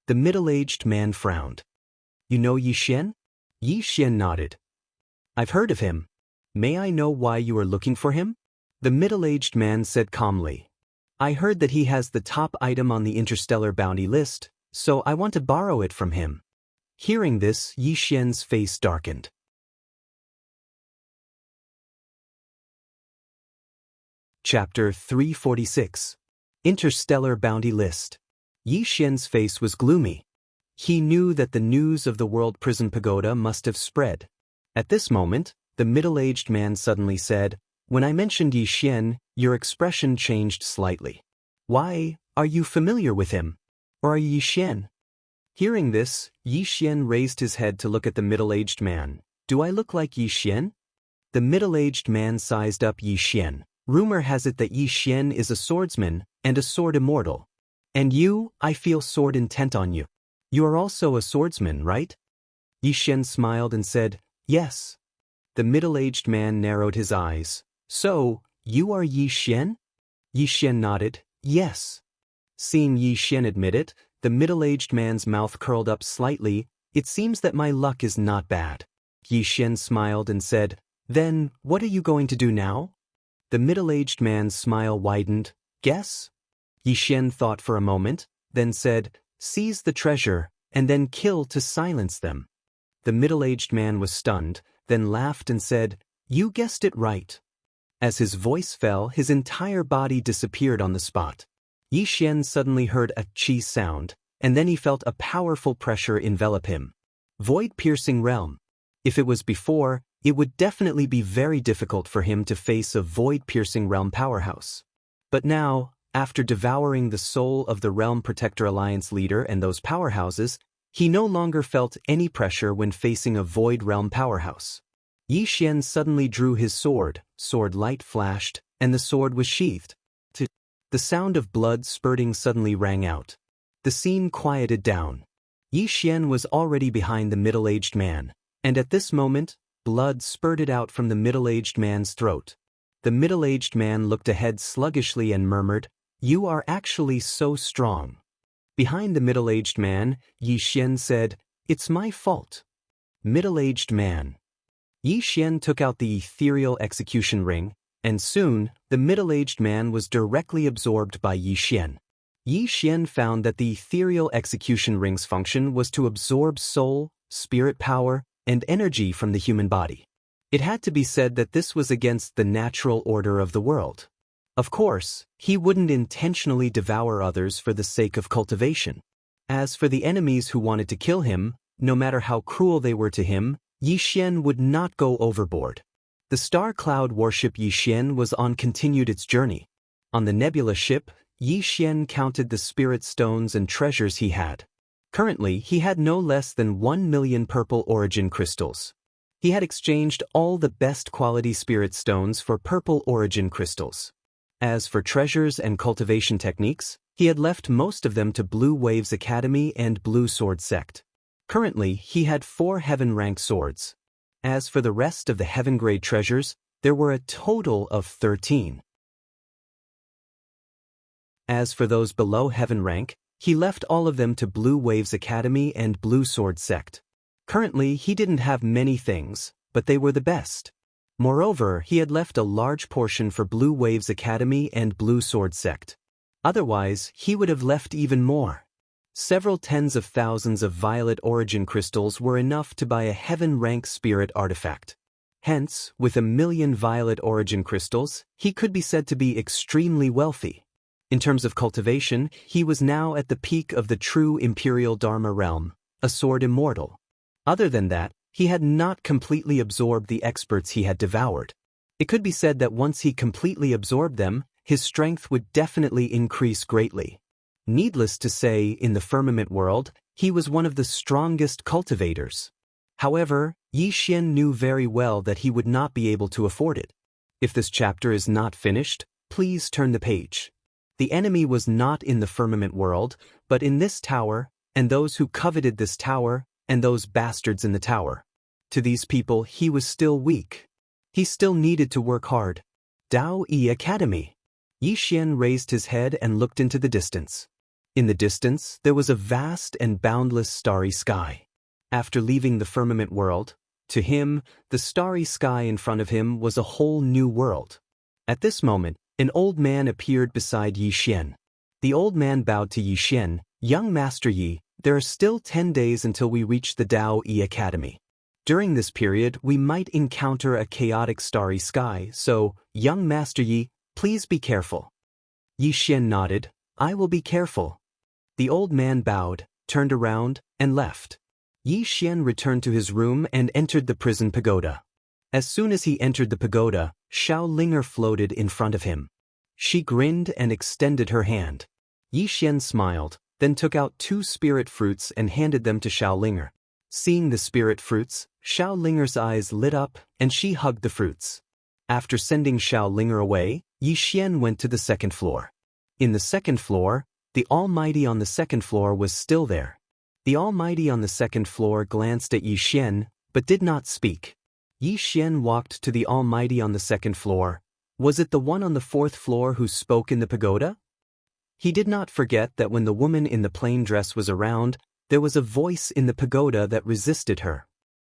The middle-aged man frowned. "You know Yi Xian?" Yi Xian nodded. "I've heard of him. May I know why you are looking for him?" The middle-aged man said calmly, "I heard that he has the top item on the interstellar bounty list, so I want to borrow it from him." Hearing this, Yi Xian's face darkened. Chapter 346. Interstellar Bounty List. Yi Xian's face was gloomy. He knew that the news of the World Prison Pagoda must have spread. At this moment, the middle-aged man suddenly said, "When I mentioned Yi Xian, your expression changed slightly. Why, are you familiar with him? Or are you Yi Xian?" Hearing this, Yi Xian raised his head to look at the middle-aged man. "Do I look like Yi Xian?" The middle-aged man sized up Yi Xian. "Rumor has it that Yi Xian is a swordsman and a sword immortal. And you, I feel sword intent on you. You are also a swordsman, right?" Yi Xian smiled and said, "Yes." The middle-aged man narrowed his eyes. "So, you are Yi Xian?" Yi Xian nodded, "Yes." Seeing Yi Xian admit it, the middle-aged man's mouth curled up slightly. "It seems that my luck is not bad." Yi Xian smiled and said, "Then, what are you going to do now?" The middle-aged man's smile widened. "Guess?" Yi Xian thought for a moment, then said, "Seize the treasure, and then kill to silence them." The middle-aged man was stunned, then laughed and said, "You guessed it right." As his voice fell, his entire body disappeared on the spot. Yi Xian suddenly heard a chi sound, and then he felt a powerful pressure envelop him. Void-piercing realm. If it was before, it would definitely be very difficult for him to face a void-piercing realm powerhouse. But now, after devouring the soul of the Realm Protector Alliance leader and those powerhouses, he no longer felt any pressure when facing a void realm powerhouse. Yi Xian suddenly drew his sword, sword light flashed, and the sword was sheathed. The sound of blood spurting suddenly rang out. The scene quieted down. Yi Xian was already behind the middle-aged man, and at this moment, blood spurted out from the middle-aged man's throat. The middle-aged man looked ahead sluggishly and murmured, "You are actually so strong." Behind the middle-aged man, Yi Xian said, "It's my fault." Middle-aged man. Yi Xian took out the ethereal execution ring, and soon, the middle-aged man was directly absorbed by Yi Xian. Yi Xian found that the ethereal execution ring's function was to absorb soul, spirit power, and energy from the human body. It had to be said that this was against the natural order of the world. Of course, he wouldn't intentionally devour others for the sake of cultivation. As for the enemies who wanted to kill him, no matter how cruel they were to him, Yi Xian would not go overboard. The Star Cloud warship Yi Xian was continued its journey. On the nebula ship, Yi Xian counted the spirit stones and treasures he had. Currently, he had no less than 1 million purple origin crystals. He had exchanged all the best quality spirit stones for purple origin crystals. As for treasures and cultivation techniques, he had left most of them to Blue Waves Academy and Blue Sword Sect. Currently, he had 4 heaven-rank swords. As for the rest of the heaven-grade treasures, there were a total of 13. As for those below heaven rank, he left all of them to Blue Waves Academy and Blue Sword Sect. Currently, he didn't have many things, but they were the best. Moreover, he had left a large portion for Blue Waves Academy and Blue Sword Sect. Otherwise, he would have left even more. Several tens of thousands of violet origin crystals were enough to buy a heaven-rank spirit artifact. Hence, with 1 million violet origin crystals, he could be said to be extremely wealthy. In terms of cultivation, he was now at the peak of the true Imperial Dharma realm, a sword immortal. Other than that, he had not completely absorbed the experts he had devoured. It could be said that once he completely absorbed them, his strength would definitely increase greatly. Needless to say, in the firmament world, he was one of the strongest cultivators. However, Yi Xian knew very well that he would not be able to afford it. If this chapter is not finished, please turn the page. The enemy was not in the firmament world, but in this tower, and those who coveted this tower, and those bastards in the tower. To these people he was still weak. He still needed to work hard. Daoist Academy. Yi Xian raised his head and looked into the distance. In the distance, there was a vast and boundless starry sky. After leaving the firmament world, to him, the starry sky in front of him was a whole new world. At this moment, an old man appeared beside Yi Xian. The old man bowed to Yi Xian. Young Master Yi, there are still 10 days until we reach the Daoist Academy. During this period, we might encounter a chaotic starry sky, so, young Master Yi, please be careful. Yi Xian nodded. I will be careful. The old man bowed, turned around, and left. Yi Xian returned to his room and entered the prison pagoda. As soon as he entered the pagoda, Xiaolinger floated in front of him. She grinned and extended her hand. Yi Xian smiled, then took out 2 spirit fruits and handed them to Xiaolinger. Seeing the spirit fruits, Xiaolinger's eyes lit up, and she hugged the fruits. After sending Xiaolinger away, Yi Xian went to the second floor. In the second floor, the Almighty on the second floor was still there. The Almighty on the second floor glanced at Yi Xian, but did not speak. Yi Xian walked to the Almighty on the second floor. Was it the one on the 4th floor who spoke in the pagoda? He did not forget that when the woman in the plain dress was around, there was a voice in the pagoda that resisted her.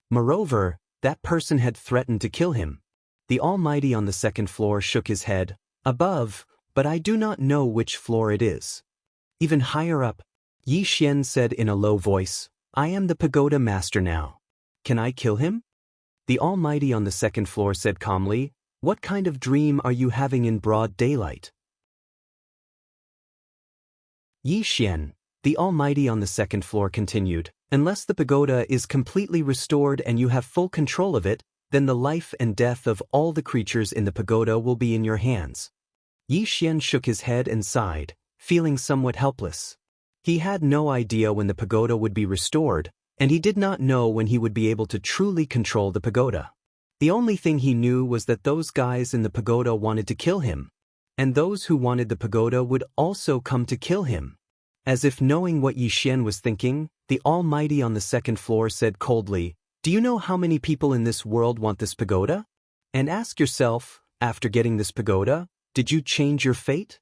Moreover, that person had threatened to kill him. The Almighty on the second floor shook his head. Above, but I do not know which floor it is. Even higher up, Yi Xian said in a low voice, I am the pagoda master now. Can I kill him? The Almighty on the second floor said calmly, What kind of dream are you having in broad daylight? Yi Xian, the Almighty on the second floor continued, Unless the pagoda is completely restored and you have full control of it, then the life and death of all the creatures in the pagoda will be in your hands. Yi Xian shook his head and sighed, feeling somewhat helpless. He had no idea when the pagoda would be restored, and he did not know when he would be able to truly control the pagoda. The only thing he knew was that those guys in the pagoda wanted to kill him, and those who wanted the pagoda would also come to kill him. As if knowing what Yi Xian was thinking, the Almighty on the second floor said coldly, Do you know how many people in this world want this pagoda? And ask yourself, after getting this pagoda, did you change your fate?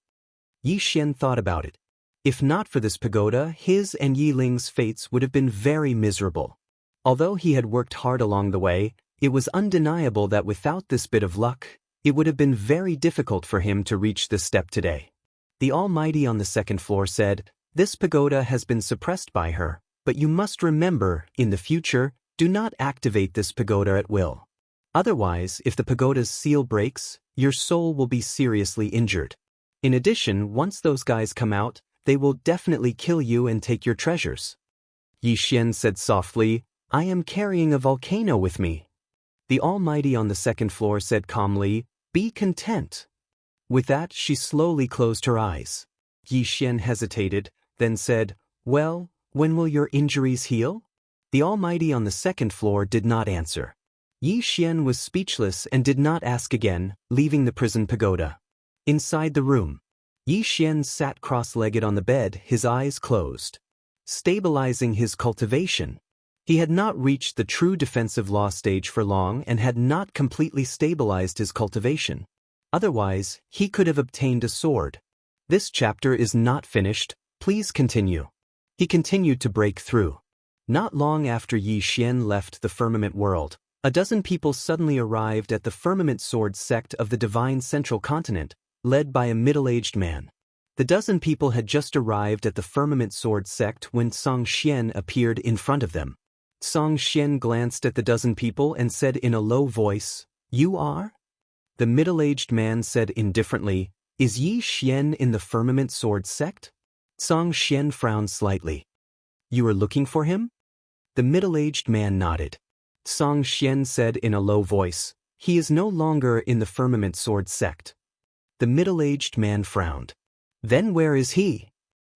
Yi Xian thought about it. If not for this pagoda, his and Yi Ling's fates would have been very miserable. Although he had worked hard along the way, it was undeniable that without this bit of luck, it would have been very difficult for him to reach this step today. The Almighty on the second floor said, This pagoda has been suppressed by her, but you must remember, in the future, do not activate this pagoda at will. Otherwise, if the pagoda's seal breaks, your soul will be seriously injured. In addition, once those guys come out, they will definitely kill you and take your treasures. Yi Xian said softly, I am carrying a volcano with me. The Almighty on the second floor said calmly, Be content. With that, she slowly closed her eyes. Yi Xian hesitated, then said, Well, when will your injuries heal? The Almighty on the second floor did not answer. Yi Xian was speechless and did not ask again, leaving the prison pagoda. Inside the room, Yi Xian sat cross-legged on the bed, his eyes closed. Stabilizing his cultivation. He had not reached the true defensive law stage for long and had not completely stabilized his cultivation. Otherwise, he could have obtained a sword. This chapter is not finished, please continue. He continued to break through. Not long after Yi Xian left the firmament world, a dozen people suddenly arrived at the firmament sword sect of the divine central continent, led by a middle-aged man. The dozen people had just arrived at the firmament sword sect when Song Xian appeared in front of them. Song Xian glanced at the dozen people and said in a low voice, You are? The middle-aged man said indifferently, Is Yi Xian in the firmament sword sect? Song Xian frowned slightly. You are looking for him? The middle-aged man nodded. Song Xian said in a low voice, He is no longer in the firmament sword sect. The middle-aged man frowned. Then where is he?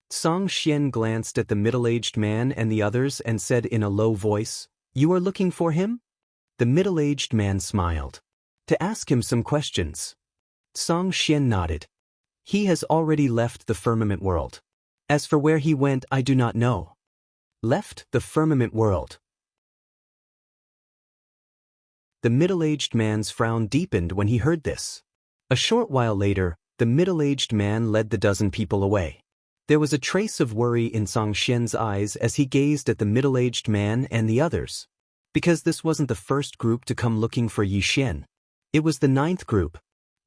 Song Xian glanced at the middle-aged man and the others and said in a low voice, You are looking for him? The middle-aged man smiled. To ask him some questions. Song Xian nodded. He has already left the firmament world. As for where he went, I do not know. Left the firmament world. The middle-aged man's frown deepened when he heard this. A short while later, the middle-aged man led the dozen people away. There was a trace of worry in Xianxia's eyes as he gazed at the middle-aged man and the others. Because this wasn't the first group to come looking for Yixian. It was the 9th group.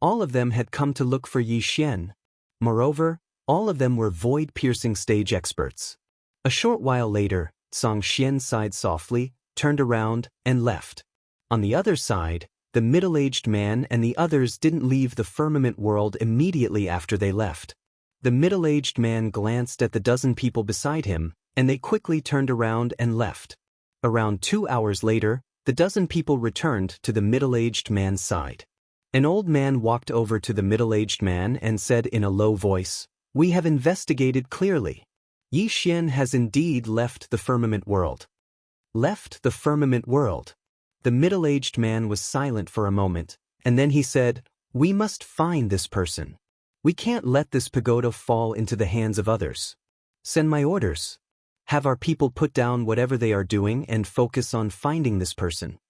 All of them had come to look for Yixian. Moreover, all of them were void-piercing stage experts. A short while later, Xianxia sighed softly, turned around, and left. On the other side, the middle-aged man and the others didn't leave the firmament world immediately after they left. The middle-aged man glanced at the dozen people beside him, and they quickly turned around and left. Around 2 hours later, the dozen people returned to the middle-aged man's side. An old man walked over to the middle-aged man and said in a low voice, "We have investigated clearly. Yixian has indeed left the firmament world." Left the firmament world. The middle-aged man was silent for a moment, and then he said, "We must find this person. We can't let this pagoda fall into the hands of others. Send my orders. Have our people put down whatever they are doing and focus on finding this person."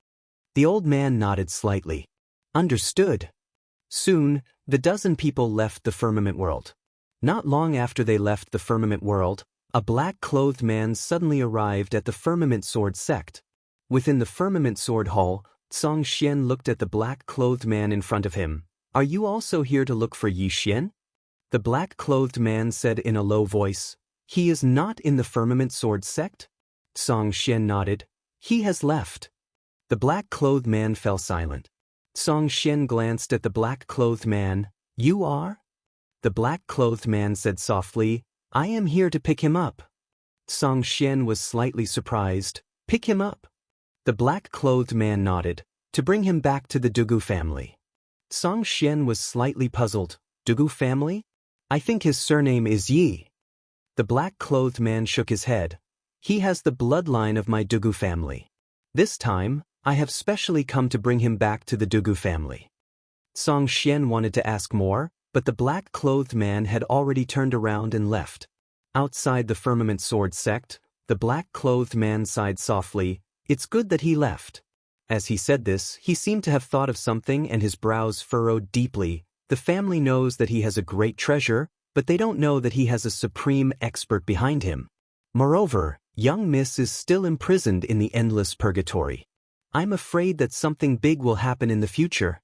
The old man nodded slightly. Understood. Soon, the dozen people left the firmament world. Not long after they left the firmament world, a black-clothed man suddenly arrived at the firmament sword sect. Within the firmament sword hall, Xianxia looked at the black-clothed man in front of him. "Are you also here to look for Yixian?" The black-clothed man said in a low voice, "He is not in the firmament sword sect?" Xianxia nodded. "He has left." The black-clothed man fell silent. Xianxia glanced at the black-clothed man. "You are?" The black-clothed man said softly, "I am here to pick him up." Xianxia was slightly surprised. "Pick him up?" The black-clothed man nodded. "To bring him back to the Dugu family." Xianxia was slightly puzzled. "Dugu family? I think his surname is Yi." The black-clothed man shook his head. "He has the bloodline of my Dugu family. This time, I have specially come to bring him back to the Dugu family." Xianxia wanted to ask more, but the black-clothed man had already turned around and left. Outside the firmament sword sect, the black-clothed man sighed softly. "It's good that he left." As he said this, he seemed to have thought of something and his brows furrowed deeply. The family knows that he has a great treasure, but they don't know that he has a supreme expert behind him. Moreover, young Miss is still imprisoned in the endless purgatory. I'm afraid that something big will happen in the future.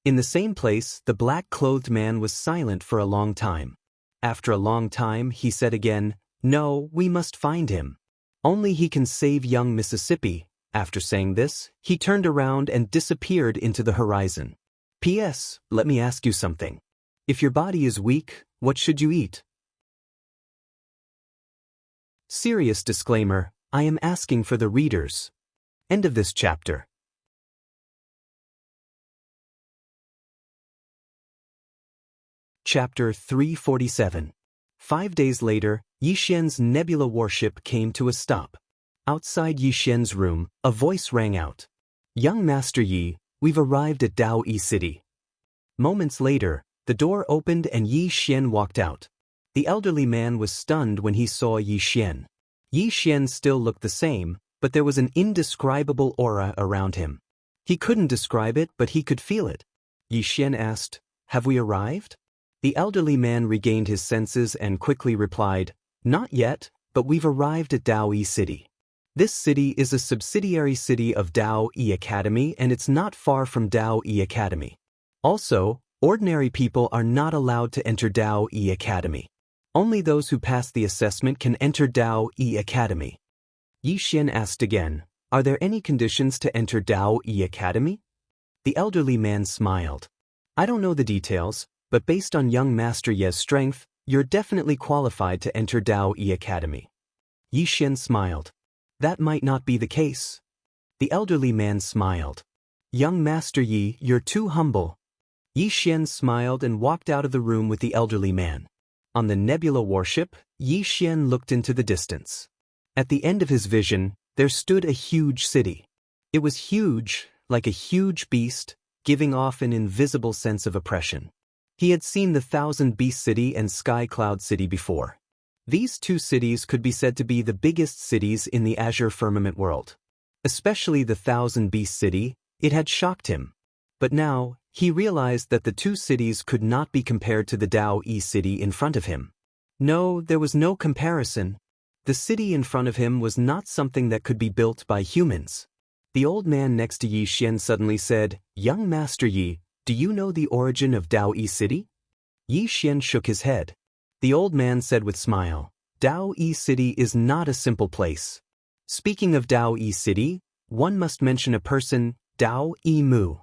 In the same place, the black-clothed man was silent for a long time. After a long time, he said again, "No, we must find him. Only he can save young Mississippi." After saying this, he turned around and disappeared into the horizon. P.S. Let me ask you something. If your body is weak, what should you eat? Serious disclaimer, I am asking for the readers. End of this chapter. Chapter 347. 5 days later, Yixian's nebula warship came to a stop. Outside Yixian's room, a voice rang out. "Young Master Yi, we've arrived at Daoist City." Moments later, the door opened and Yixian walked out. The elderly man was stunned when he saw Yixian. Yixian still looked the same, but there was an indescribable aura around him. He couldn't describe it, but he could feel it. Yixian asked, "Have we arrived?" The elderly man regained his senses and quickly replied, "Not yet, but we've arrived at Daoist City. This city is a subsidiary city of Daoist Academy and it's not far from Daoist Academy. Also, ordinary people are not allowed to enter Daoist Academy. Only those who pass the assessment can enter Daoist Academy." Yixian asked again, "Are there any conditions to enter Daoist Academy?" The elderly man smiled. "I don't know the details, but based on young Master Ye's strength, you're definitely qualified to enter Daoist Academy." Yixian smiled. "That might not be the case." The elderly man smiled. "Young Master Yi, you're too humble." Yixian smiled and walked out of the room with the elderly man. On the nebula warship, Yixian looked into the distance. At the end of his vision, there stood a huge city. It was huge, like a huge beast, giving off an invisible sense of oppression. He had seen the Thousand Beast City and Sky Cloud City before. These two cities could be said to be the biggest cities in the Azure Firmament world. Especially the Thousand Beast City, it had shocked him. But now, he realized that the two cities could not be compared to the Daoist city in front of him. No, there was no comparison. The city in front of him was not something that could be built by humans. The old man next to Yi Xian suddenly said, "Young Master Yi, do you know the origin of Daoist city?" Yi Xian shook his head. The old man said with smile, "Daoist city is not a simple place. Speaking of Daoist city, one must mention a person, Dao-yi Mu."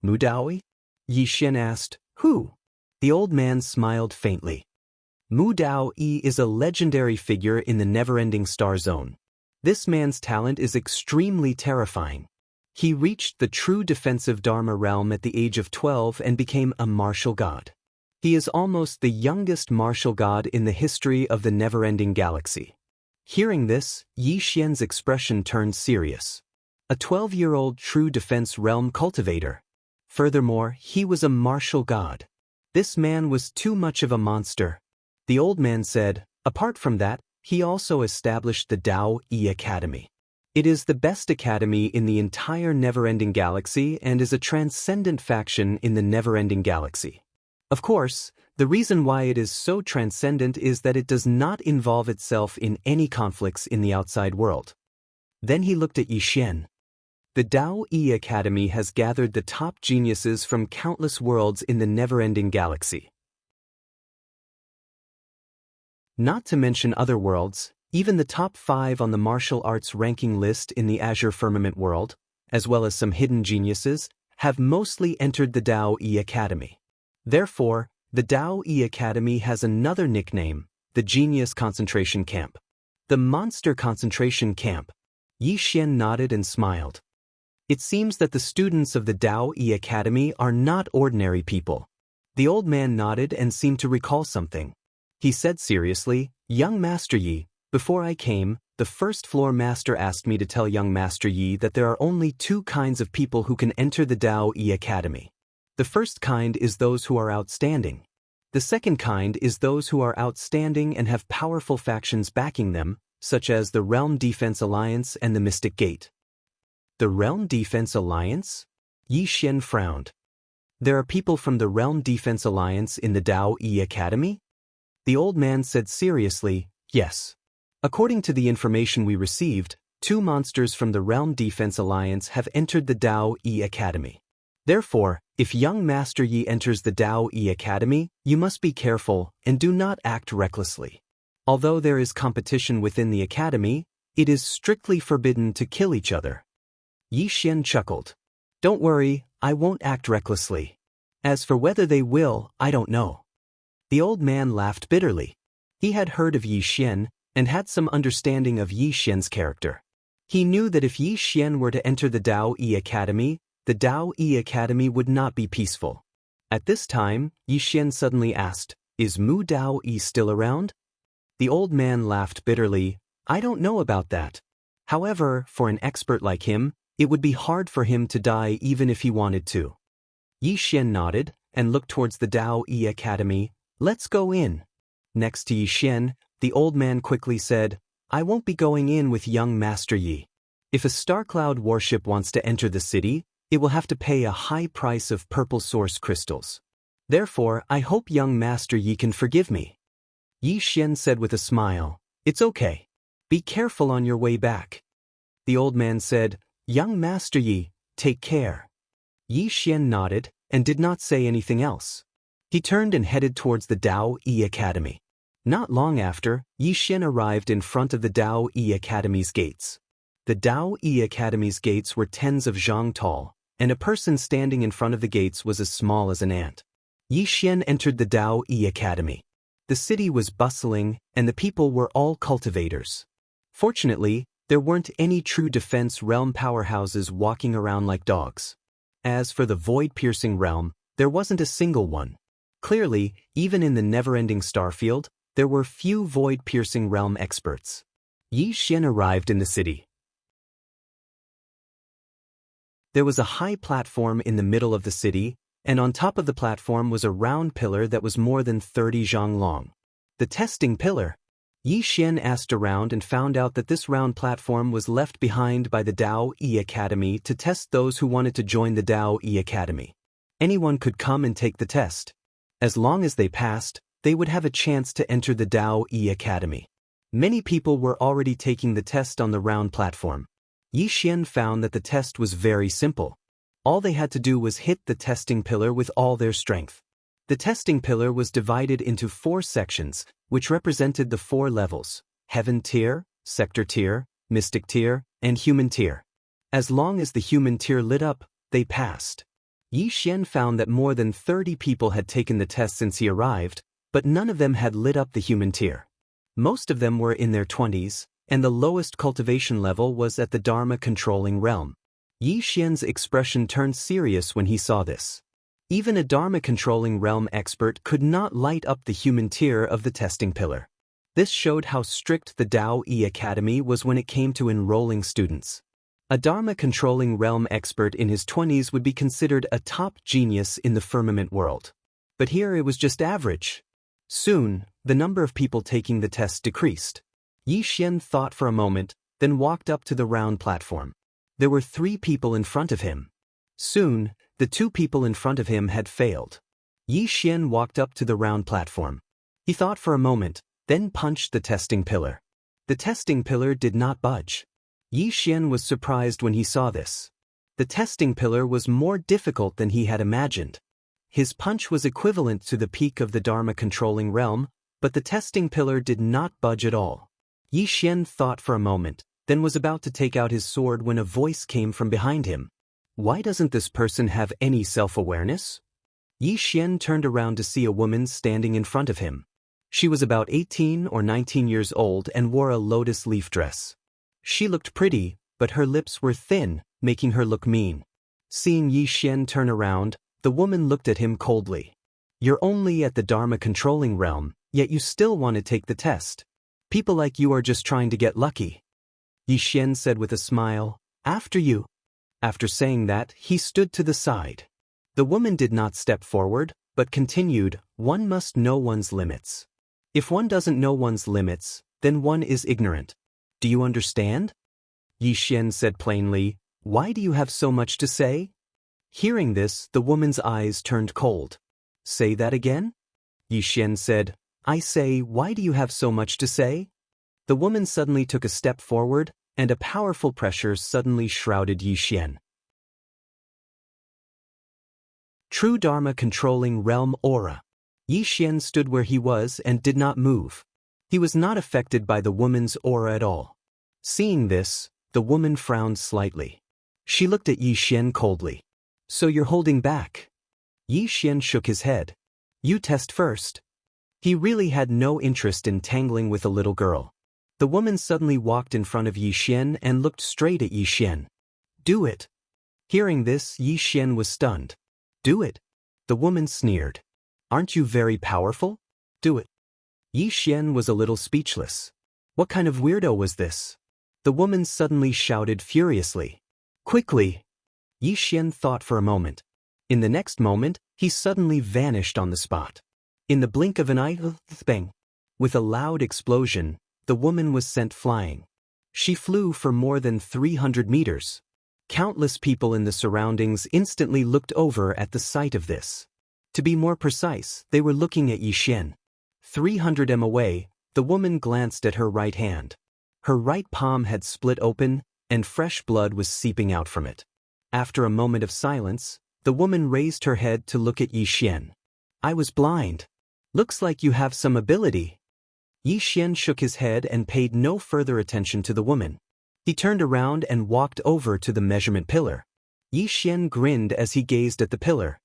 "Mu Daoi?" Yi Xian asked. "Who?" The old man smiled faintly. Mu Dao-yi is a legendary figure in the never-ending star zone. This man's talent is extremely terrifying. He reached the true defensive Dharma realm at the age of 12 and became a martial god. He is almost the youngest martial god in the history of the never-ending galaxy. Hearing this, Yi Xian's expression turned serious. A 12-year-old true defense realm cultivator. Furthermore, he was a martial god. This man was too much of a monster. The old man said, apart from that, he also established the Daoist Academy. It is the best academy in the entire never-ending galaxy and is a transcendent faction in the never-ending galaxy. Of course, the reason why it is so transcendent is that it does not involve itself in any conflicts in the outside world. Then he looked at Yi Xian. The Daoist Academy has gathered the top geniuses from countless worlds in the never-ending galaxy. Not to mention other worlds, even the top 5 on the martial arts ranking list in the Azure Firmament world, as well as some hidden geniuses, have mostly entered the Daoist Academy. Therefore, the Daoist Academy has another nickname, the Genius Concentration Camp. The Monster Concentration Camp. Yi Xian nodded and smiled. It seems that the students of the Daoist Academy are not ordinary people. The old man nodded and seemed to recall something. He said seriously, "Young Master Yi, before I came, the first floor master asked me to tell young Master Yi that there are only 2 kinds of people who can enter the Daoist Academy. The first kind is those who are outstanding. The second kind is those who are outstanding and have powerful factions backing them, such as the Realm Defense Alliance and the Mystic Gate." The Realm Defense Alliance? Yi Xian frowned. There are people from the Realm Defense Alliance in the Daoist Academy? The old man said seriously, "Yes. According to the information we received, 2 monsters from the Realm Defense Alliance have entered the Daoist Academy. Therefore, if young Master Yi enters the Daoist Academy, you must be careful and do not act recklessly. Although there is competition within the academy, it is strictly forbidden to kill each other." Yi Xian chuckled. "Don't worry, I won't act recklessly. As for whether they will, I don't know." The old man laughed bitterly. He had heard of Yi Xian and had some understanding of Yi Xian's character. He knew that if Yi Xian were to enter the Daoist Academy, the Daoist Academy would not be peaceful. At this time, Yi Xian suddenly asked, "Is Mu Daoist still around?" The old man laughed bitterly. "I don't know about that. However, for an expert like him, it would be hard for him to die even if he wanted to." Yi Xian nodded and looked towards the Daoist Academy. "Let's go in." Next to Yi Xian, the old man quickly said, "I won't be going in with young Master Yi. If a Star Cloud warship wants to enter the city, it will have to pay a high price of purple source crystals. Therefore, I hope young Master Yi can forgive me." Yi Xian said with a smile, "It's okay. Be careful on your way back." The old man said, "Young Master Yi, take care." Yi Xian nodded and did not say anything else. He turned and headed towards the Daoist Academy. Not long after, Yi Xian arrived in front of the Daoist Academy's gates. The Daoist Academy's gates were tens of zhang tall, and a person standing in front of the gates was as small as an ant. Yi Xian entered the Daoist Academy. The city was bustling, and the people were all cultivators. Fortunately, there weren't any true defense realm powerhouses walking around like dogs. As for the void-piercing realm, there wasn't a single one. Clearly, even in the never-ending starfield, there were few void-piercing realm experts. Yi Xian arrived in the city. There was a high platform in the middle of the city, and on top of the platform was a round pillar that was more than 30 zhang long. The testing pillar. Yi Xian asked around and found out that this round platform was left behind by the Daoist Academy to test those who wanted to join the Daoist Academy. Anyone could come and take the test. As long as they passed, they would have a chance to enter the Daoist Academy. Many people were already taking the test on the round platform. Yi Xian found that the test was very simple. All they had to do was hit the testing pillar with all their strength. The testing pillar was divided into 4 sections, which represented the 4 levels: Heaven tier, Sector tier, Mystic tier, and Human tier. As long as the Human tier lit up, they passed. Yi Xian found that more than 30 people had taken the test since he arrived, but none of them had lit up the Human tier. Most of them were in their 20s, and the lowest cultivation level was at the Dharma controlling realm. Yi Xian's expression turned serious when he saw this. Even a Dharma-controlling realm expert could not light up the Human tier of the testing pillar. This showed how strict the Daoist Academy was when it came to enrolling students. A Dharma-controlling realm expert in his 20s would be considered a top genius in the firmament world. But here it was just average. Soon, the number of people taking the test decreased. Yi Xian thought for a moment, then walked up to the round platform. There were 3 people in front of him. Soon, the 2 people in front of him had failed. Yi Xian walked up to the round platform. He thought for a moment, then punched the testing pillar. The testing pillar did not budge. Yi Xian was surprised when he saw this. The testing pillar was more difficult than he had imagined. His punch was equivalent to the peak of the Dharma controlling realm, but the testing pillar did not budge at all. Yi Xian thought for a moment, then was about to take out his sword when a voice came from behind him. Why doesn't this person have any self-awareness? Yi Xian turned around to see a woman standing in front of him. She was about 18 or 19 years old and wore a lotus leaf dress. She looked pretty, but her lips were thin, making her look mean. Seeing Yi Xian turn around, the woman looked at him coldly. You're only at the Dharma controlling realm, yet you still want to take the test. People like you are just trying to get lucky. Yi Xian said with a smile, After you. After saying that, he stood to the side. The woman did not step forward, but continued, One must know one's limits. If one doesn't know one's limits, then one is ignorant. Do you understand? Yi Xian said plainly, Why do you have so much to say? Hearing this, the woman's eyes turned cold. Say that again? Yi Xian said, I say, why do you have so much to say? The woman suddenly took a step forward, and a powerful pressure suddenly shrouded Yi Xian. True Dharma controlling realm aura. Yi Xian stood where he was and did not move. He was not affected by the woman's aura at all. Seeing this, the woman frowned slightly. She looked at Yi Xian coldly. So you're holding back? Yi Xian shook his head. You test first. He really had no interest in tangling with a little girl. The woman suddenly walked in front of Yi Xian and looked straight at Yi Xian. Do it. Hearing this, Yi Xian was stunned. Do it. The woman sneered. Aren't you very powerful? Do it. Yi Xian was a little speechless. What kind of weirdo was this? The woman suddenly shouted furiously. Quickly! Yi Xian thought for a moment. In the next moment, he suddenly vanished on the spot. In the blink of an eye, bang! With a loud explosion, the woman was sent flying. She flew for more than 300 meters. Countless people in the surroundings instantly looked over at the sight of this. To be more precise, they were looking at Yi Xian. 300 m away, the woman glanced at her right hand. Her right palm had split open, and fresh blood was seeping out from it. After a moment of silence, the woman raised her head to look at Yi Xian. I was blind. Looks like you have some ability. Yi Xian shook his head and paid no further attention to the woman. He turned around and walked over to the measurement pillar. Yi Xian grinned as he gazed at the pillar.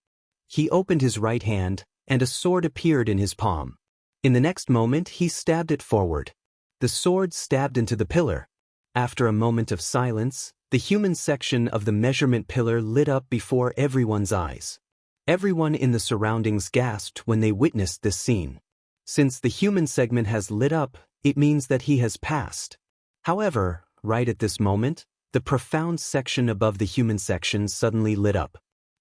He opened his right hand, and a sword appeared in his palm. In the next moment, he stabbed it forward. The sword stabbed into the pillar. After a moment of silence, the human section of the measurement pillar lit up before everyone's eyes. Everyone in the surroundings gasped when they witnessed this scene. Since the human segment has lit up, it means that he has passed. However, right at this moment, the profound section above the human section suddenly lit up.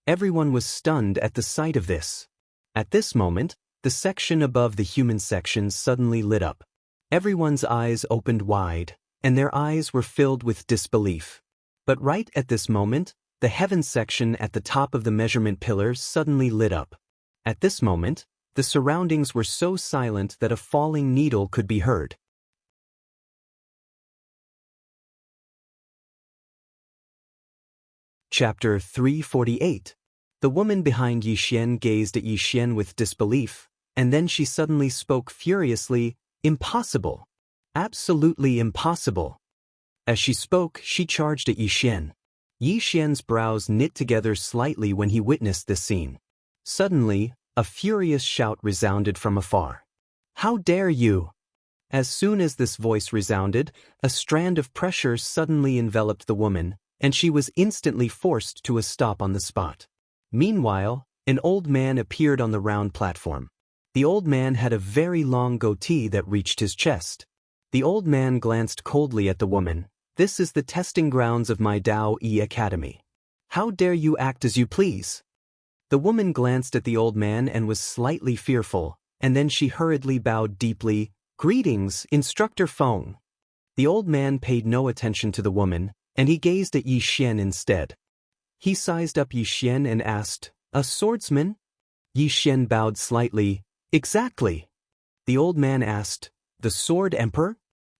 Everyone was stunned at the sight of this. At this moment, the section above the human section suddenly lit up. Everyone's eyes opened wide, and their eyes were filled with disbelief. But right at this moment, the heaven section at the top of the measurement pillar suddenly lit up. At this moment, the surroundings were so silent that a falling needle could be heard. Chapter 348. The woman behind Yixian gazed at Yixian with disbelief, and then she suddenly spoke furiously, "Impossible! Absolutely impossible!" As she spoke, she charged at Yixian. Yixian's brows knit together slightly when he witnessed this scene. Suddenly, a furious shout resounded from afar. "How dare you!" As soon as this voice resounded, a strand of pressure suddenly enveloped the woman, and she was instantly forced to a stop on the spot. Meanwhile, an old man appeared on the round platform. The old man had a very long goatee that reached his chest. The old man glanced coldly at the woman. "This is the testing grounds of my Daoist academy. How dare you act as you please?" The woman glanced at the old man and was slightly fearful, and then she hurriedly bowed deeply. "Greetings, Instructor Feng." The old man paid no attention to the woman, and he gazed at Yixian instead. He sized up Yixian and asked, "A swordsman?" Yixian bowed slightly. "Exactly." The old man asked, "The Sword Emperor?"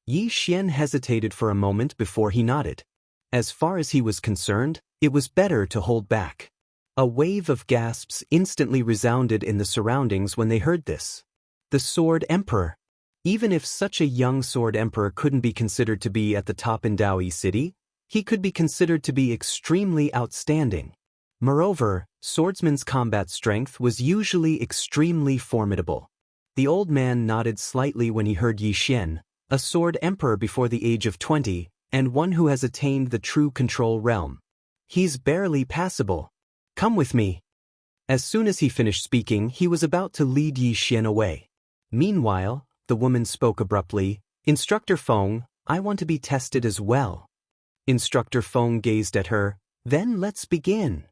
Yixian hesitated for a moment before he nodded. As far as he was concerned, it was better to hold back. A wave of gasps instantly resounded in the surroundings when they heard this. The Sword Emperor. Even if such a young Sword Emperor couldn't be considered to be at the top in Daoist City, he could be considered to be extremely outstanding. Moreover, swordsman's combat strength was usually extremely formidable. The old man nodded slightly when he heard Yixian, a Sword Emperor before the age of 20, and one who has attained the true control realm. "He's barely passable. Come with me." As soon as he finished speaking, he was about to lead Yixian away. Meanwhile, the woman spoke abruptly, "Instructor Feng, I want to be tested as well." Instructor Feng gazed at her. "Then let's begin."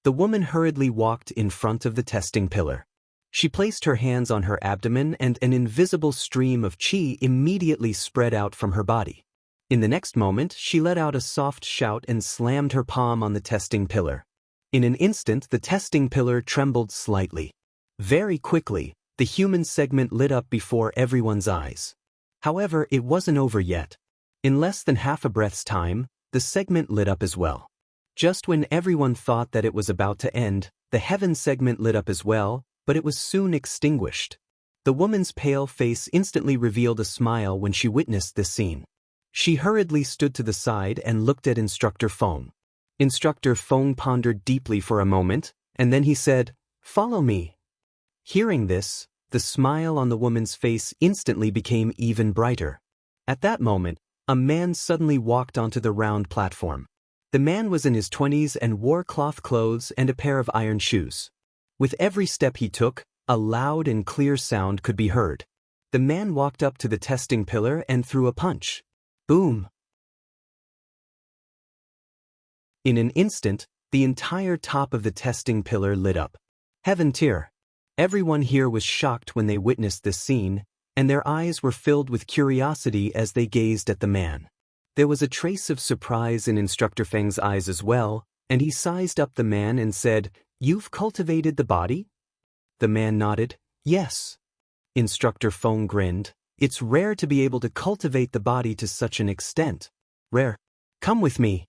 The woman hurriedly walked in front of the testing pillar. She placed her hands on her abdomen and an invisible stream of qi immediately spread out from her body. In the next moment, she let out a soft shout and slammed her palm on the testing pillar. In an instant, the testing pillar trembled slightly. Very quickly, the human segment lit up before everyone's eyes. However, it wasn't over yet. In less than half a breath's time, the segment lit up as well. Just when everyone thought that it was about to end, the heaven segment lit up as well, but it was soon extinguished. The woman's pale face instantly revealed a smile when she witnessed this scene. She hurriedly stood to the side and looked at Instructor Feng. Instructor Feng pondered deeply for a moment, and then he said, "Follow me." Hearing this, the smile on the woman's face instantly became even brighter. At that moment, a man suddenly walked onto the round platform. The man was in his 20s and wore cloth clothes and a pair of iron shoes. With every step he took, a loud and clear sound could be heard. The man walked up to the testing pillar and threw a punch. Boom! In an instant, the entire top of the testing pillar lit up. Heaven tier. Everyone here was shocked when they witnessed this scene, and their eyes were filled with curiosity as they gazed at the man. There was a trace of surprise in Instructor Feng's eyes as well, and he sized up the man and said, "You've cultivated the body?" The man nodded, "Yes." Instructor Feng grinned. "It's rare to be able to cultivate the body to such an extent. Rare. Come with me."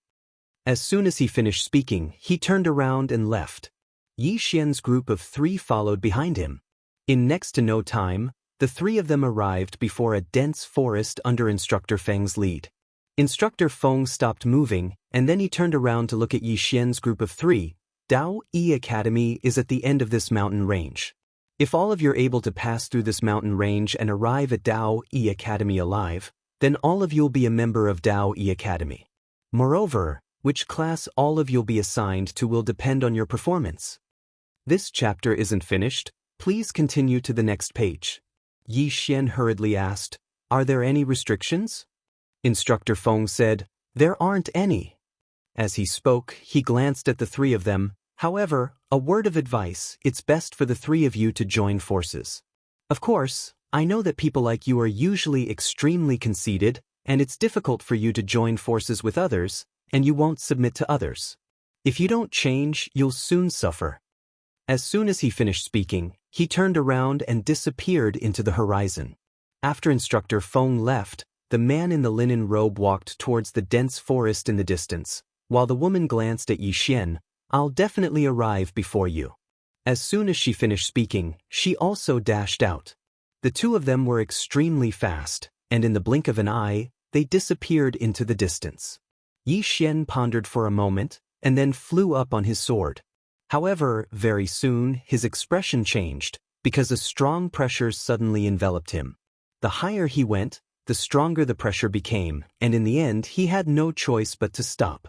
As soon as he finished speaking, he turned around and left. Yixian's group of 3 followed behind him. In next to no time, the 3 of them arrived before a dense forest under Instructor Feng's lead. Instructor Feng stopped moving, and then he turned around to look at Yixian's group of 3. Daoist Academy is at the end of this mountain range. If all of you are able to pass through this mountain range and arrive at Daoist Academy alive, then all of you will be a member of Daoist Academy. Moreover, which class all of you will be assigned to will depend on your performance. This chapter isn't finished. Please continue to the next page. Yixian hurriedly asked, "Are there any restrictions?" Instructor Feng said, "There aren't any." As he spoke, he glanced at the 3 of them. However, a word of advice, it's best for the three of you to join forces. Of course, I know that people like you are usually extremely conceited, and it's difficult for you to join forces with others, and you won't submit to others. If you don't change, you'll soon suffer. As soon as he finished speaking, he turned around and disappeared into the horizon. After Instructor Feng left, the man in the linen robe walked towards the dense forest in the distance, while the woman glanced at Yi Xian. I'll definitely arrive before you. As soon as she finished speaking, she also dashed out. The two of them were extremely fast, and in the blink of an eye, they disappeared into the distance. Yi Xian pondered for a moment, and then flew up on his sword. However, very soon, his expression changed, because a strong pressure suddenly enveloped him. The higher he went, the stronger the pressure became, and in the end he had no choice but to stop.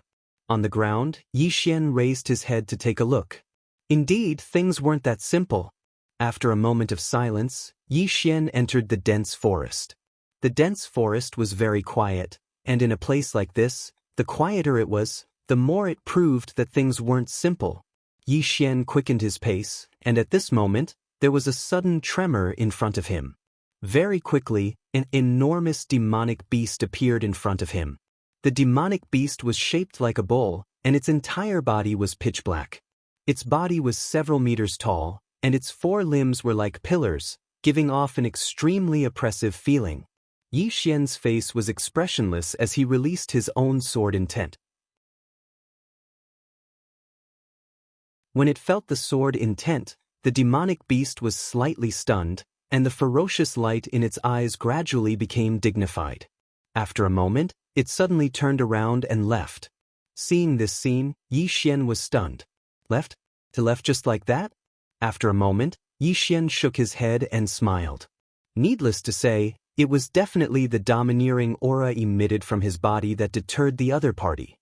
On the ground, Yi Xian raised his head to take a look. Indeed, things weren't that simple. After a moment of silence, Yi Xian entered the dense forest. The dense forest was very quiet, and in a place like this, the quieter it was, the more it proved that things weren't simple. Yi Xian quickened his pace, and at this moment, there was a sudden tremor in front of him. Very quickly, an enormous demonic beast appeared in front of him. The demonic beast was shaped like a bull, and its entire body was pitch black. Its body was several meters tall, and its four limbs were like pillars, giving off an extremely oppressive feeling. Yi Xian's face was expressionless as he released his own sword intent. When it felt the sword intent, the demonic beast was slightly stunned, and the ferocious light in its eyes gradually became dignified. After a moment, it suddenly turned around and left. Seeing this scene, Yi Xian was stunned. Left? To left just like that? After a moment, Yi Xian shook his head and smiled. Needless to say, it was definitely the domineering aura emitted from his body that deterred the other party.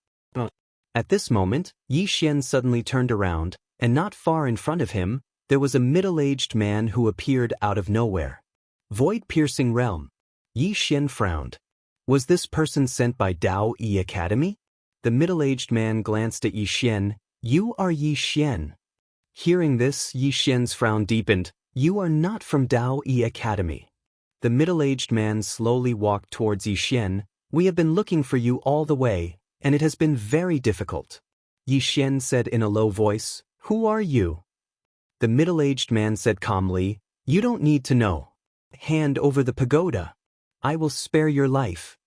At this moment, Yi Xian suddenly turned around, and not far in front of him, there was a middle-aged man who appeared out of nowhere. Void-piercing realm. Yi Xian frowned. Was this person sent by Daoist Academy? The middle-aged man glanced at Yi Xian. You are Yi Xian. Hearing this, Yi Xian's frown deepened. You are not from Daoist Academy. The middle-aged man slowly walked towards Yi Xian. We have been looking for you all the way, and it has been very difficult. Yi Xian said in a low voice, Who are you? The middle-aged man said calmly, You don't need to know. Hand over the pagoda. I will spare your life.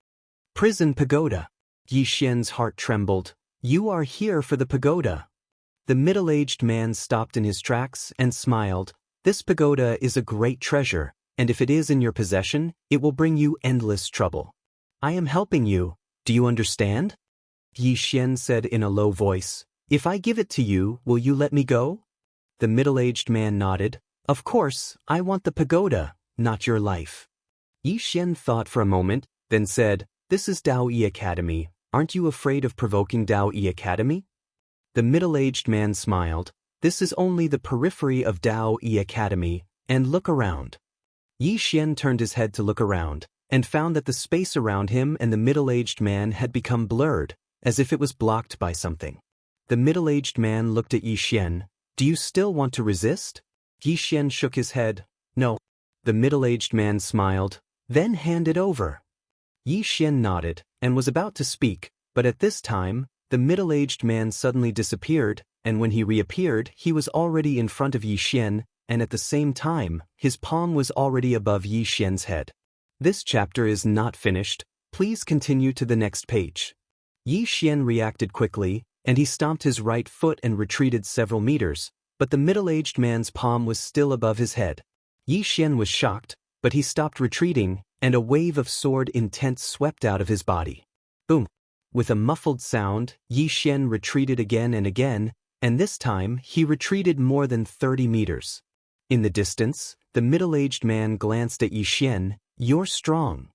Prison pagoda. Yi Xian's heart trembled. You are here for the pagoda. The middle-aged man stopped in his tracks and smiled. This pagoda is a great treasure, and if it is in your possession, it will bring you endless trouble. I am helping you. Do you understand? Yi Xian said in a low voice. If I give it to you, will you let me go? The middle-aged man nodded. Of course, I want the pagoda, not your life. Yi Xian thought for a moment, then said, This is Daoist Academy. Aren't you afraid of provoking Daoist Academy? The middle-aged man smiled. This is only the periphery of Daoist Academy, and look around. Yi Xian turned his head to look around, and found that the space around him and the middle-aged man had become blurred, as if it was blocked by something. The middle-aged man looked at Yi Xian. Do you still want to resist? Yi Xian shook his head. No. The middle-aged man smiled. Then hand it over. Yi Xian nodded, and was about to speak, but at this time, the middle-aged man suddenly disappeared, and when he reappeared, he was already in front of Yi Xian, and at the same time, his palm was already above Yi Xian's head. This chapter is not finished. Please continue to the next page. Yi Xian reacted quickly, and he stomped his right foot and retreated several meters, but the middle-aged man's palm was still above his head. Yi Xian was shocked, but he stopped retreating, and a wave of sword intent swept out of his body. Boom! With a muffled sound, Yi Xian retreated again, and this time he retreated more than 30 meters. In the distance, the middle-aged man glanced at Yi Xian. You're strong.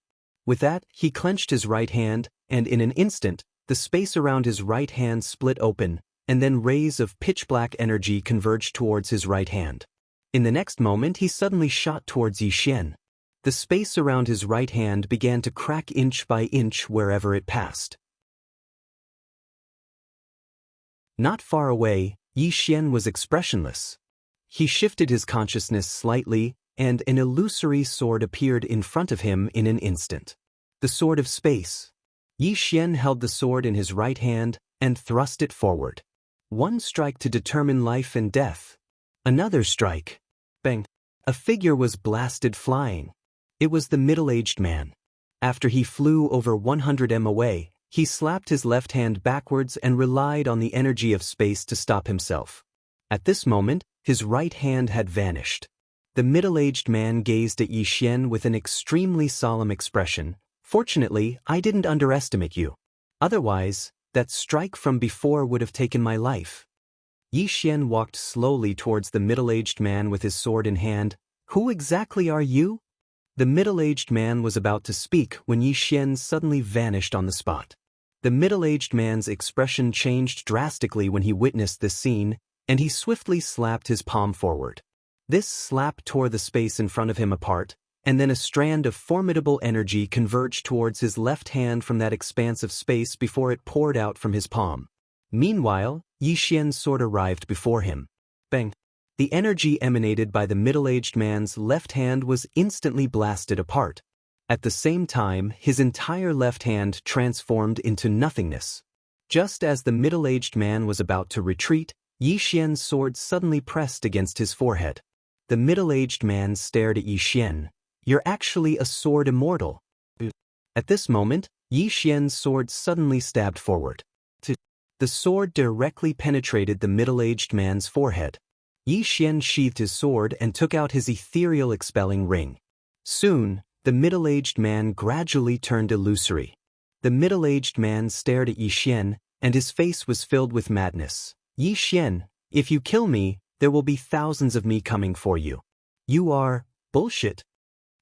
With that, he clenched his right hand, and in an instant, the space around his right hand split open, and then rays of pitch-black energy converged towards his right hand. In the next moment, he suddenly shot towards Yi Xian. The space around his right hand began to crack inch by inch wherever it passed. Not far away, Yi Xian was expressionless. He shifted his consciousness slightly, and an illusory sword appeared in front of him in an instant. The sword of space. Yi Xian held the sword in his right hand and thrust it forward. One strike to determine life and death. Another strike. Bang! A figure was blasted flying. It was the middle-aged man. After he flew over 100 m away, he slapped his left hand backwards and relied on the energy of space to stop himself. At this moment, his right hand had vanished. The middle-aged man gazed at Yi Xian with an extremely solemn expression. Fortunately, I didn't underestimate you. Otherwise, that strike from before would have taken my life. Yi Xian walked slowly towards the middle-aged man with his sword in hand. Who exactly are you? The middle-aged man was about to speak when Yi Xian suddenly vanished on the spot. The middle-aged man's expression changed drastically when he witnessed this scene, and he swiftly slapped his palm forward. This slap tore the space in front of him apart, and then a strand of formidable energy converged towards his left hand from that expanse of space before it poured out from his palm. Meanwhile, Yi Xian's sword arrived before him. Bang! The energy emanated by the middle-aged man's left hand was instantly blasted apart. At the same time, his entire left hand transformed into nothingness. Just as the middle-aged man was about to retreat, Yi Xian's sword suddenly pressed against his forehead. The middle-aged man stared at Yi Xian. You're actually a sword immortal. At this moment, Yi Xian's sword suddenly stabbed forward. The sword directly penetrated the middle-aged man's forehead. Yi Xian sheathed his sword and took out his ethereal expelling ring. Soon, the middle-aged man gradually turned illusory. The middle-aged man stared at Yi Xian, and his face was filled with madness. Yi Xian, if you kill me, there will be thousands of me coming for you. You are bullshit.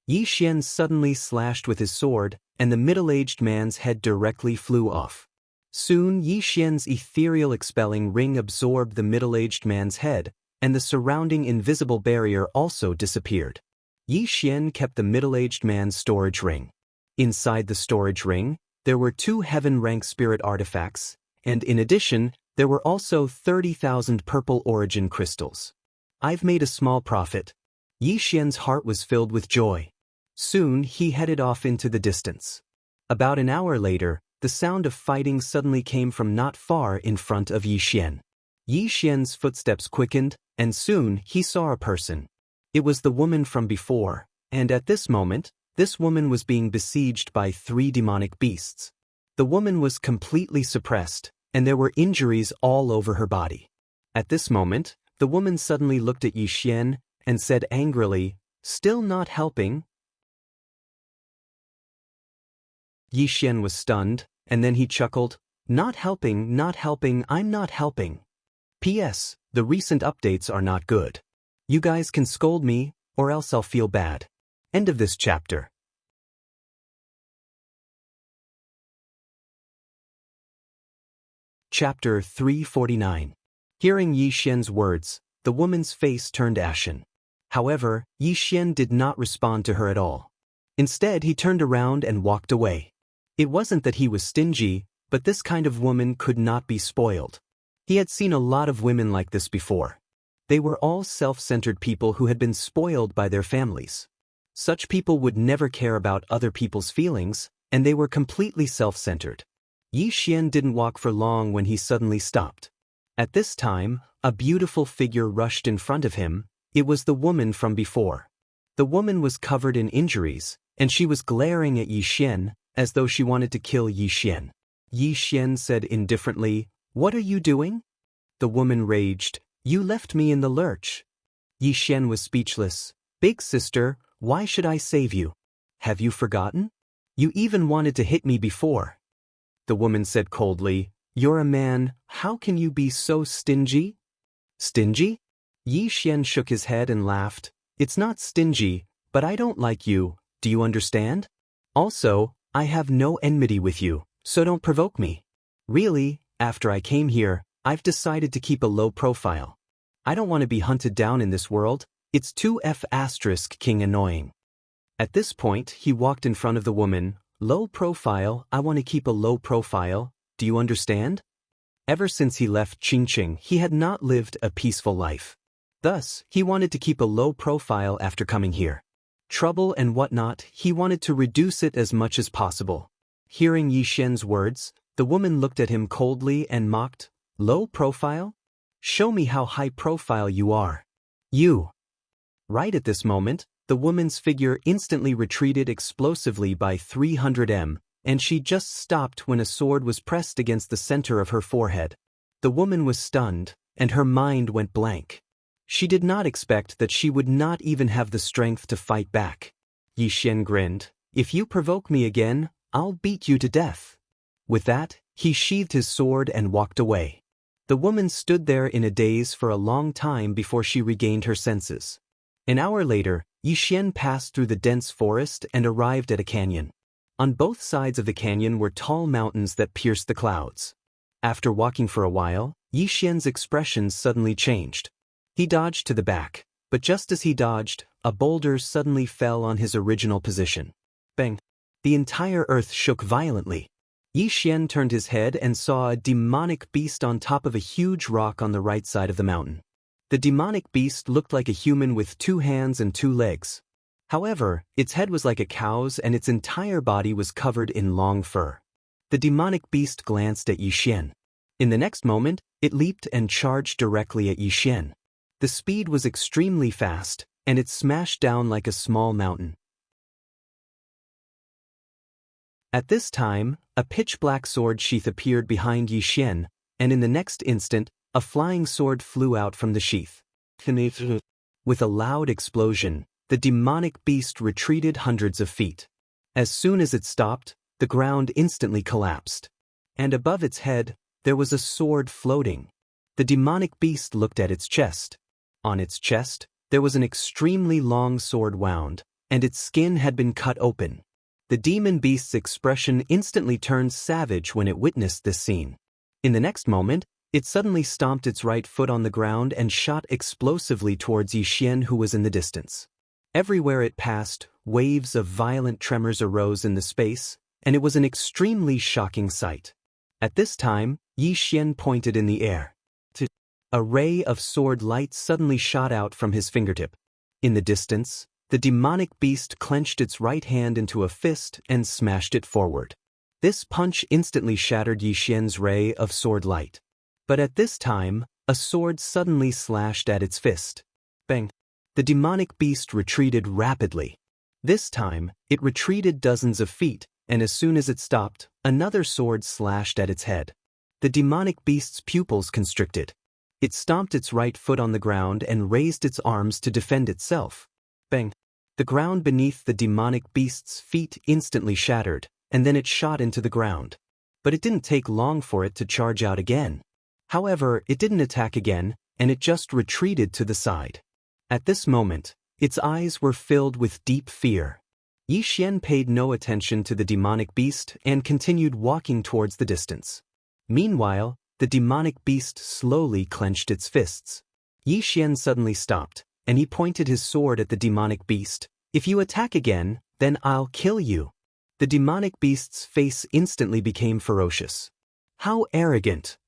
Yi Xian suddenly slashed with his sword, and the middle-aged man's head directly flew off. Soon Yi Xian's ethereal expelling ring absorbed the middle-aged man's head, and the surrounding invisible barrier also disappeared. Yi Xian kept the middle-aged man's storage ring. Inside the storage ring, there were 2 heaven-rank spirit artifacts, and in addition, there were also 30,000 purple origin crystals. I've made a small profit. Yi Xian's heart was filled with joy. Soon he headed off into the distance. About an hour later, the sound of fighting suddenly came from not far in front of Yi Xian. Yi Xian's footsteps quickened, and soon he saw a person. It was the woman from before, and at this moment, this woman was being besieged by 3 demonic beasts. The woman was completely suppressed, and there were injuries all over her body. At this moment, the woman suddenly looked at Yi Xian and said angrily, "Still not helping?" Yi Xian was stunned, and then he chuckled, not helping, I'm not helping. P.S. The recent updates are not good. You guys can scold me, or else I'll feel bad. End of this chapter. Chapter 349. Hearing Yi Xian's words, the woman's face turned ashen. However, Yi Xian did not respond to her at all. Instead, he turned around and walked away. It wasn't that he was stingy, but this kind of woman could not be spoiled. He had seen a lot of women like this before. They were all self-centered people who had been spoiled by their families. Such people would never care about other people's feelings, and they were completely self-centered. Yi Xian didn't walk for long when he suddenly stopped. At this time, a beautiful figure rushed in front of him. It was the woman from before. The woman was covered in injuries, and she was glaring at Yi Xian, as though she wanted to kill Yi Xian. Yi Xian said indifferently, "What are you doing?" The woman raged, "You left me in the lurch." Yi Xian was speechless. "Big sister, why should I save you? Have you forgotten? You even wanted to hit me before." The woman said coldly, "You're a man, how can you be so stingy?" "Stingy?" Yi Xian shook his head and laughed. "It's not stingy, but I don't like you, do you understand? Also, I have no enmity with you, so don't provoke me. Really, after I came here, I've decided to keep a low profile. I don't want to be hunted down in this world, it's too king annoying." At this point, he walked in front of the woman. "Low profile, I want to keep a low profile, do you understand?" Ever since he left Qingqing, he had not lived a peaceful life. Thus, he wanted to keep a low profile after coming here. Trouble and whatnot, he wanted to reduce it as much as possible. Hearing Yi Xian's words, the woman looked at him coldly and mocked, "Low profile? Show me how high profile you are. You." Right at this moment, the woman's figure instantly retreated explosively by 300 m, and she just stopped when a sword was pressed against the center of her forehead. The woman was stunned, and her mind went blank. She did not expect that she would not even have the strength to fight back. Yi Xian grinned, "If you provoke me again, I'll beat you to death." With that, he sheathed his sword and walked away. The woman stood there in a daze for a long time before she regained her senses. An hour later, Yi Xian passed through the dense forest and arrived at a canyon. On both sides of the canyon were tall mountains that pierced the clouds. After walking for a while, Yi Xian's expression suddenly changed. He dodged to the back, but just as he dodged, a boulder suddenly fell on his original position. Bang! The entire earth shook violently. Yi Xian turned his head and saw a demonic beast on top of a huge rock on the right side of the mountain. The demonic beast looked like a human with 2 hands and 2 legs. However, its head was like a cow's and its entire body was covered in long fur. The demonic beast glanced at Yi Xian. In the next moment, it leaped and charged directly at Yi Xian. The speed was extremely fast, and it smashed down like a small mountain. At this time, a pitch-black sword sheath appeared behind Yi Xian, and in the next instant, a flying sword flew out from the sheath. With a loud explosion, the demonic beast retreated hundreds of feet. As soon as it stopped, the ground instantly collapsed. And above its head, there was a sword floating. The demonic beast looked at its chest. On its chest, there was an extremely long sword wound, and its skin had been cut open. The demon beast's expression instantly turned savage when it witnessed this scene. In the next moment, it suddenly stomped its right foot on the ground and shot explosively towards Yi Xian, who was in the distance. Everywhere it passed, waves of violent tremors arose in the space, and it was an extremely shocking sight. At this time, Yi Xian pointed in the air. A ray of sword light suddenly shot out from his fingertip. In the distance, the demonic beast clenched its right hand into a fist and smashed it forward. This punch instantly shattered Yi Xian's ray of sword light. But at this time, a sword suddenly slashed at its fist. Bang! The demonic beast retreated rapidly. This time, it retreated dozens of feet, and as soon as it stopped, another sword slashed at its head. The demonic beast's pupils constricted. It stomped its right foot on the ground and raised its arms to defend itself. Bang! The ground beneath the demonic beast's feet instantly shattered, and then it shot into the ground. But it didn't take long for it to charge out again. However, it didn't attack again, and it just retreated to the side. At this moment, its eyes were filled with deep fear. Yi Xian paid no attention to the demonic beast and continued walking towards the distance. Meanwhile, the demonic beast slowly clenched its fists. Yi Xian suddenly stopped, and he pointed his sword at the demonic beast. "If you attack again, then I'll kill you." The demonic beast's face instantly became ferocious. How arrogant!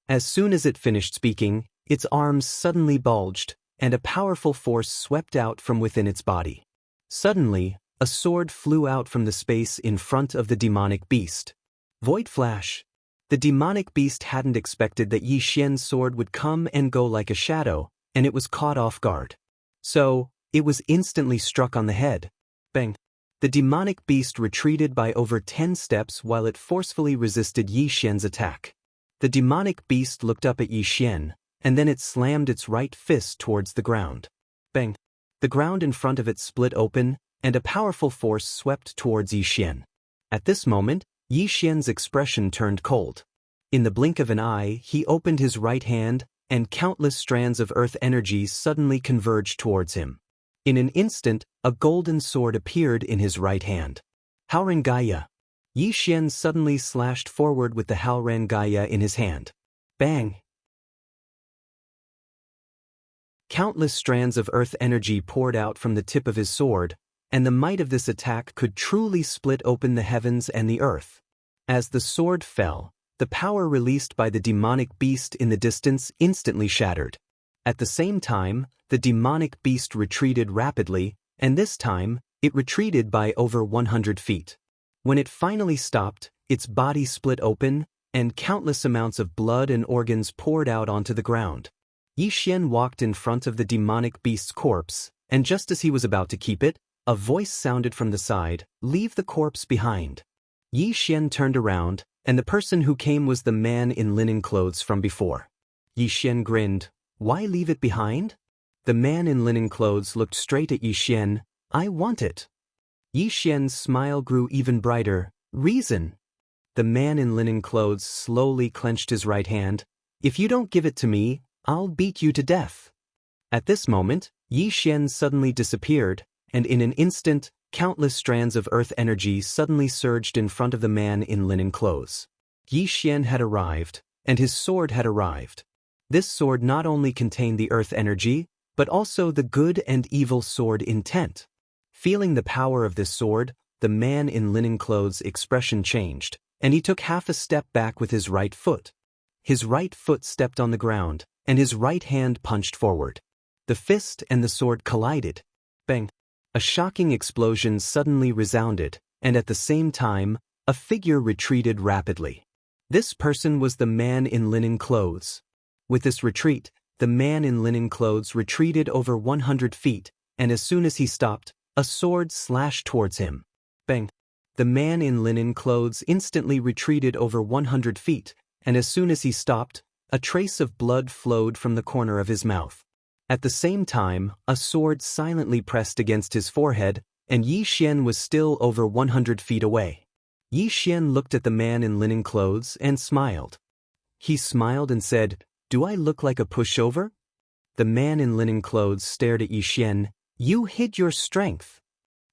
As soon as it finished speaking, its arms suddenly bulged, and a powerful force swept out from within its body. Suddenly, a sword flew out from the space in front of the demonic beast. Void flash! The demonic beast hadn't expected that Yi Xian's sword would come and go like a shadow, and it was caught off guard. So, it was instantly struck on the head. Bang! The demonic beast retreated by over 10 steps while it forcefully resisted Yi Xian's attack. The demonic beast looked up at Yi Xian, and then it slammed its right fist towards the ground. Bang! The ground in front of it split open, and a powerful force swept towards Yi Xian. At this moment, Yi Xian's expression turned cold. In the blink of an eye, he opened his right hand, and countless strands of earth energy suddenly converged towards him. In an instant, a golden sword appeared in his right hand. Haurengaya! Yi Xian suddenly slashed forward with the Haurengaya in his hand. Bang! Countless strands of earth energy poured out from the tip of his sword, and the might of this attack could truly split open the heavens and the earth. As the sword fell, the power released by the demonic beast in the distance instantly shattered. At the same time, the demonic beast retreated rapidly, and this time, it retreated by over 100 feet. When it finally stopped, its body split open, and countless amounts of blood and organs poured out onto the ground. Xian walked in front of the demonic beast's corpse, and just as he was about to keep it, a voice sounded from the side, "Leave the corpse behind." Xian turned around, and the person who came was the man in linen clothes from before. Xian grinned. "Why leave it behind?" The man in linen clothes looked straight at Xian. "I want it." Xian's smile grew even brighter. "Reason." The man in linen clothes slowly clenched his right hand. "If you don't give it to me, I'll beat you to death." At this moment, Xian suddenly disappeared, and in an instant, countless strands of earth energy suddenly surged in front of the man in linen clothes. Xian had arrived, and his sword had arrived. This sword not only contained the earth energy, but also the good and evil sword intent. Feeling the power of this sword, the man in linen clothes' expression changed, and he took half a step back with his right foot. His right foot stepped on the ground, and his right hand punched forward. The fist and the sword collided. Bang! A shocking explosion suddenly resounded, and at the same time, a figure retreated rapidly. This person was the man in linen clothes. With this retreat, the man in linen clothes retreated over 100 feet, and as soon as he stopped, a sword slashed towards him. Bang! The man in linen clothes instantly retreated over 100 feet, and as soon as he stopped, a trace of blood flowed from the corner of his mouth. At the same time, a sword silently pressed against his forehead, and Xian was still over 100 feet away. Xian looked at the man in linen clothes and smiled. He smiled and said, "Do I look like a pushover?" The man in linen clothes stared at Xian. "You hid your strength."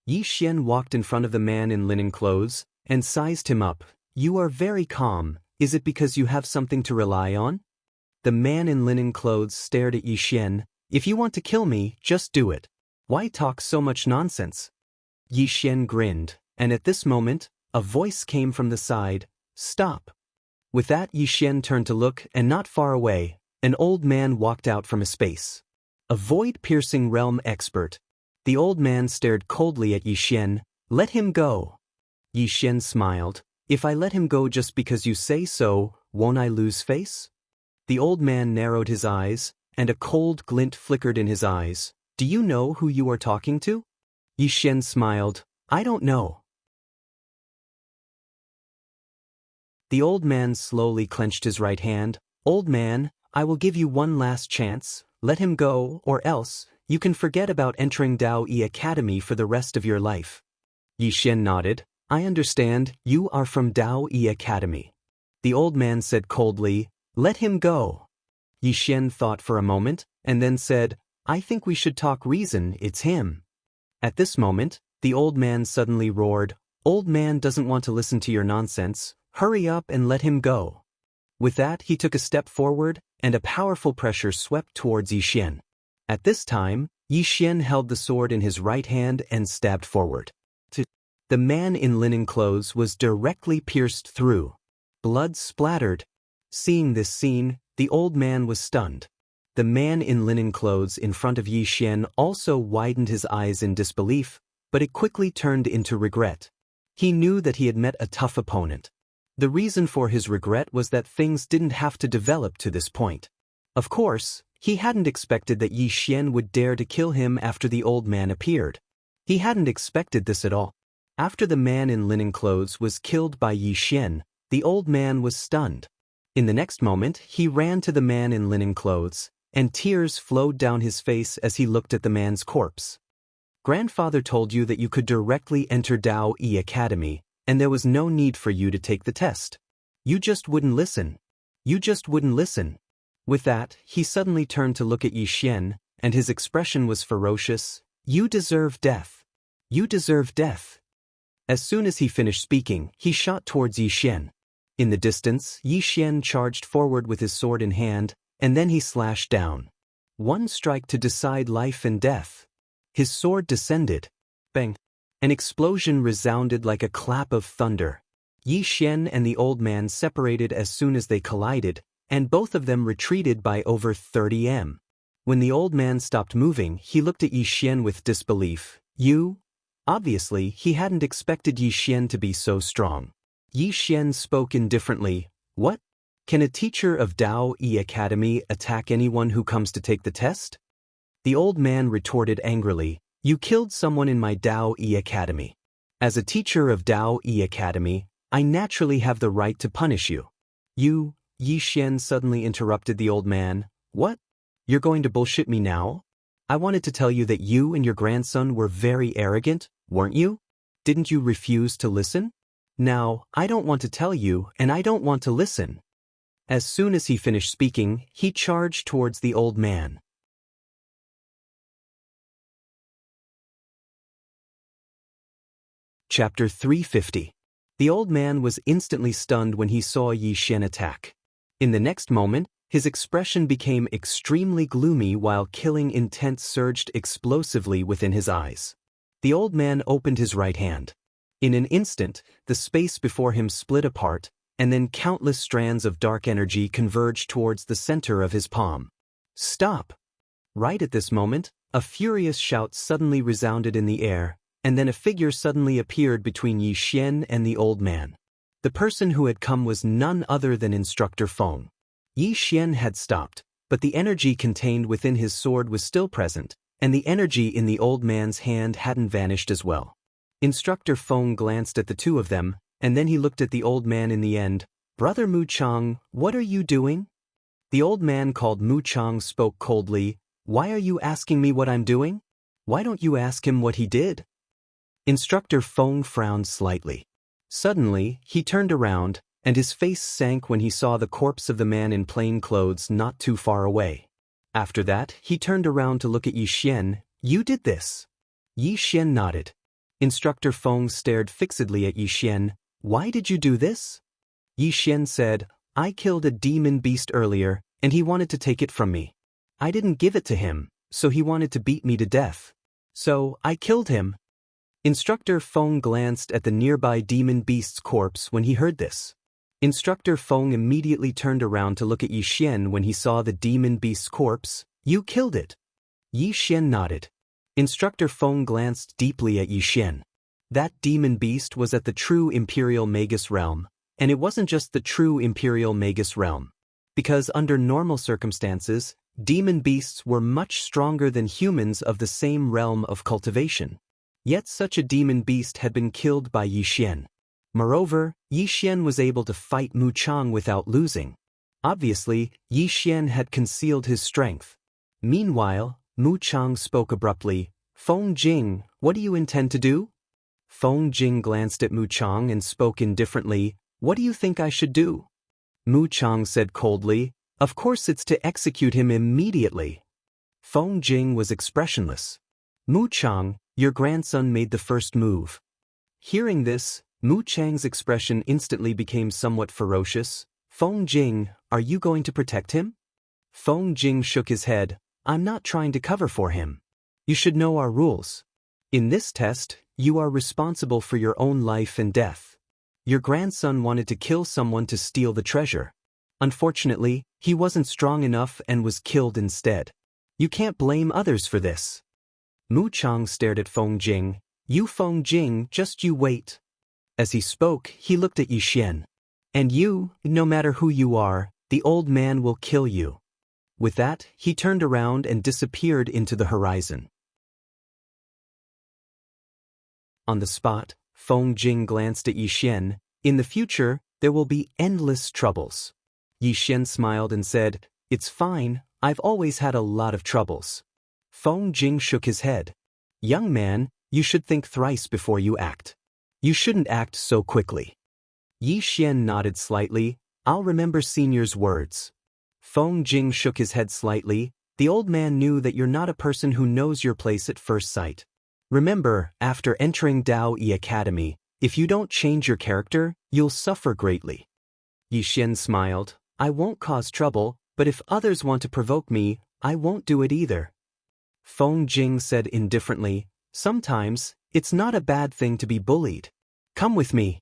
Xian walked in front of the man in linen clothes and sized him up. "You are very calm. Is it because you have something to rely on?" The man in linen clothes stared at Xian. "If you want to kill me, just do it. Why talk so much nonsense?" Xian grinned, and at this moment, a voice came from the side. "Stop." With that, Xian turned to look, and not far away, an old man walked out from a space. A void-piercing realm expert. The old man stared coldly at Xian. "Let him go." Xian smiled. "If I let him go just because you say so, won't I lose face?" The old man narrowed his eyes, and a cold glint flickered in his eyes. "Do you know who you are talking to?" Xian smiled. "I don't know." The old man slowly clenched his right hand. "Old man, I will give you one last chance. Let him go, or else, you can forget about entering Daoist Academy for the rest of your life." Xian nodded. "I understand, you are from Daoist Academy." The old man said coldly, "Let him go." Xian thought for a moment, and then said, "I think we should talk reason, it's him." At this moment, the old man suddenly roared, "Old man doesn't want to listen to your nonsense. Hurry up and let him go." With that, he took a step forward, and a powerful pressure swept towards Xian. At this time, Xian held the sword in his right hand and stabbed forward. The man in linen clothes was directly pierced through. Blood splattered. Seeing this scene, the old man was stunned. The man in linen clothes in front of Xian also widened his eyes in disbelief, but it quickly turned into regret. He knew that he had met a tough opponent. The reason for his regret was that things didn't have to develop to this point. Of course, he hadn't expected that Xian would dare to kill him after the old man appeared. He hadn't expected this at all. After the man in linen clothes was killed by Xian, the old man was stunned. In the next moment, he ran to the man in linen clothes, and tears flowed down his face as he looked at the man's corpse. "Grandfather told you that you could directly enter Daoist Academy, and there was no need for you to take the test. You just wouldn't listen. You just wouldn't listen." With that, he suddenly turned to look at Xian, and his expression was ferocious. "You deserve death. You deserve death." As soon as he finished speaking, he shot towards Xian. In the distance, Xian charged forward with his sword in hand, and then he slashed down. One strike to decide life and death. His sword descended. Bang! An explosion resounded like a clap of thunder. Yi Xian and the old man separated as soon as they collided, and both of them retreated by over 30 m. When the old man stopped moving, he looked at Yi Xian with disbelief. You? Obviously, he hadn't expected Yi Xian to be so strong. Yi Xian spoke indifferently. What? Can a teacher of Daoist Academy attack anyone who comes to take the test? The old man retorted angrily. You killed someone in my Daoist Academy. As a teacher of Daoist Academy, I naturally have the right to punish you. You, Yi Xian suddenly interrupted the old man. What? You're going to bullshit me now? I wanted to tell you that you and your grandson were very arrogant, weren't you? Didn't you refuse to listen? Now, I don't want to tell you, and I don't want to listen. As soon as he finished speaking, he charged towards the old man. Chapter 350. The old man was instantly stunned when he saw Yi Xian attack. In the next moment, his expression became extremely gloomy while killing intent surged explosively within his eyes. The old man opened his right hand. In an instant, the space before him split apart, and then countless strands of dark energy converged towards the center of his palm. Stop! Right at this moment, a furious shout suddenly resounded in the air, and then a figure suddenly appeared between Yi Xian and the old man. The person who had come was none other than Instructor Feng. Yi Xian had stopped, but the energy contained within his sword was still present, and the energy in the old man's hand hadn't vanished as well. Instructor Feng glanced at the two of them, and then he looked at the old man in the end. Brother Mu Chang, what are you doing? The old man called Mu Chang spoke coldly. Why are you asking me what I'm doing? Why don't you ask him what he did? Instructor Feng frowned slightly. Suddenly, he turned around, and his face sank when he saw the corpse of the man in plain clothes not too far away. After that, he turned around to look at Yi Xian. You did this? Yi Xian nodded. Instructor Feng stared fixedly at Yi Xian. Why did you do this? Yi Xian said, I killed a demon beast earlier, and he wanted to take it from me. I didn't give it to him, so he wanted to beat me to death. So, I killed him. Instructor Feng glanced at the nearby demon beast's corpse when he heard this. Instructor Feng immediately turned around to look at Yi Xian when he saw the demon beast's corpse. You killed it. Yi Xian nodded. Instructor Feng glanced deeply at Yi Xian. That demon beast was at the true Imperial Magus realm, and it wasn't just the true Imperial Magus realm. Because under normal circumstances, demon beasts were much stronger than humans of the same realm of cultivation. Yet such a demon beast had been killed by Yi Xian. Moreover, Yi Xian was able to fight Mu Chang without losing. Obviously, Yi Xian had concealed his strength. Meanwhile, Mu Chang spoke abruptly. Feng Jing, what do you intend to do? Feng Jing glanced at Mu Chang and spoke indifferently. What do you think I should do? Mu Chang said coldly. Of course it's to execute him immediately. Feng Jing was expressionless. Mu Chang, your grandson made the first move. Hearing this, Mu Chang's expression instantly became somewhat ferocious. Feng Jing, are you going to protect him? Feng Jing shook his head. I'm not trying to cover for him. You should know our rules. In this test, you are responsible for your own life and death. Your grandson wanted to kill someone to steal the treasure. Unfortunately, he wasn't strong enough and was killed instead. You can't blame others for this. Mu Chang stared at Feng Jing. You Feng Jing, just you wait. As he spoke, he looked at Yi Xian. And you, no matter who you are, the old man will kill you. With that, he turned around and disappeared into the horizon. On the spot, Feng Jing glanced at Yi Xian. In the future, there will be endless troubles. Yi Xian smiled and said, It's fine, I've always had a lot of troubles. Feng Jing shook his head. Young man, you should think thrice before you act. You shouldn't act so quickly. Yi Xian nodded slightly. I'll remember senior's words. Feng Jing shook his head slightly. The old man knew that you're not a person who knows your place at first sight. Remember, after entering Daoist Academy, if you don't change your character, you'll suffer greatly. Yi Xian smiled. I won't cause trouble, but if others want to provoke me, I won't do it either. Feng Jing said indifferently, Sometimes, it's not a bad thing to be bullied. Come with me.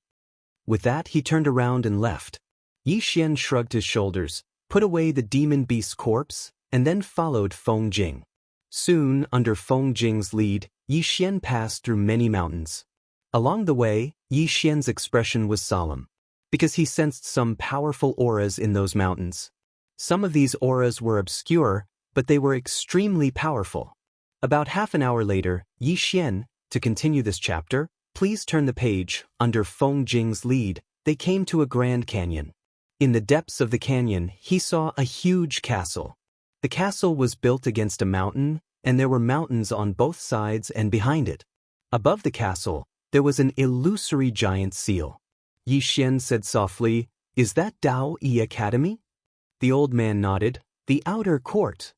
With that, he turned around and left. Yixian shrugged his shoulders, put away the demon beast's corpse, and then followed Feng Jing. Soon, under Feng Jing's lead, Yixian passed through many mountains. Along the way, Yixian's expression was solemn, because he sensed some powerful auras in those mountains. Some of these auras were obscure, but they were extremely powerful. About half an hour later, Yixian, to continue this chapter, please turn the page. Under Feng Jing's lead, they came to a grand canyon. In the depths of the canyon, he saw a huge castle. The castle was built against a mountain, and there were mountains on both sides and behind it. Above the castle, there was an illusory giant seal. Yixian said softly, "Is that Daoist Academy?" The old man nodded. "The outer court."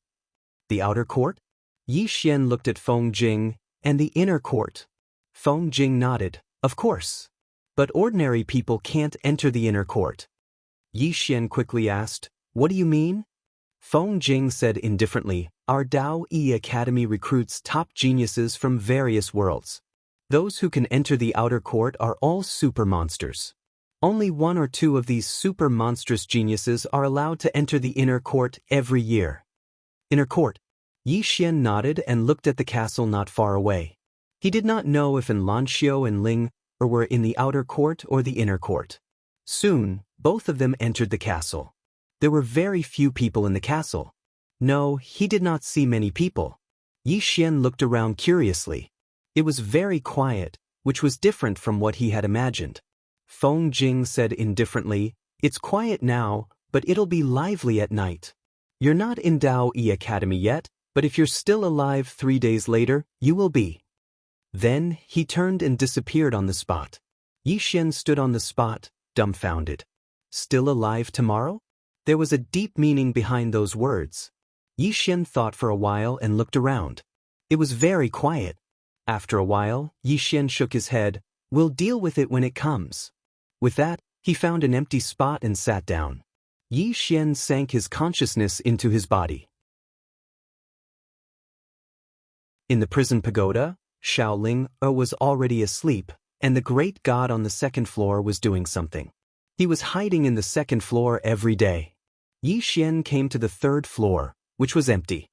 "The outer court?" Yixian looked at Feng Jing. "And the inner court?" Feng Jing nodded. "Of course. But ordinary people can't enter the inner court." Yixian quickly asked, "What do you mean?" Feng Jing said indifferently, "Our Daoist Academy recruits top geniuses from various worlds. Those who can enter the outer court are all super monsters. Only one or two of these super monstrous geniuses are allowed to enter the inner court every year." Inner court. Yixian nodded and looked at the castle not far away. He did not know if Xianxia and Ling were in the outer court or the inner court. Soon, both of them entered the castle. There were very few people in the castle. No, he did not see many people. Yixian looked around curiously. It was very quiet, which was different from what he had imagined. Feng Jing said indifferently, "It's quiet now, but it'll be lively at night. You're not in Daoist Academy yet, but if you're still alive 3 days later, you will be." Then, he turned and disappeared on the spot. Yixian stood on the spot, dumbfounded. Still alive tomorrow? There was a deep meaning behind those words. Yixian thought for a while and looked around. It was very quiet. After a while, Yixian shook his head. "We'll deal with it when it comes." With that, he found an empty spot and sat down. Yixian sank his consciousness into his body. In the prison pagoda, Shaoling was already asleep, and the great god on the second floor was doing something. He was hiding in the second floor every day. Yixian came to the third floor, which was empty.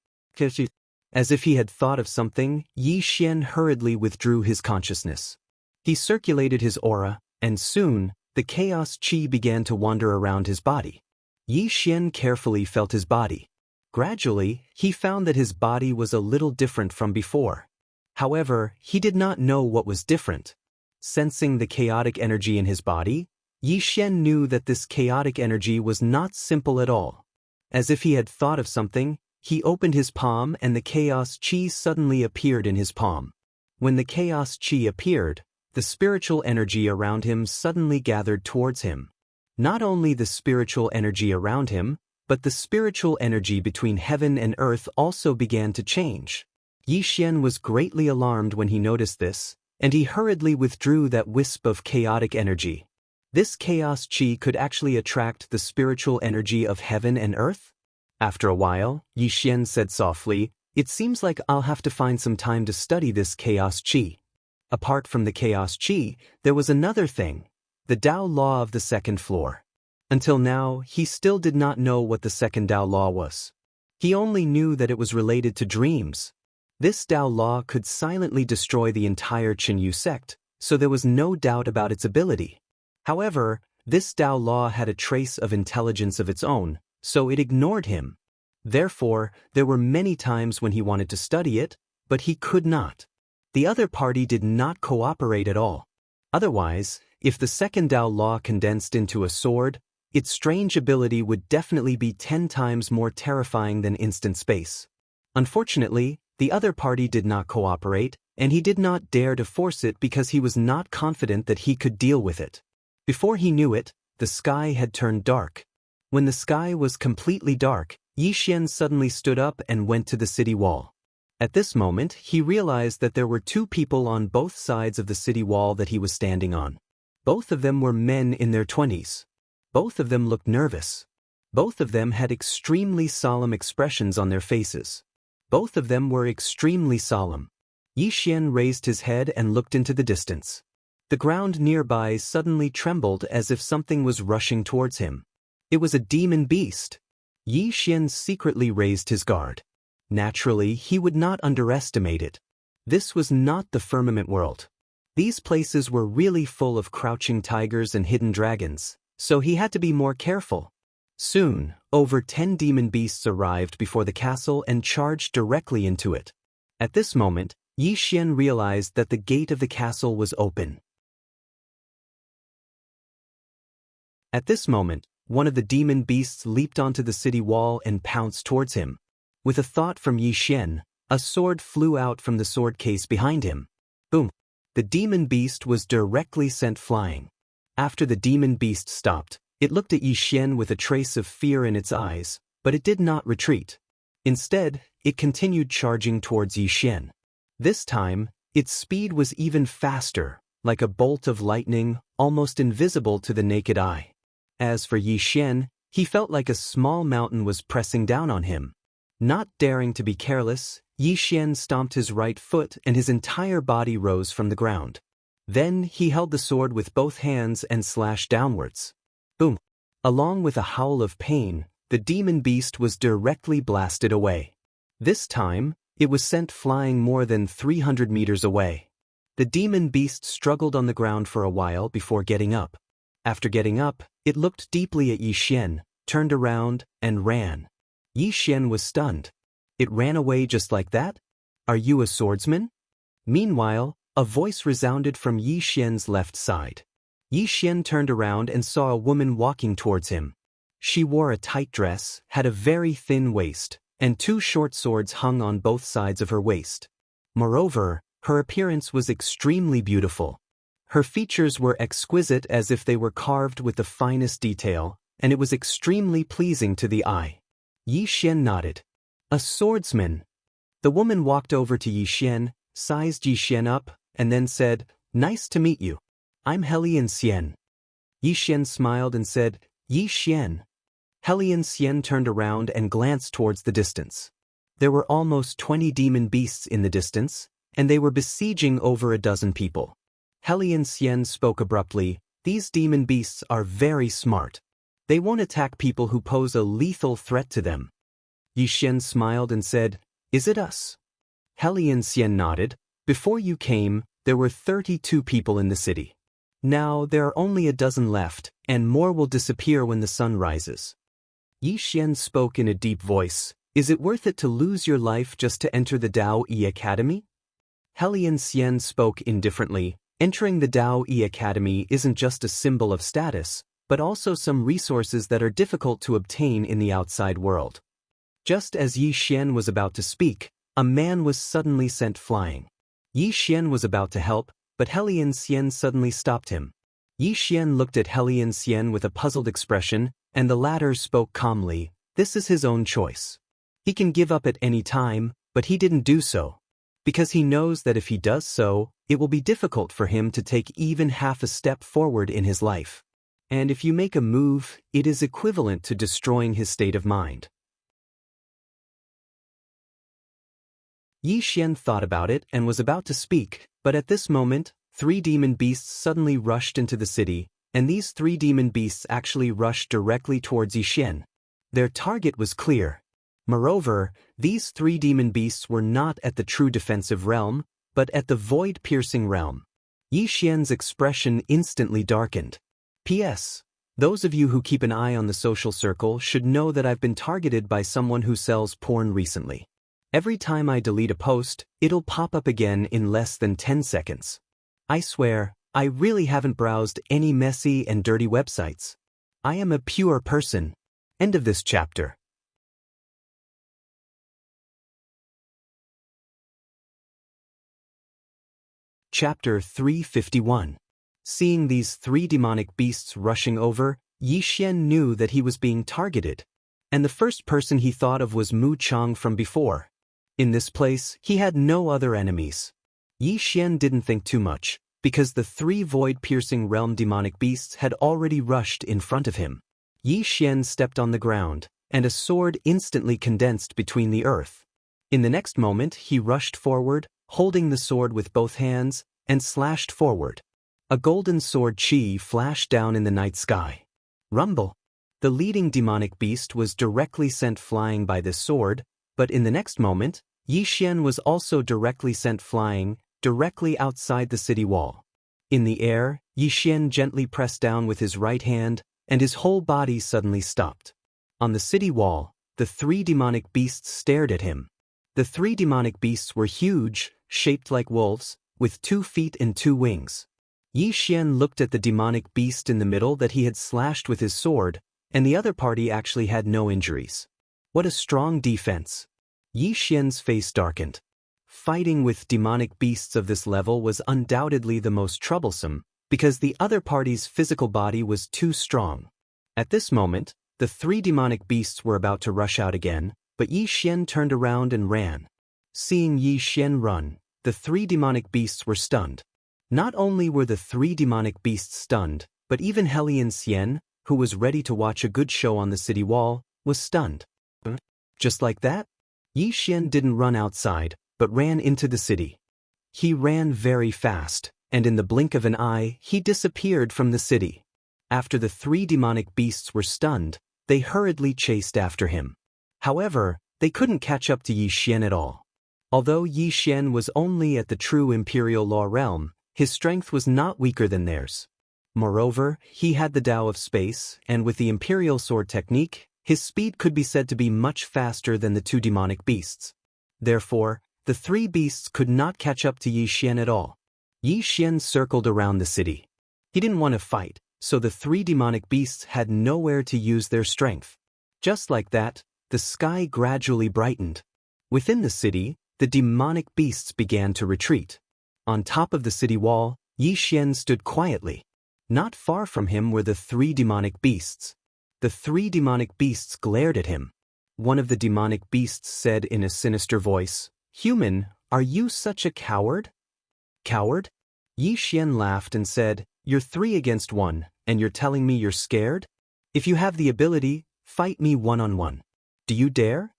As if he had thought of something, Yixian hurriedly withdrew his consciousness. He circulated his aura, and soon, the chaos chi began to wander around his body. Yixian carefully felt his body. Gradually, he found that his body was a little different from before. However, he did not know what was different. Sensing the chaotic energy in his body, Yixian knew that this chaotic energy was not simple at all. As if he had thought of something, he opened his palm and the chaos chi suddenly appeared in his palm. When the chaos chi appeared, the spiritual energy around him suddenly gathered towards him. Not only the spiritual energy around him, but the spiritual energy between heaven and earth also began to change. Yixian was greatly alarmed when he noticed this, and he hurriedly withdrew that wisp of chaotic energy. This chaos chi could actually attract the spiritual energy of heaven and earth? After a while, Yixian said softly, "It seems like I'll have to find some time to study this chaos chi." Apart from the chaos chi, there was another thing, the Tao law of the second floor. Until now, he still did not know what the second Tao law was. He only knew that it was related to dreams. This Tao law could silently destroy the entire Qinyu sect, so there was no doubt about its ability. However, this Tao law had a trace of intelligence of its own, so it ignored him. Therefore, there were many times when he wanted to study it, but he could not. The other party did not cooperate at all. Otherwise, if the second Tao law condensed into a sword, its strange ability would definitely be 10 times more terrifying than instant space. Unfortunately, the other party did not cooperate, and he did not dare to force it because he was not confident that he could deal with it. Before he knew it, the sky had turned dark. When the sky was completely dark, Yixian suddenly stood up and went to the city wall. At this moment, he realized that there were 2 people on both sides of the city wall that he was standing on. Both of them were men in their 20s. Both of them looked nervous. Both of them had extremely solemn expressions on their faces. Both of them were extremely solemn. Yixian raised his head and looked into the distance. The ground nearby suddenly trembled as if something was rushing towards him. It was a demon beast. Yi Xian secretly raised his guard. Naturally, he would not underestimate it. This was not the firmament world. These places were really full of crouching tigers and hidden dragons, so he had to be more careful. Soon, over 10 demon beasts arrived before the castle and charged directly into it. At this moment, Yi Xian realized that the gate of the castle was open. At this moment, one of the demon beasts leaped onto the city wall and pounced towards him. With a thought from Yi Xian, a sword flew out from the sword case behind him. Boom! The demon beast was directly sent flying. After the demon beast stopped, it looked at Yi Xian with a trace of fear in its eyes, but it did not retreat. Instead, it continued charging towards Yi Xian. This time, its speed was even faster, like a bolt of lightning, almost invisible to the naked eye. As for Yi Xian, he felt like a small mountain was pressing down on him. Not daring to be careless, Yi Xian stomped his right foot and his entire body rose from the ground. Then he held the sword with both hands and slashed downwards. Boom! Along with a howl of pain, the demon beast was directly blasted away. This time, it was sent flying more than 300 meters away. The demon beast struggled on the ground for a while before getting up. After getting up, it looked deeply at Yi Xian, turned around, and ran. Yi Xian was stunned. It ran away just like that? Are you a swordsman? Meanwhile, a voice resounded from Yi Xian's left side. Yi Xian turned around and saw a woman walking towards him. She wore a tight dress, had a very thin waist, and 2 short swords hung on both sides of her waist. Moreover, her appearance was extremely beautiful. Her features were exquisite as if they were carved with the finest detail, and it was extremely pleasing to the eye. Yi Xian nodded. A swordsman. The woman walked over to Yi Xian, sized Yi Xian up, and then said, "Nice to meet you. I'm Helian Xian." Yi Xian smiled and said, "Yi Xian." Helian Xian turned around and glanced towards the distance. There were almost 20 demon beasts in the distance, and they were besieging over a dozen people. Helian Xian spoke abruptly, "These demon beasts are very smart. They won't attack people who pose a lethal threat to them." Yi Xian smiled and said, "Is it us?" Helian Xian nodded. "Before you came, there were 32 people in the city. Now there are only a dozen left, and more will disappear when the sun rises." Yi Xian spoke in a deep voice, "Is it worth it to lose your life just to enter the Daoist Academy?" Helian Xian spoke indifferently, "Entering the Daoist Academy isn't just a symbol of status, but also some resources that are difficult to obtain in the outside world." Just as Yi Xian was about to speak, a man was suddenly sent flying. Yi Xian was about to help, but Helian Xian suddenly stopped him. Yi Xian looked at Helian Xian with a puzzled expression, and the latter spoke calmly, "This is his own choice. He can give up at any time, but he didn't do so. Because he knows that if he does so, it will be difficult for him to take even half a step forward in his life. And if you make a move, it is equivalent to destroying his state of mind." Yi Xian thought about it and was about to speak, but at this moment, 3 demon beasts suddenly rushed into the city, and these 3 demon beasts actually rushed directly towards Yi Xian. Their target was clear. Moreover, these 3 demon beasts were not at the true defensive realm, but at the void-piercing realm. Yi Xian's expression instantly darkened. P.S. Those of you who keep an eye on the social circle should know that I've been targeted by someone who sells porn recently. Every time I delete a post, it'll pop up again in less than 10 seconds. I swear, I really haven't browsed any messy and dirty websites. I am a pure person. End of this chapter. Chapter 351. Seeing these 3 demonic beasts rushing over, Yi Xian knew that he was being targeted. And the first person he thought of was Mu Chang from before. In this place, he had no other enemies. Yi Xian didn't think too much, because the 3 void-piercing realm demonic beasts had already rushed in front of him. Yi Xian stepped on the ground, and a sword instantly condensed between the earth. In the next moment, he rushed forward, holding the sword with both hands, and slashed forward. A golden sword chi flashed down in the night sky. Rumble! The leading demonic beast was directly sent flying by this sword, but in the next moment, Xian was also directly sent flying, directly outside the city wall. In the air, Xian gently pressed down with his right hand, and his whole body suddenly stopped. On the city wall, the 3 demonic beasts stared at him. The 3 demonic beasts were huge, shaped like wolves, with 2 feet and 2 wings. Xian looked at the demonic beast in the middle that he had slashed with his sword, and the other party actually had no injuries. What a strong defense! Xian's face darkened. Fighting with demonic beasts of this level was undoubtedly the most troublesome, because the other party's physical body was too strong. At this moment, the 3 demonic beasts were about to rush out again, but Xian turned around and ran. Seeing Xian run, the 3 demonic beasts were stunned. Not only were the 3 demonic beasts stunned, but even Helian Xian, who was ready to watch a good show on the city wall, was stunned. Just like that, Xian didn't run outside, but ran into the city. He ran very fast, and in the blink of an eye, he disappeared from the city. After the 3 demonic beasts were stunned, they hurriedly chased after him. However, they couldn't catch up to Xian at all. Although Xian was only at the true imperial law realm, his strength was not weaker than theirs. Moreover, he had the Tao of space, and with the imperial sword technique, his speed could be said to be much faster than the 2 demonic beasts. Therefore, the 3 beasts could not catch up to Xian at all. Xian circled around the city. He didn't want to fight, so the 3 demonic beasts had nowhere to use their strength. Just like that, the sky gradually brightened. Within the city, the demonic beasts began to retreat. On top of the city wall, Xian stood quietly. Not far from him were the 3 demonic beasts. The 3 demonic beasts glared at him. One of the demonic beasts said in a sinister voice, "Human, are you such a coward?" "Coward?" Xian laughed and said, "You're 3 against 1, and you're telling me you're scared? If you have the ability, fight me one-on-one. Do you dare?"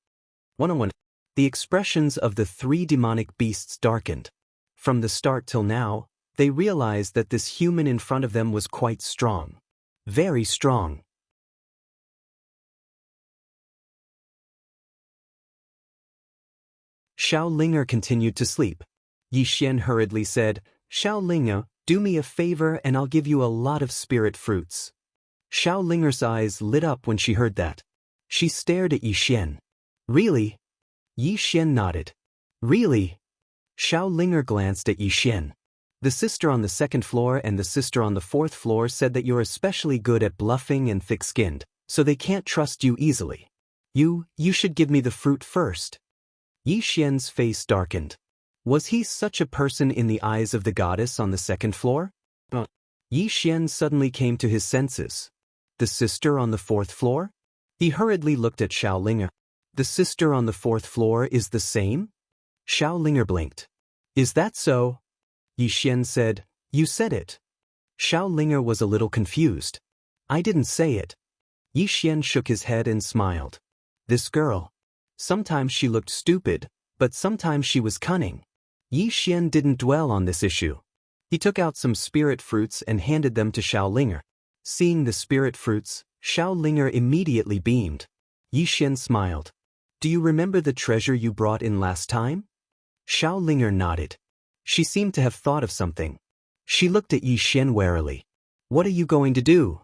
One-on-one. The expressions of the 3 demonic beasts darkened. From the start till now, they realized that this human in front of them was quite strong. Very strong. Xiao Linger continued to sleep. Xian hurriedly said, "Xiao Linger, do me a favor and I'll give you a lot of spirit fruits." Xiao Linger's eyes lit up when she heard that. She stared at Xian. "Really?" Xian nodded. "Really?" Xiao Linger glanced at Xian. "The sister on the 2nd floor and the sister on the 4th floor said that you're especially good at bluffing and thick-skinned, so they can't trust you easily. You should give me the fruit first." Xian's face darkened. Was he such a person in the eyes of the goddess on the 2nd floor? Xian suddenly came to his senses. The sister on the 4th floor? He hurriedly looked at Xiao Linger. The sister on the 4th floor is the same? Xiao Linger blinked. "Is that so?" Xian said, "You said it." Xiao Linger was a little confused. "I didn't say it." Xian shook his head and smiled. This girl. Sometimes she looked stupid, but sometimes she was cunning. Xian didn't dwell on this issue. He took out some spirit fruits and handed them to Xiao Linger. Seeing the spirit fruits, Xiao Linger immediately beamed. Xian smiled. "Do you remember the treasure you brought in last time?" Xiao Linger nodded. She seemed to have thought of something. She looked at Xian warily. "What are you going to do?"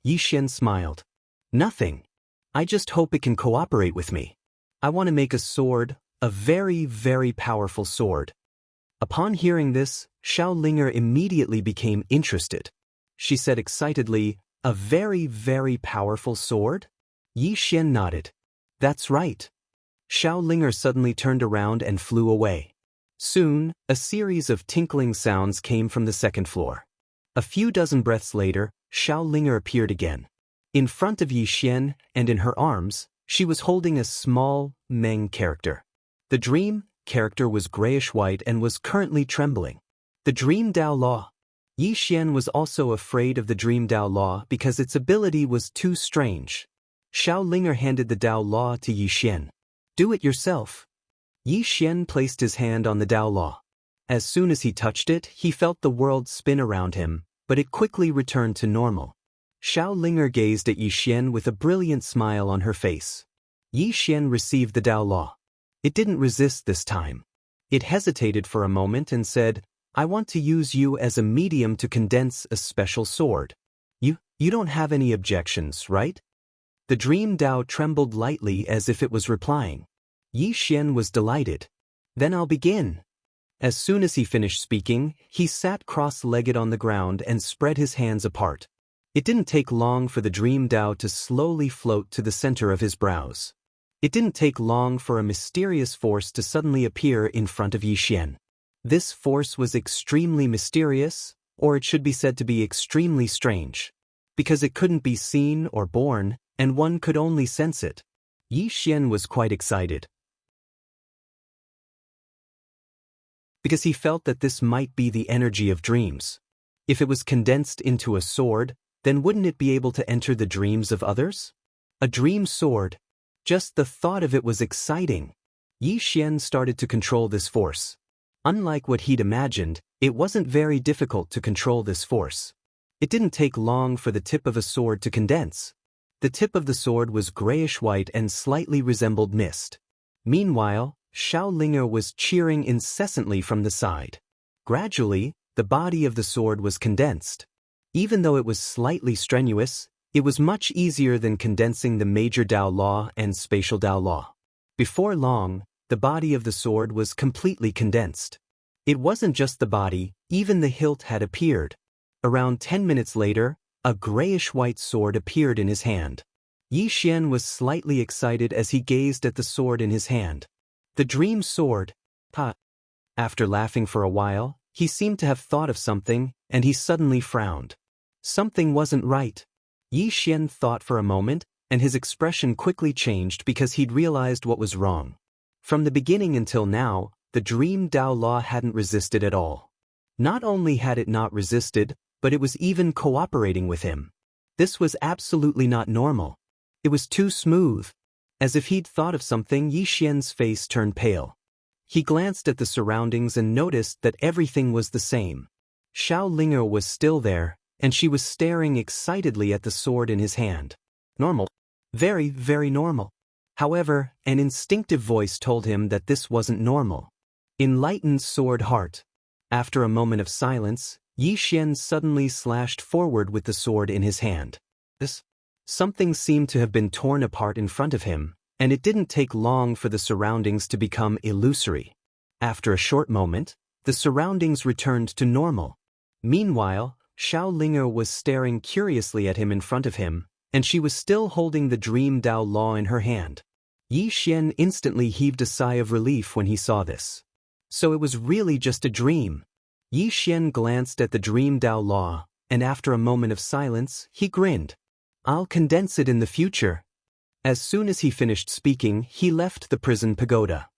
Xian smiled. "Nothing. I just hope it can cooperate with me. I want to make a sword, a very, very powerful sword." Upon hearing this, Xiao Linger immediately became interested. She said excitedly, "A very, very powerful sword?" Xian nodded. "That's right." Xiao Linger suddenly turned around and flew away. Soon, a series of tinkling sounds came from the 2nd floor. A few dozen breaths later, Xiao Linger appeared again. In front of Xian, and in her arms, she was holding a small, Meng character. The dream character was grayish-white and was currently trembling. The Dream Dao Law. Xian was also afraid of the Dream Dao Law because its ability was too strange. Xiao Linger handed the Dao Law to Xian. "Do it yourself." Xian placed his hand on the Dao Law. As soon as he touched it, he felt the world spin around him, but it quickly returned to normal. Xiao Linger gazed at Yi Xian with a brilliant smile on her face. Yi Xian received the Dao Law. It didn't resist this time. It hesitated for a moment and said, I want to use you as a medium to condense a special sword. You don't have any objections, right? The dream Dao trembled lightly as if it was replying. Yi Xian was delighted. Then I'll begin. As soon as he finished speaking, he sat cross-legged on the ground and spread his hands apart. It didn't take long for the dream Dao to slowly float to the center of his brows. It didn't take long for a mysterious force to suddenly appear in front of Yi Xian. This force was extremely mysterious, or it should be said to be extremely strange, because it couldn't be seen or born, and one could only sense it. Yi Xian was quite excited, because he felt that this might be the energy of dreams. If it was condensed into a sword, then wouldn't it be able to enter the dreams of others? A dream sword. Just the thought of it was exciting. Yi Xian started to control this force. Unlike what he'd imagined, it wasn't very difficult to control this force. It didn't take long for the tip of a sword to condense. The tip of the sword was grayish-white and slightly resembled mist. Meanwhile, Xiao Linger was cheering incessantly from the side. Gradually, the body of the sword was condensed. Even though it was slightly strenuous, it was much easier than condensing the major Dao Law and spatial Dao Law. Before long, the body of the sword was completely condensed. It wasn't just the body, even the hilt had appeared. Around 10 minutes later, a grayish-white sword appeared in his hand. Yi Xian was slightly excited as he gazed at the sword in his hand. The dream sword. After laughing for a while, he seemed to have thought of something, and he suddenly frowned. Something wasn't right. Yi Xian thought for a moment, and his expression quickly changed because he'd realized what was wrong. From the beginning until now, the dream Dao Law hadn't resisted at all. Not only had it not resisted, but it was even cooperating with him. This was absolutely not normal. It was too smooth. As if he'd thought of something, Yi Xian's face turned pale. He glanced at the surroundings and noticed that everything was the same. Xiao Linger was still there, and she was staring excitedly at the sword in his hand. Normal. Very, very normal. However, an instinctive voice told him that this wasn't normal. Enlightened sword heart. After a moment of silence, Yi Xian suddenly slashed forward with the sword in his hand. Something seemed to have been torn apart in front of him, and it didn't take long for the surroundings to become illusory. After a short moment, the surroundings returned to normal. Meanwhile, Xiao Linger was staring curiously at him in front of him, and she was still holding the dream Dao Law in her hand. Yi Xian instantly heaved a sigh of relief when he saw this. So it was really just a dream. Yi Xian glanced at the dream Dao Law, and after a moment of silence, he grinned. I'll condense it in the future. As soon as he finished speaking, he left the prison pagoda.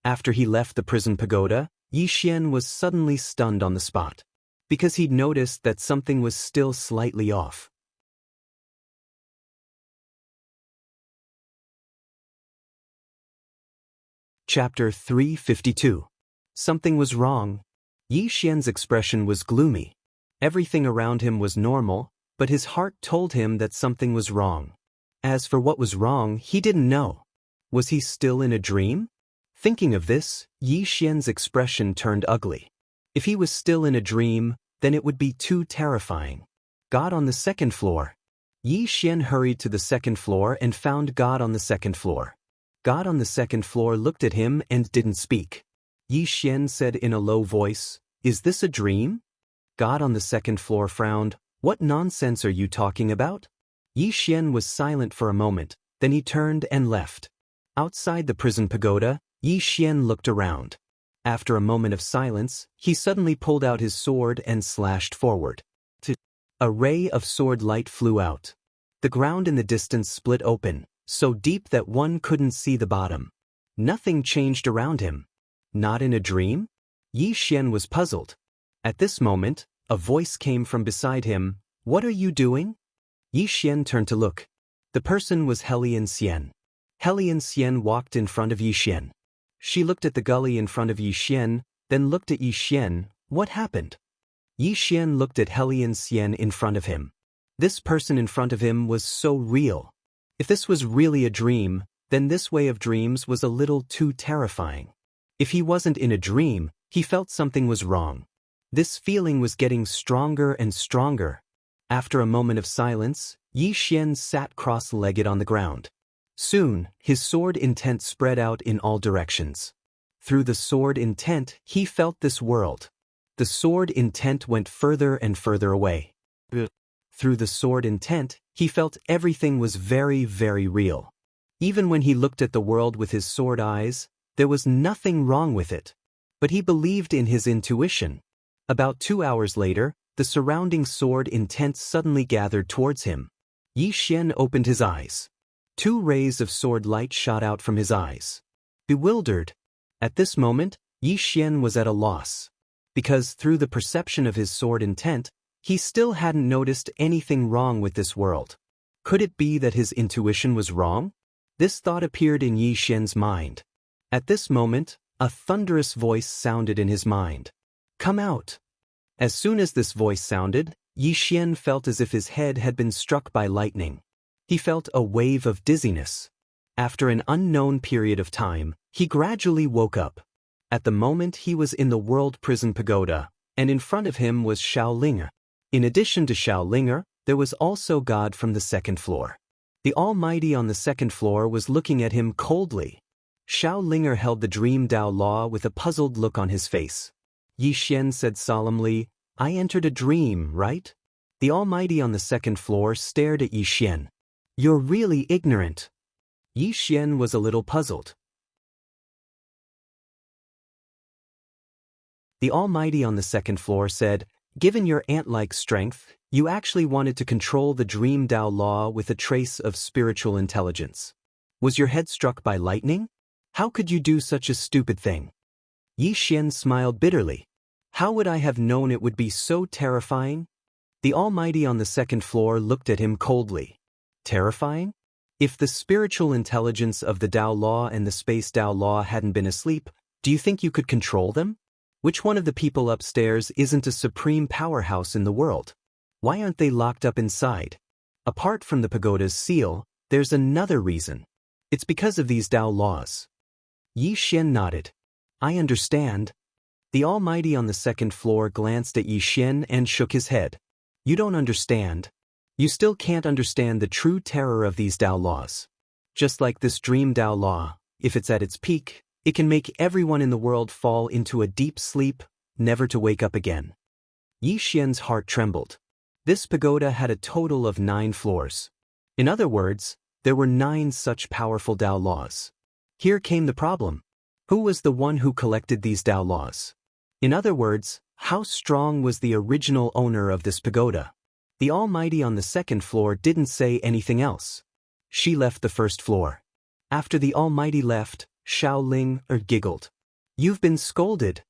After he left the prison pagoda, Yi Xian was suddenly stunned on the spot, because he'd noticed that something was still slightly off. Chapter 352. Something was wrong. Yi Xian's expression was gloomy. Everything around him was normal, but his heart told him that something was wrong. As for what was wrong, he didn't know. Was he still in a dream? Thinking of this, Yi Xian's expression turned ugly. If he was still in a dream, then it would be too terrifying. God on the second floor. Yi Xian hurried to the second floor and found God on the second floor. God on the second floor looked at him and didn't speak. Yi Xian said in a low voice, "Is this a dream?" God on the second floor frowned. "What nonsense are you talking about?" Yi Xian was silent for a moment, then he turned and left. Outside the prison pagoda, Yi Xian looked around. After a moment of silence, he suddenly pulled out his sword and slashed forward. A ray of sword light flew out. The ground in the distance split open, so deep that one couldn't see the bottom. Nothing changed around him. Not in a dream? Yi Xian was puzzled. At this moment, a voice came from beside him. "What are you doing?" Yi Xian turned to look. The person was Helian Xian. Helian Xian walked in front of Yi Xian. She looked at the gully in front of Yi Xian, then looked at Yi Xian. What happened? Yi Xian looked at Helian Xian in front of him. This person in front of him was so real. If this was really a dream, then this way of dreams was a little too terrifying. If he wasn't in a dream, he felt something was wrong. This feeling was getting stronger and stronger. After a moment of silence, Yi Xian sat cross-legged on the ground. Soon, his sword intent spread out in all directions. Through the sword intent, he felt this world. The sword intent went further and further away. Through the sword intent, he felt everything was very, very real. Even when he looked at the world with his sword eyes, there was nothing wrong with it. But he believed in his intuition. About 2 hours later, the surrounding sword intent suddenly gathered towards him. Yi Xian opened his eyes. 2 rays of sword light shot out from his eyes. Bewildered. At this moment, Yi Xian was at a loss. Because through the perception of his sword intent, he still hadn't noticed anything wrong with this world. Could it be that his intuition was wrong? This thought appeared in Yi Xian's mind. At this moment, a thunderous voice sounded in his mind. Come out. As soon as this voice sounded, Yi Xian felt as if his head had been struck by lightning. He felt a wave of dizziness. After an unknown period of time, he gradually woke up. At the moment he was in the World Prison Pagoda, and in front of him was Xiaoling. In addition to Xiaoling, there was also God from the second floor. The Almighty on the second floor was looking at him coldly. Xiaoling held the Dream Dao Law with a puzzled look on his face. Yi Xian said solemnly, I entered a dream, right? The Almighty on the second floor stared at Yi Xian. You're really ignorant. Yi Xian was a little puzzled. The Almighty on the second floor said, given your ant-like strength, you actually wanted to control the Dream Dao Law with a trace of spiritual intelligence. Was your head struck by lightning? How could you do such a stupid thing? Yi Xian smiled bitterly. How would I have known it would be so terrifying? The Almighty on the second floor looked at him coldly. Terrifying? If the spiritual intelligence of the Dao Law and the Space Dao Law hadn't been asleep, do you think you could control them? Which one of the people upstairs isn't a supreme powerhouse in the world? Why aren't they locked up inside? Apart from the pagoda's seal, there's another reason. It's because of these Dao laws. Yi Xian nodded. I understand. The Almighty on the second floor glanced at Yi Xian and shook his head. You don't understand. You still can't understand the true terror of these Dao laws. Just like this Dream Dao Law, if it's at its peak, it can make everyone in the world fall into a deep sleep, never to wake up again. Yi Xian's heart trembled. This pagoda had a total of 9 floors. In other words, there were 9 such powerful Dao laws. Here came the problem. Who was the one who collected these Dao laws? In other words, how strong was the original owner of this pagoda? The Almighty on the second floor didn't say anything else. She left the first floor. After the Almighty left, Xiaoling giggled. You've been scolded.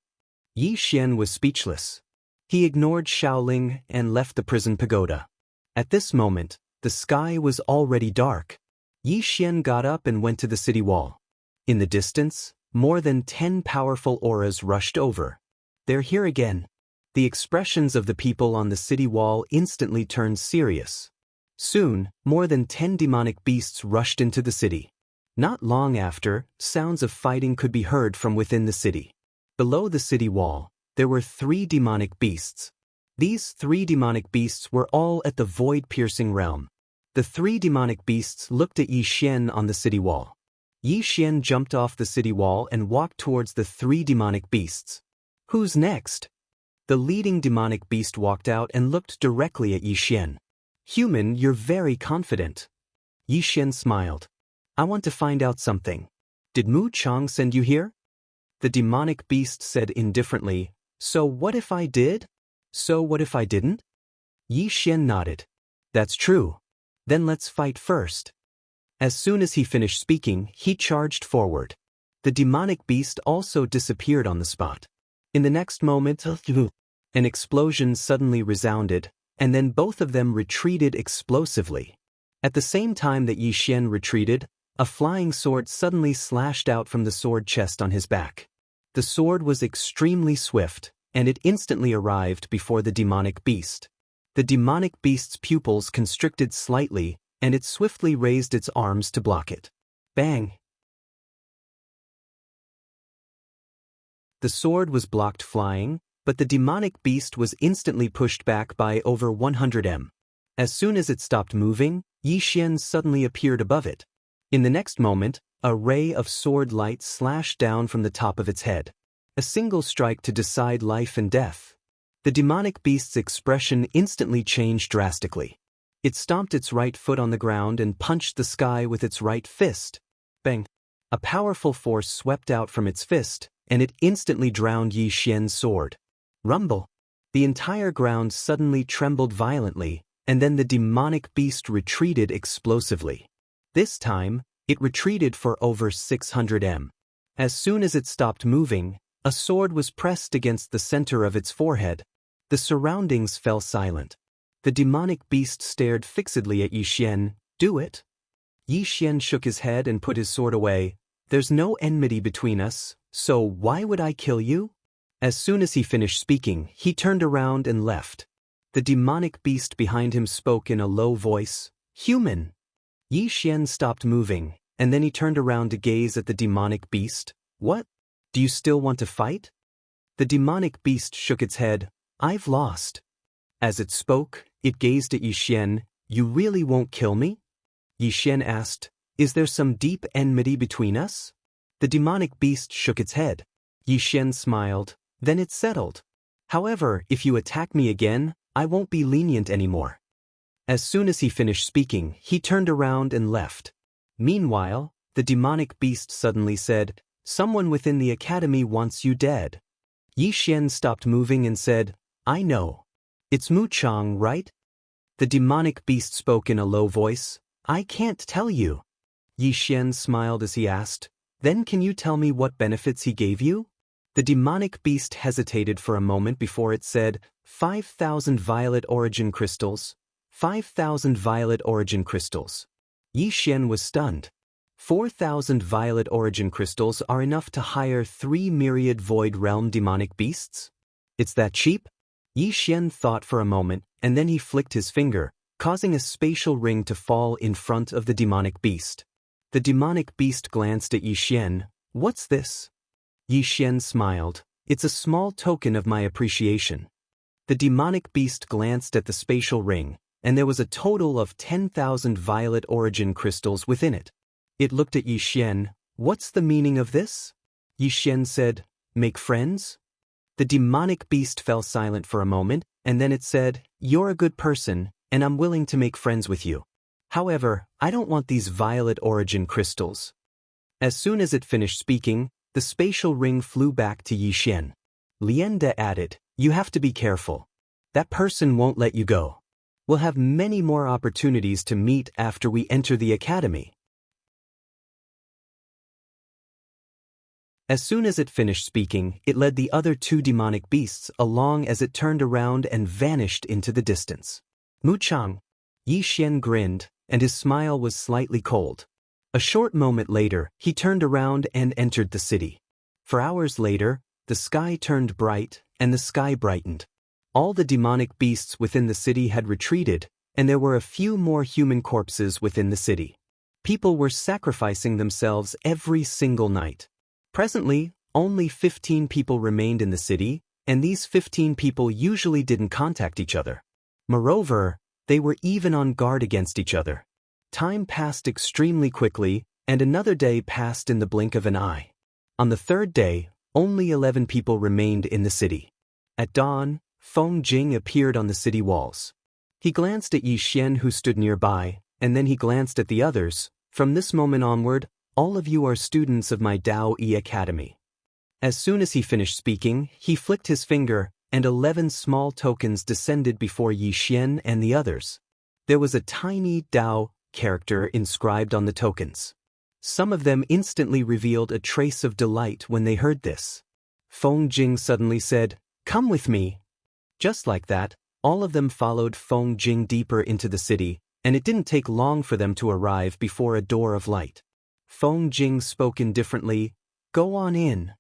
Yi Xian was speechless. He ignored Xiaoling and left the prison pagoda. At this moment, the sky was already dark. Yi Xian got up and went to the city wall. In the distance, more than 10 powerful auras rushed over. They're here again. The expressions of the people on the city wall instantly turned serious. Soon, more than 10 demonic beasts rushed into the city. Not long after, sounds of fighting could be heard from within the city. Below the city wall, there were 3 demonic beasts. These 3 demonic beasts were all at the void-piercing realm. The 3 demonic beasts looked at Yi Xian on the city wall. Yi Xian jumped off the city wall and walked towards the 3 demonic beasts. Who's next? The leading demonic beast walked out and looked directly at Yi Xian. Human, you're very confident. Yi Xian smiled. I want to find out something. Did Mu Chang send you here? The demonic beast said indifferently, so what if I did? So what if I didn't? Yi Xian nodded. That's true. Then let's fight first. As soon as he finished speaking, he charged forward. The demonic beast also disappeared on the spot. In the next moment, an explosion suddenly resounded, and then both of them retreated explosively. At the same time that Yi Xian retreated, a flying sword suddenly slashed out from the sword chest on his back. The sword was extremely swift, and it instantly arrived before the demonic beast. The demonic beast's pupils constricted slightly, and it swiftly raised its arms to block it. Bang! The sword was blocked flying, but the demonic beast was instantly pushed back by over 100 m. As soon as it stopped moving, Xian suddenly appeared above it. In the next moment, a ray of sword light slashed down from the top of its head. A single strike to decide life and death. The demonic beast's expression instantly changed drastically. It stomped its right foot on the ground and punched the sky with its right fist. Bang! A powerful force swept out from its fist, and it instantly drowned Xian's sword. Rumble! The entire ground suddenly trembled violently, and then the demonic beast retreated explosively. This time, it retreated for over 600 m. As soon as it stopped moving, a sword was pressed against the center of its forehead. The surroundings fell silent. The demonic beast stared fixedly at Xian. Do it? Xian shook his head and put his sword away. There's no enmity between us, so why would I kill you? As soon as he finished speaking, he turned around and left. The demonic beast behind him spoke in a low voice. Human! Xian stopped moving, and then he turned around to gaze at the demonic beast. What? Do you still want to fight? The demonic beast shook its head. I've lost. As it spoke, it gazed at Xian. You really won't kill me? Xian asked, Is there some deep enmity between us? The demonic beast shook its head. Xian smiled. Then it settled. However, if you attack me again, I won't be lenient anymore. As soon as he finished speaking, he turned around and left. Meanwhile, the demonic beast suddenly said, Someone within the academy wants you dead. Xian stopped moving and said, I know. It's Mu Chang, right? The demonic beast spoke in a low voice. I can't tell you. Xian smiled as he asked, Then can you tell me what benefits he gave you? The demonic beast hesitated for a moment before it said, 5,000 violet origin crystals. 5,000 violet origin crystals. Xian was stunned. 4,000 violet origin crystals are enough to hire 3 myriad void realm demonic beasts? It's that cheap? Xian thought for a moment, and then he flicked his finger, causing a spatial ring to fall in front of the demonic beast. The demonic beast glanced at Xian. What's this? Xian smiled. It's a small token of my appreciation. The demonic beast glanced at the spatial ring, and there was a total of 10,000 violet origin crystals within it. It looked at Xian. What's the meaning of this? Xian said, Make friends? The demonic beast fell silent for a moment, and then it said, You're a good person, and I'm willing to make friends with you. However, I don't want these violet origin crystals. As soon as it finished speaking, the spatial ring flew back to Xian. Lienda added, You have to be careful. That person won't let you go. We'll have many more opportunities to meet after we enter the academy. As soon as it finished speaking, it led the other 2 demonic beasts along as it turned around and vanished into the distance. Mu Chang. Xian grinned, and his smile was slightly cold. A short moment later, he turned around and entered the city. For hours later, the sky turned bright, and the sky brightened. All the demonic beasts within the city had retreated, and there were a few more human corpses within the city. People were sacrificing themselves every single night. Presently, only 15 people remained in the city, and these 15 people usually didn't contact each other. Moreover, they were even on guard against each other. Time passed extremely quickly, and another day passed in the blink of an eye. On the 3rd day, only 11 people remained in the city. At dawn, Feng Jing appeared on the city walls. He glanced at Xian who stood nearby, and then he glanced at the others. From this moment onward, all of you are students of my Daoist Academy. As soon as he finished speaking, he flicked his finger, and 11 small tokens descended before Xian and the others. There was a tiny Dao character inscribed on the tokens. Some of them instantly revealed a trace of delight when they heard this. Feng Jing suddenly said, Come with me. Just like that, all of them followed Feng Jing deeper into the city, and it didn't take long for them to arrive before a door of light. Feng Jing spoke indifferently, Go on in.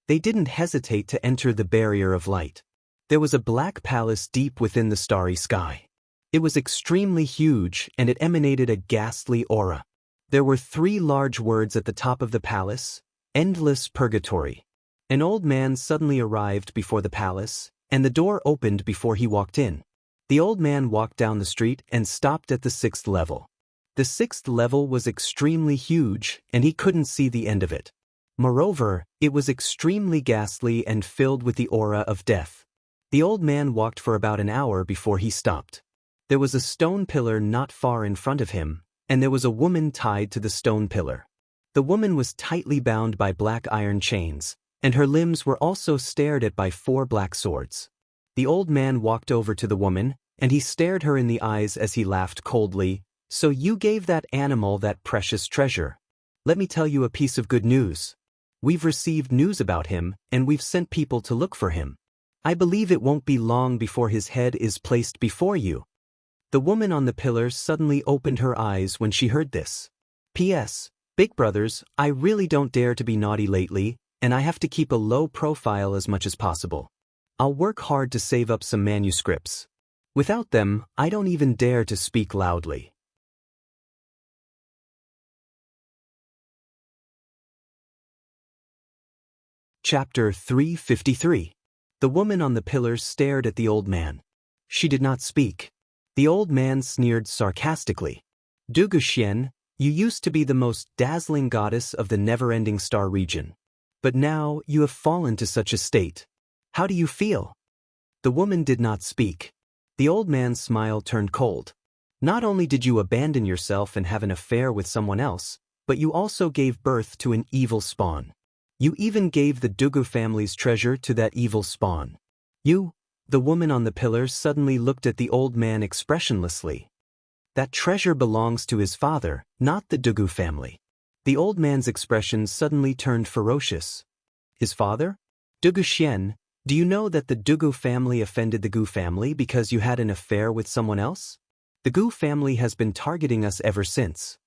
They didn't hesitate to enter the barrier of light. There was a black palace deep within the starry sky. It was extremely huge, and it emanated a ghastly aura. There were 3 large words at the top of the palace: endless purgatory. An old man suddenly arrived before the palace, and the door opened before he walked in. The old man walked down the street and stopped at the 6th level. The 6th level was extremely huge, and he couldn't see the end of it. Moreover, it was extremely ghastly and filled with the aura of death. The old man walked for about an hour before he stopped. There was a stone pillar not far in front of him, and there was a woman tied to the stone pillar. The woman was tightly bound by black iron chains, and her limbs were also stared at by 4 black swords. The old man walked over to the woman, and he stared her in the eyes as he laughed coldly. "So you gave that animal that precious treasure. Let me tell you a piece of good news. We've received news about him, and we've sent people to look for him. I believe it won't be long before his head is placed before you." The woman on the pillar suddenly opened her eyes when she heard this. P.S. Big brothers, I really don't dare to be naughty lately, and I have to keep a low profile as much as possible. I'll work hard to save up some manuscripts. Without them, I don't even dare to speak loudly. Chapter 353. The woman on the pillar stared at the old man. She did not speak. The old man sneered sarcastically. "Duguxian, you used to be the most dazzling goddess of the never-ending star region. But now you have fallen to such a state. How do you feel?" The woman did not speak. The old man's smile turned cold. "Not only did you abandon yourself and have an affair with someone else, but you also gave birth to an evil spawn. You even gave the Dugu family's treasure to that evil spawn. The woman on the pillar suddenly looked at the old man expressionlessly. That treasure belongs to his father, not the Dugu family. The old man's expression suddenly turned ferocious. His father? Duguxian, do you know that the Dugu family offended the Gu family because you had an affair with someone else? The Gu family has been targeting us ever since.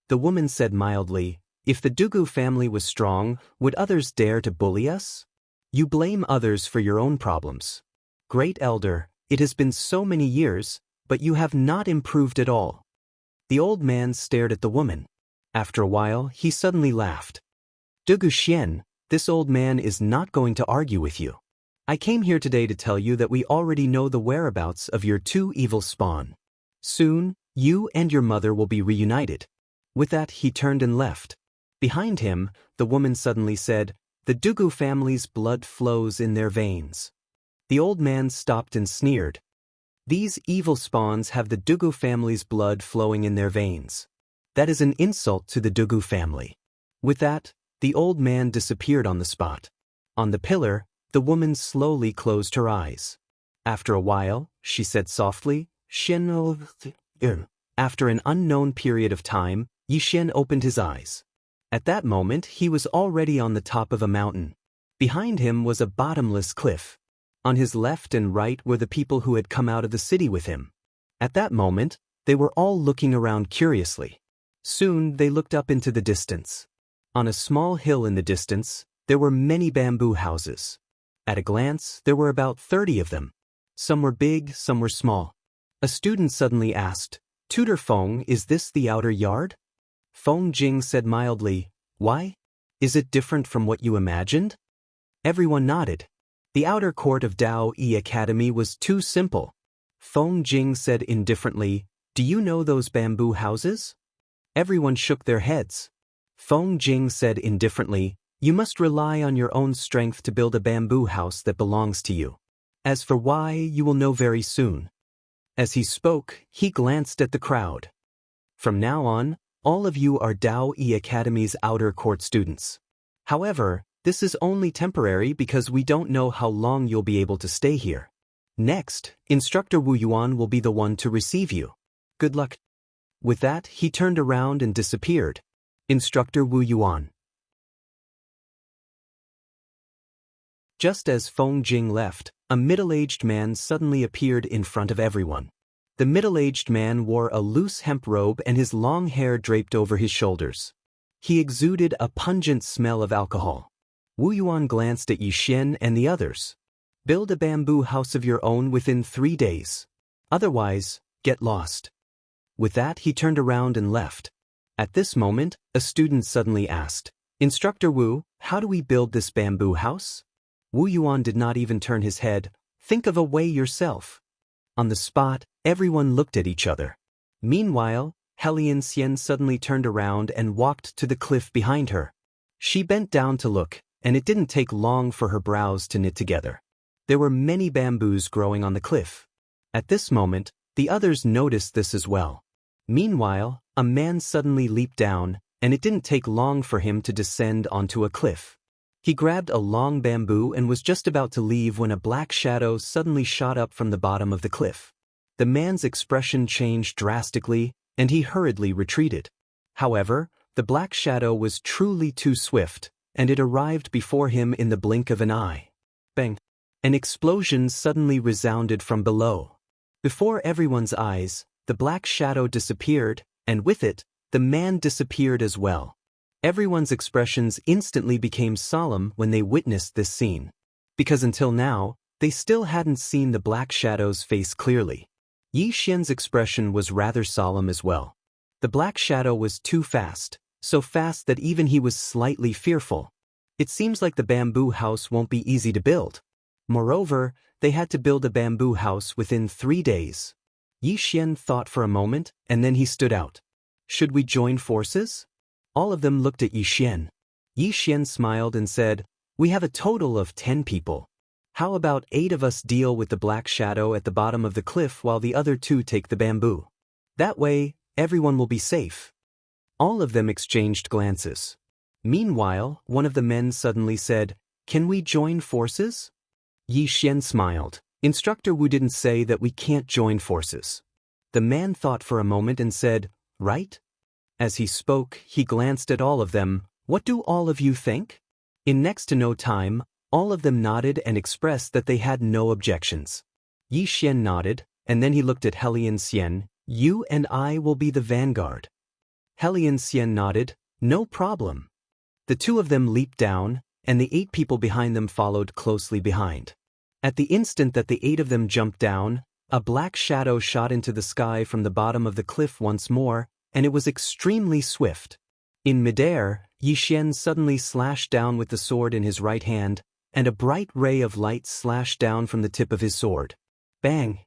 The woman said mildly, "If the Dugu family was strong, would others dare to bully us? You blame others for your own problems. Great elder, it has been so many years, but you have not improved at all." The old man stared at the woman. After a while, he suddenly laughed. "Duguxian, this old man is not going to argue with you. I came here today to tell you that we already know the whereabouts of your 2 evil spawn. Soon, you and your mother will be reunited." With that, he turned and left. Behind him, the woman suddenly said, "The Dugu family's blood flows in their veins." The old man stopped and sneered. "These evil spawns have the Dugu family's blood flowing in their veins. That is an insult to the Dugu family." With that, the old man disappeared on the spot. On the pillar, the woman slowly closed her eyes. After a while, she said softly, "Shen." After an unknown period of time, Yishen opened his eyes. At that moment, he was already on the top of a mountain. Behind him was a bottomless cliff. On his left and right were the people who had come out of the city with him. At that moment, they were all looking around curiously. Soon, they looked up into the distance. On a small hill in the distance, there were many bamboo houses. At a glance, there were about 30 of them. Some were big, some were small. A student suddenly asked, "Tutor Feng, is this the outer yard?" Feng Jing said mildly, "Why? Is it different from what you imagined?" Everyone nodded. The outer court of Daoist Academy was too simple. Feng Jing said indifferently, "Do you know those bamboo houses?" Everyone shook their heads. Feng Jing said indifferently, "You must rely on your own strength to build a bamboo house that belongs to you. As for why, you will know very soon." As he spoke, he glanced at the crowd. "From now on, all of you are Daoist Academy's outer court students. However, this is only temporary because we don't know how long you'll be able to stay here. Next, Instructor Wu Yuan will be the one to receive you. Good luck." With that, he turned around and disappeared. Instructor Wu Yuan. Just as Feng Jing left, a middle-aged man suddenly appeared in front of everyone. The middle-aged man wore a loose hemp robe and his long hair draped over his shoulders. He exuded a pungent smell of alcohol. Wu Yuan glanced at Yi Xian and the others. Build a bamboo house of your own within 3 days. Otherwise, get lost. With that, he turned around and left. At this moment, a student suddenly asked, Instructor Wu, how do we build this bamboo house? Wu Yuan did not even turn his head. Think of a way yourself. On the spot, everyone looked at each other. Meanwhile, Helian Xian suddenly turned around and walked to the cliff behind her. She bent down to look, and it didn't take long for her brows to knit together. There were many bamboos growing on the cliff. At this moment, the others noticed this as well. Meanwhile, a man suddenly leaped down, and it didn't take long for him to descend onto a cliff. He grabbed a long bamboo and was just about to leave when a black shadow suddenly shot up from the bottom of the cliff. The man's expression changed drastically, and he hurriedly retreated. However, the black shadow was truly too swift, and it arrived before him in the blink of an eye. Bang! An explosion suddenly resounded from below. Before everyone's eyes, the black shadow disappeared, and with it, the man disappeared as well. Everyone's expressions instantly became solemn when they witnessed this scene. Because until now, they still hadn't seen the black shadow's face clearly. Yi Xian's expression was rather solemn as well. The black shadow was too fast, so fast that even he was slightly fearful. It seems like the bamboo house won't be easy to build. Moreover, they had to build a bamboo house within 3 days. Yi Xian thought for a moment, and then he stood out. Should we join forces? All of them looked at Yi Xian. Yi Xian smiled and said, We have a total of 10 people. How about 8 of us deal with the black shadow at the bottom of the cliff while the other 2 take the bamboo? That way, everyone will be safe. All of them exchanged glances. Meanwhile, one of the men suddenly said, Can we join forces? Yi Xian smiled. Instructor Wu didn't say that we can't join forces. The man thought for a moment and said, Right? As he spoke, he glanced at all of them. What do all of you think? In next to no time, all of them nodded and expressed that they had no objections. Yi Xian nodded, and then he looked at Helian Xian. You and I will be the vanguard. Helian Xian nodded. No problem. The 2 of them leaped down, and the 8 people behind them followed closely behind. At the instant that the 8 of them jumped down, a black shadow shot into the sky from the bottom of the cliff once more, and it was extremely swift. In midair, Yi Xian suddenly slashed down with the sword in his right hand, and a bright ray of light slashed down from the tip of his sword. Bang!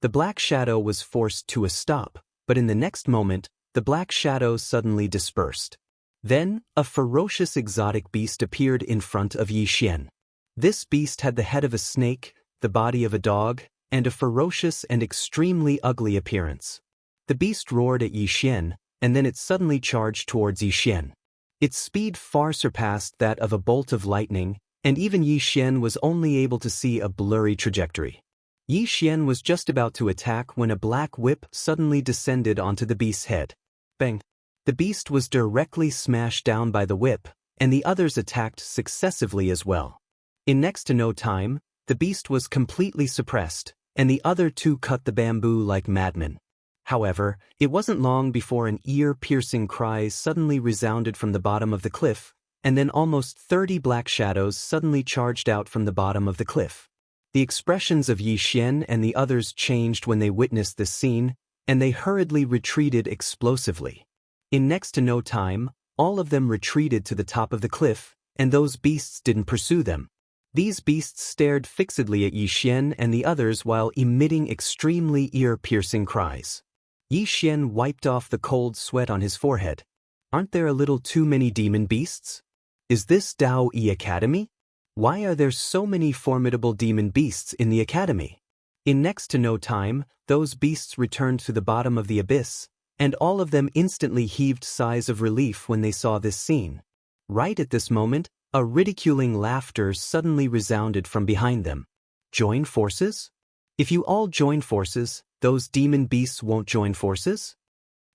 The black shadow was forced to a stop, but in the next moment, the black shadow suddenly dispersed. Then, a ferocious exotic beast appeared in front of Yi Xian. This beast had the head of a snake, the body of a dog, and a ferocious and extremely ugly appearance. The beast roared at Yi Xian, and then it suddenly charged towards Yi Xian. Its speed far surpassed that of a bolt of lightning, and even Yi Xian was only able to see a blurry trajectory. Yi Xian was just about to attack when a black whip suddenly descended onto the beast's head. Bang! The beast was directly smashed down by the whip, and the others attacked successively as well. In next to no time, the beast was completely suppressed, and the other 2 cut the bamboo like madmen. However, it wasn't long before an ear-piercing cry suddenly resounded from the bottom of the cliff, and then almost 30 black shadows suddenly charged out from the bottom of the cliff. The expressions of Yi Xian and the others changed when they witnessed this scene, and they hurriedly retreated explosively. In next to no time, all of them retreated to the top of the cliff, and those beasts didn't pursue them. These beasts stared fixedly at Yi Xian and the others while emitting extremely ear-piercing cries. Yi Xian wiped off the cold sweat on his forehead. Aren't there a little too many demon beasts? Is this Daoist Academy? Why are there so many formidable demon beasts in the academy? In next to no time, those beasts returned to the bottom of the abyss, and all of them instantly heaved sighs of relief when they saw this scene. Right at this moment, a ridiculing laughter suddenly resounded from behind them. Join forces? If you all join forces, those demon beasts won't join forces?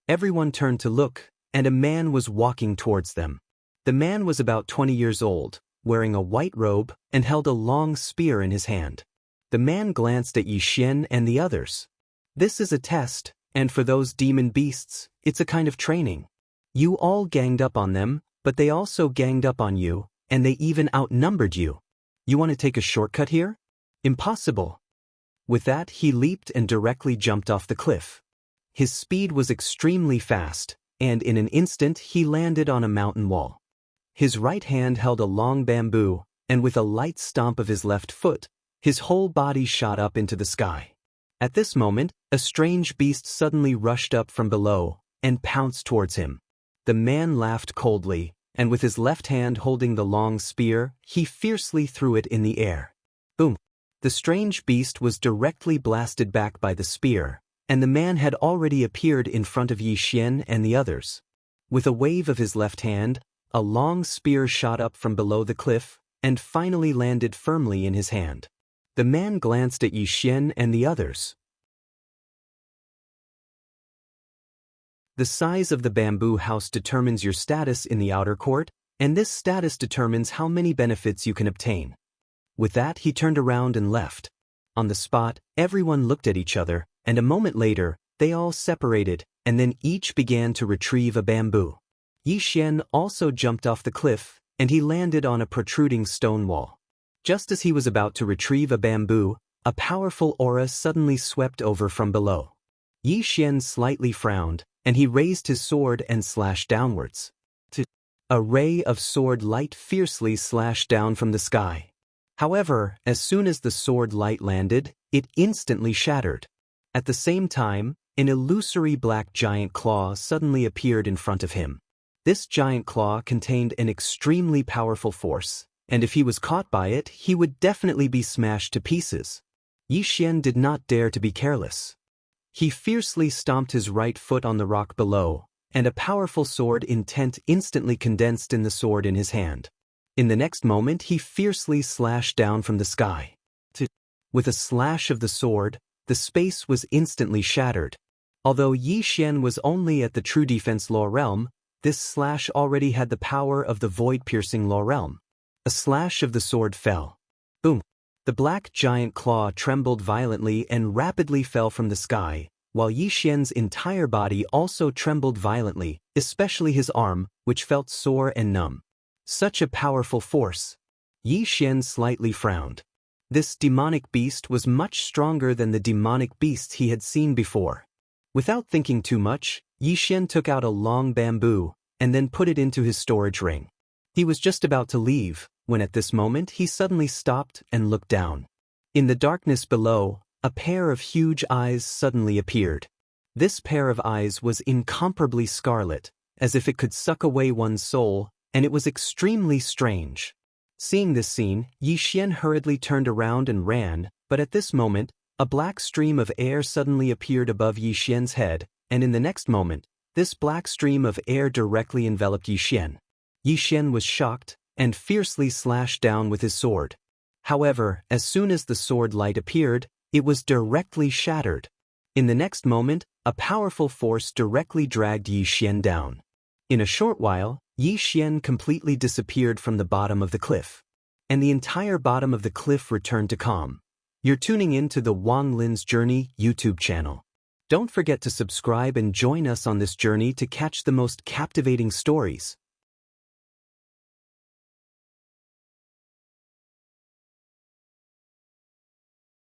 Everyone turned to look, and a man was walking towards them. The man was about 20 years old, wearing a white robe, and held a long spear in his hand. The man glanced at Yi Xian and the others. This is a test, and for those demon beasts, it's a kind of training. You all ganged up on them, but they also ganged up on you, and they even outnumbered you. You want to take a shortcut here? Impossible. With that, he leaped and directly jumped off the cliff. His speed was extremely fast, and in an instant he landed on a mountain wall. His right hand held a long bamboo, and with a light stomp of his left foot, his whole body shot up into the sky. At this moment, a strange beast suddenly rushed up from below and pounced towards him. The man laughed coldly, and with his left hand holding the long spear, he fiercely threw it in the air. Boom! The strange beast was directly blasted back by the spear, and the man had already appeared in front of Yi Xian and the others. With a wave of his left hand, a long spear shot up from below the cliff and finally landed firmly in his hand. The man glanced at Yi Xian and the others. The size of the bamboo house determines your status in the outer court, and this status determines how many benefits you can obtain. With that, he turned around and left. On the spot, everyone looked at each other, and a moment later, they all separated, and then each began to retrieve a bamboo. Yi Xian also jumped off the cliff, and he landed on a protruding stone wall. Just as he was about to retrieve a bamboo, a powerful aura suddenly swept over from below. Yi Xian slightly frowned, and he raised his sword and slashed downwards. A ray of sword light fiercely slashed down from the sky. However, as soon as the sword light landed, it instantly shattered. At the same time, an illusory black giant claw suddenly appeared in front of him. This giant claw contained an extremely powerful force, and if he was caught by it, he would definitely be smashed to pieces. Yi Xian did not dare to be careless. He fiercely stomped his right foot on the rock below, and a powerful sword intent instantly condensed in the sword in his hand. In the next moment, he fiercely slashed down from the sky. With a slash of the sword, the space was instantly shattered. Although Yi Xian was only at the True Defense Law Realm, this slash already had the power of the Void-Piercing Law Realm. A slash of the sword fell. Boom! The black giant claw trembled violently and rapidly fell from the sky, while Yi Xian's entire body also trembled violently, especially his arm, which felt sore and numb. Such a powerful force. Yi Xian slightly frowned. This demonic beast was much stronger than the demonic beasts he had seen before. Without thinking too much, Yi Xian took out a long bamboo and then put it into his storage ring. He was just about to leave, when at this moment he suddenly stopped and looked down. In the darkness below, a pair of huge eyes suddenly appeared. This pair of eyes was incomparably scarlet, as if it could suck away one's soul, and it was extremely strange. Seeing this scene, Yi Xian hurriedly turned around and ran, but at this moment, a black stream of air suddenly appeared above Yi Xian's head, and in the next moment, this black stream of air directly enveloped Yi Xian. Yi Xian was shocked, and fiercely slashed down with his sword. However, as soon as the sword light appeared, it was directly shattered. In the next moment, a powerful force directly dragged Yi Xian down. In a short while, Yi Xian completely disappeared from the bottom of the cliff. And the entire bottom of the cliff returned to calm. You're tuning in to the Wang Lin's Journey YouTube channel. Don't forget to subscribe and join us on this journey to catch the most captivating stories.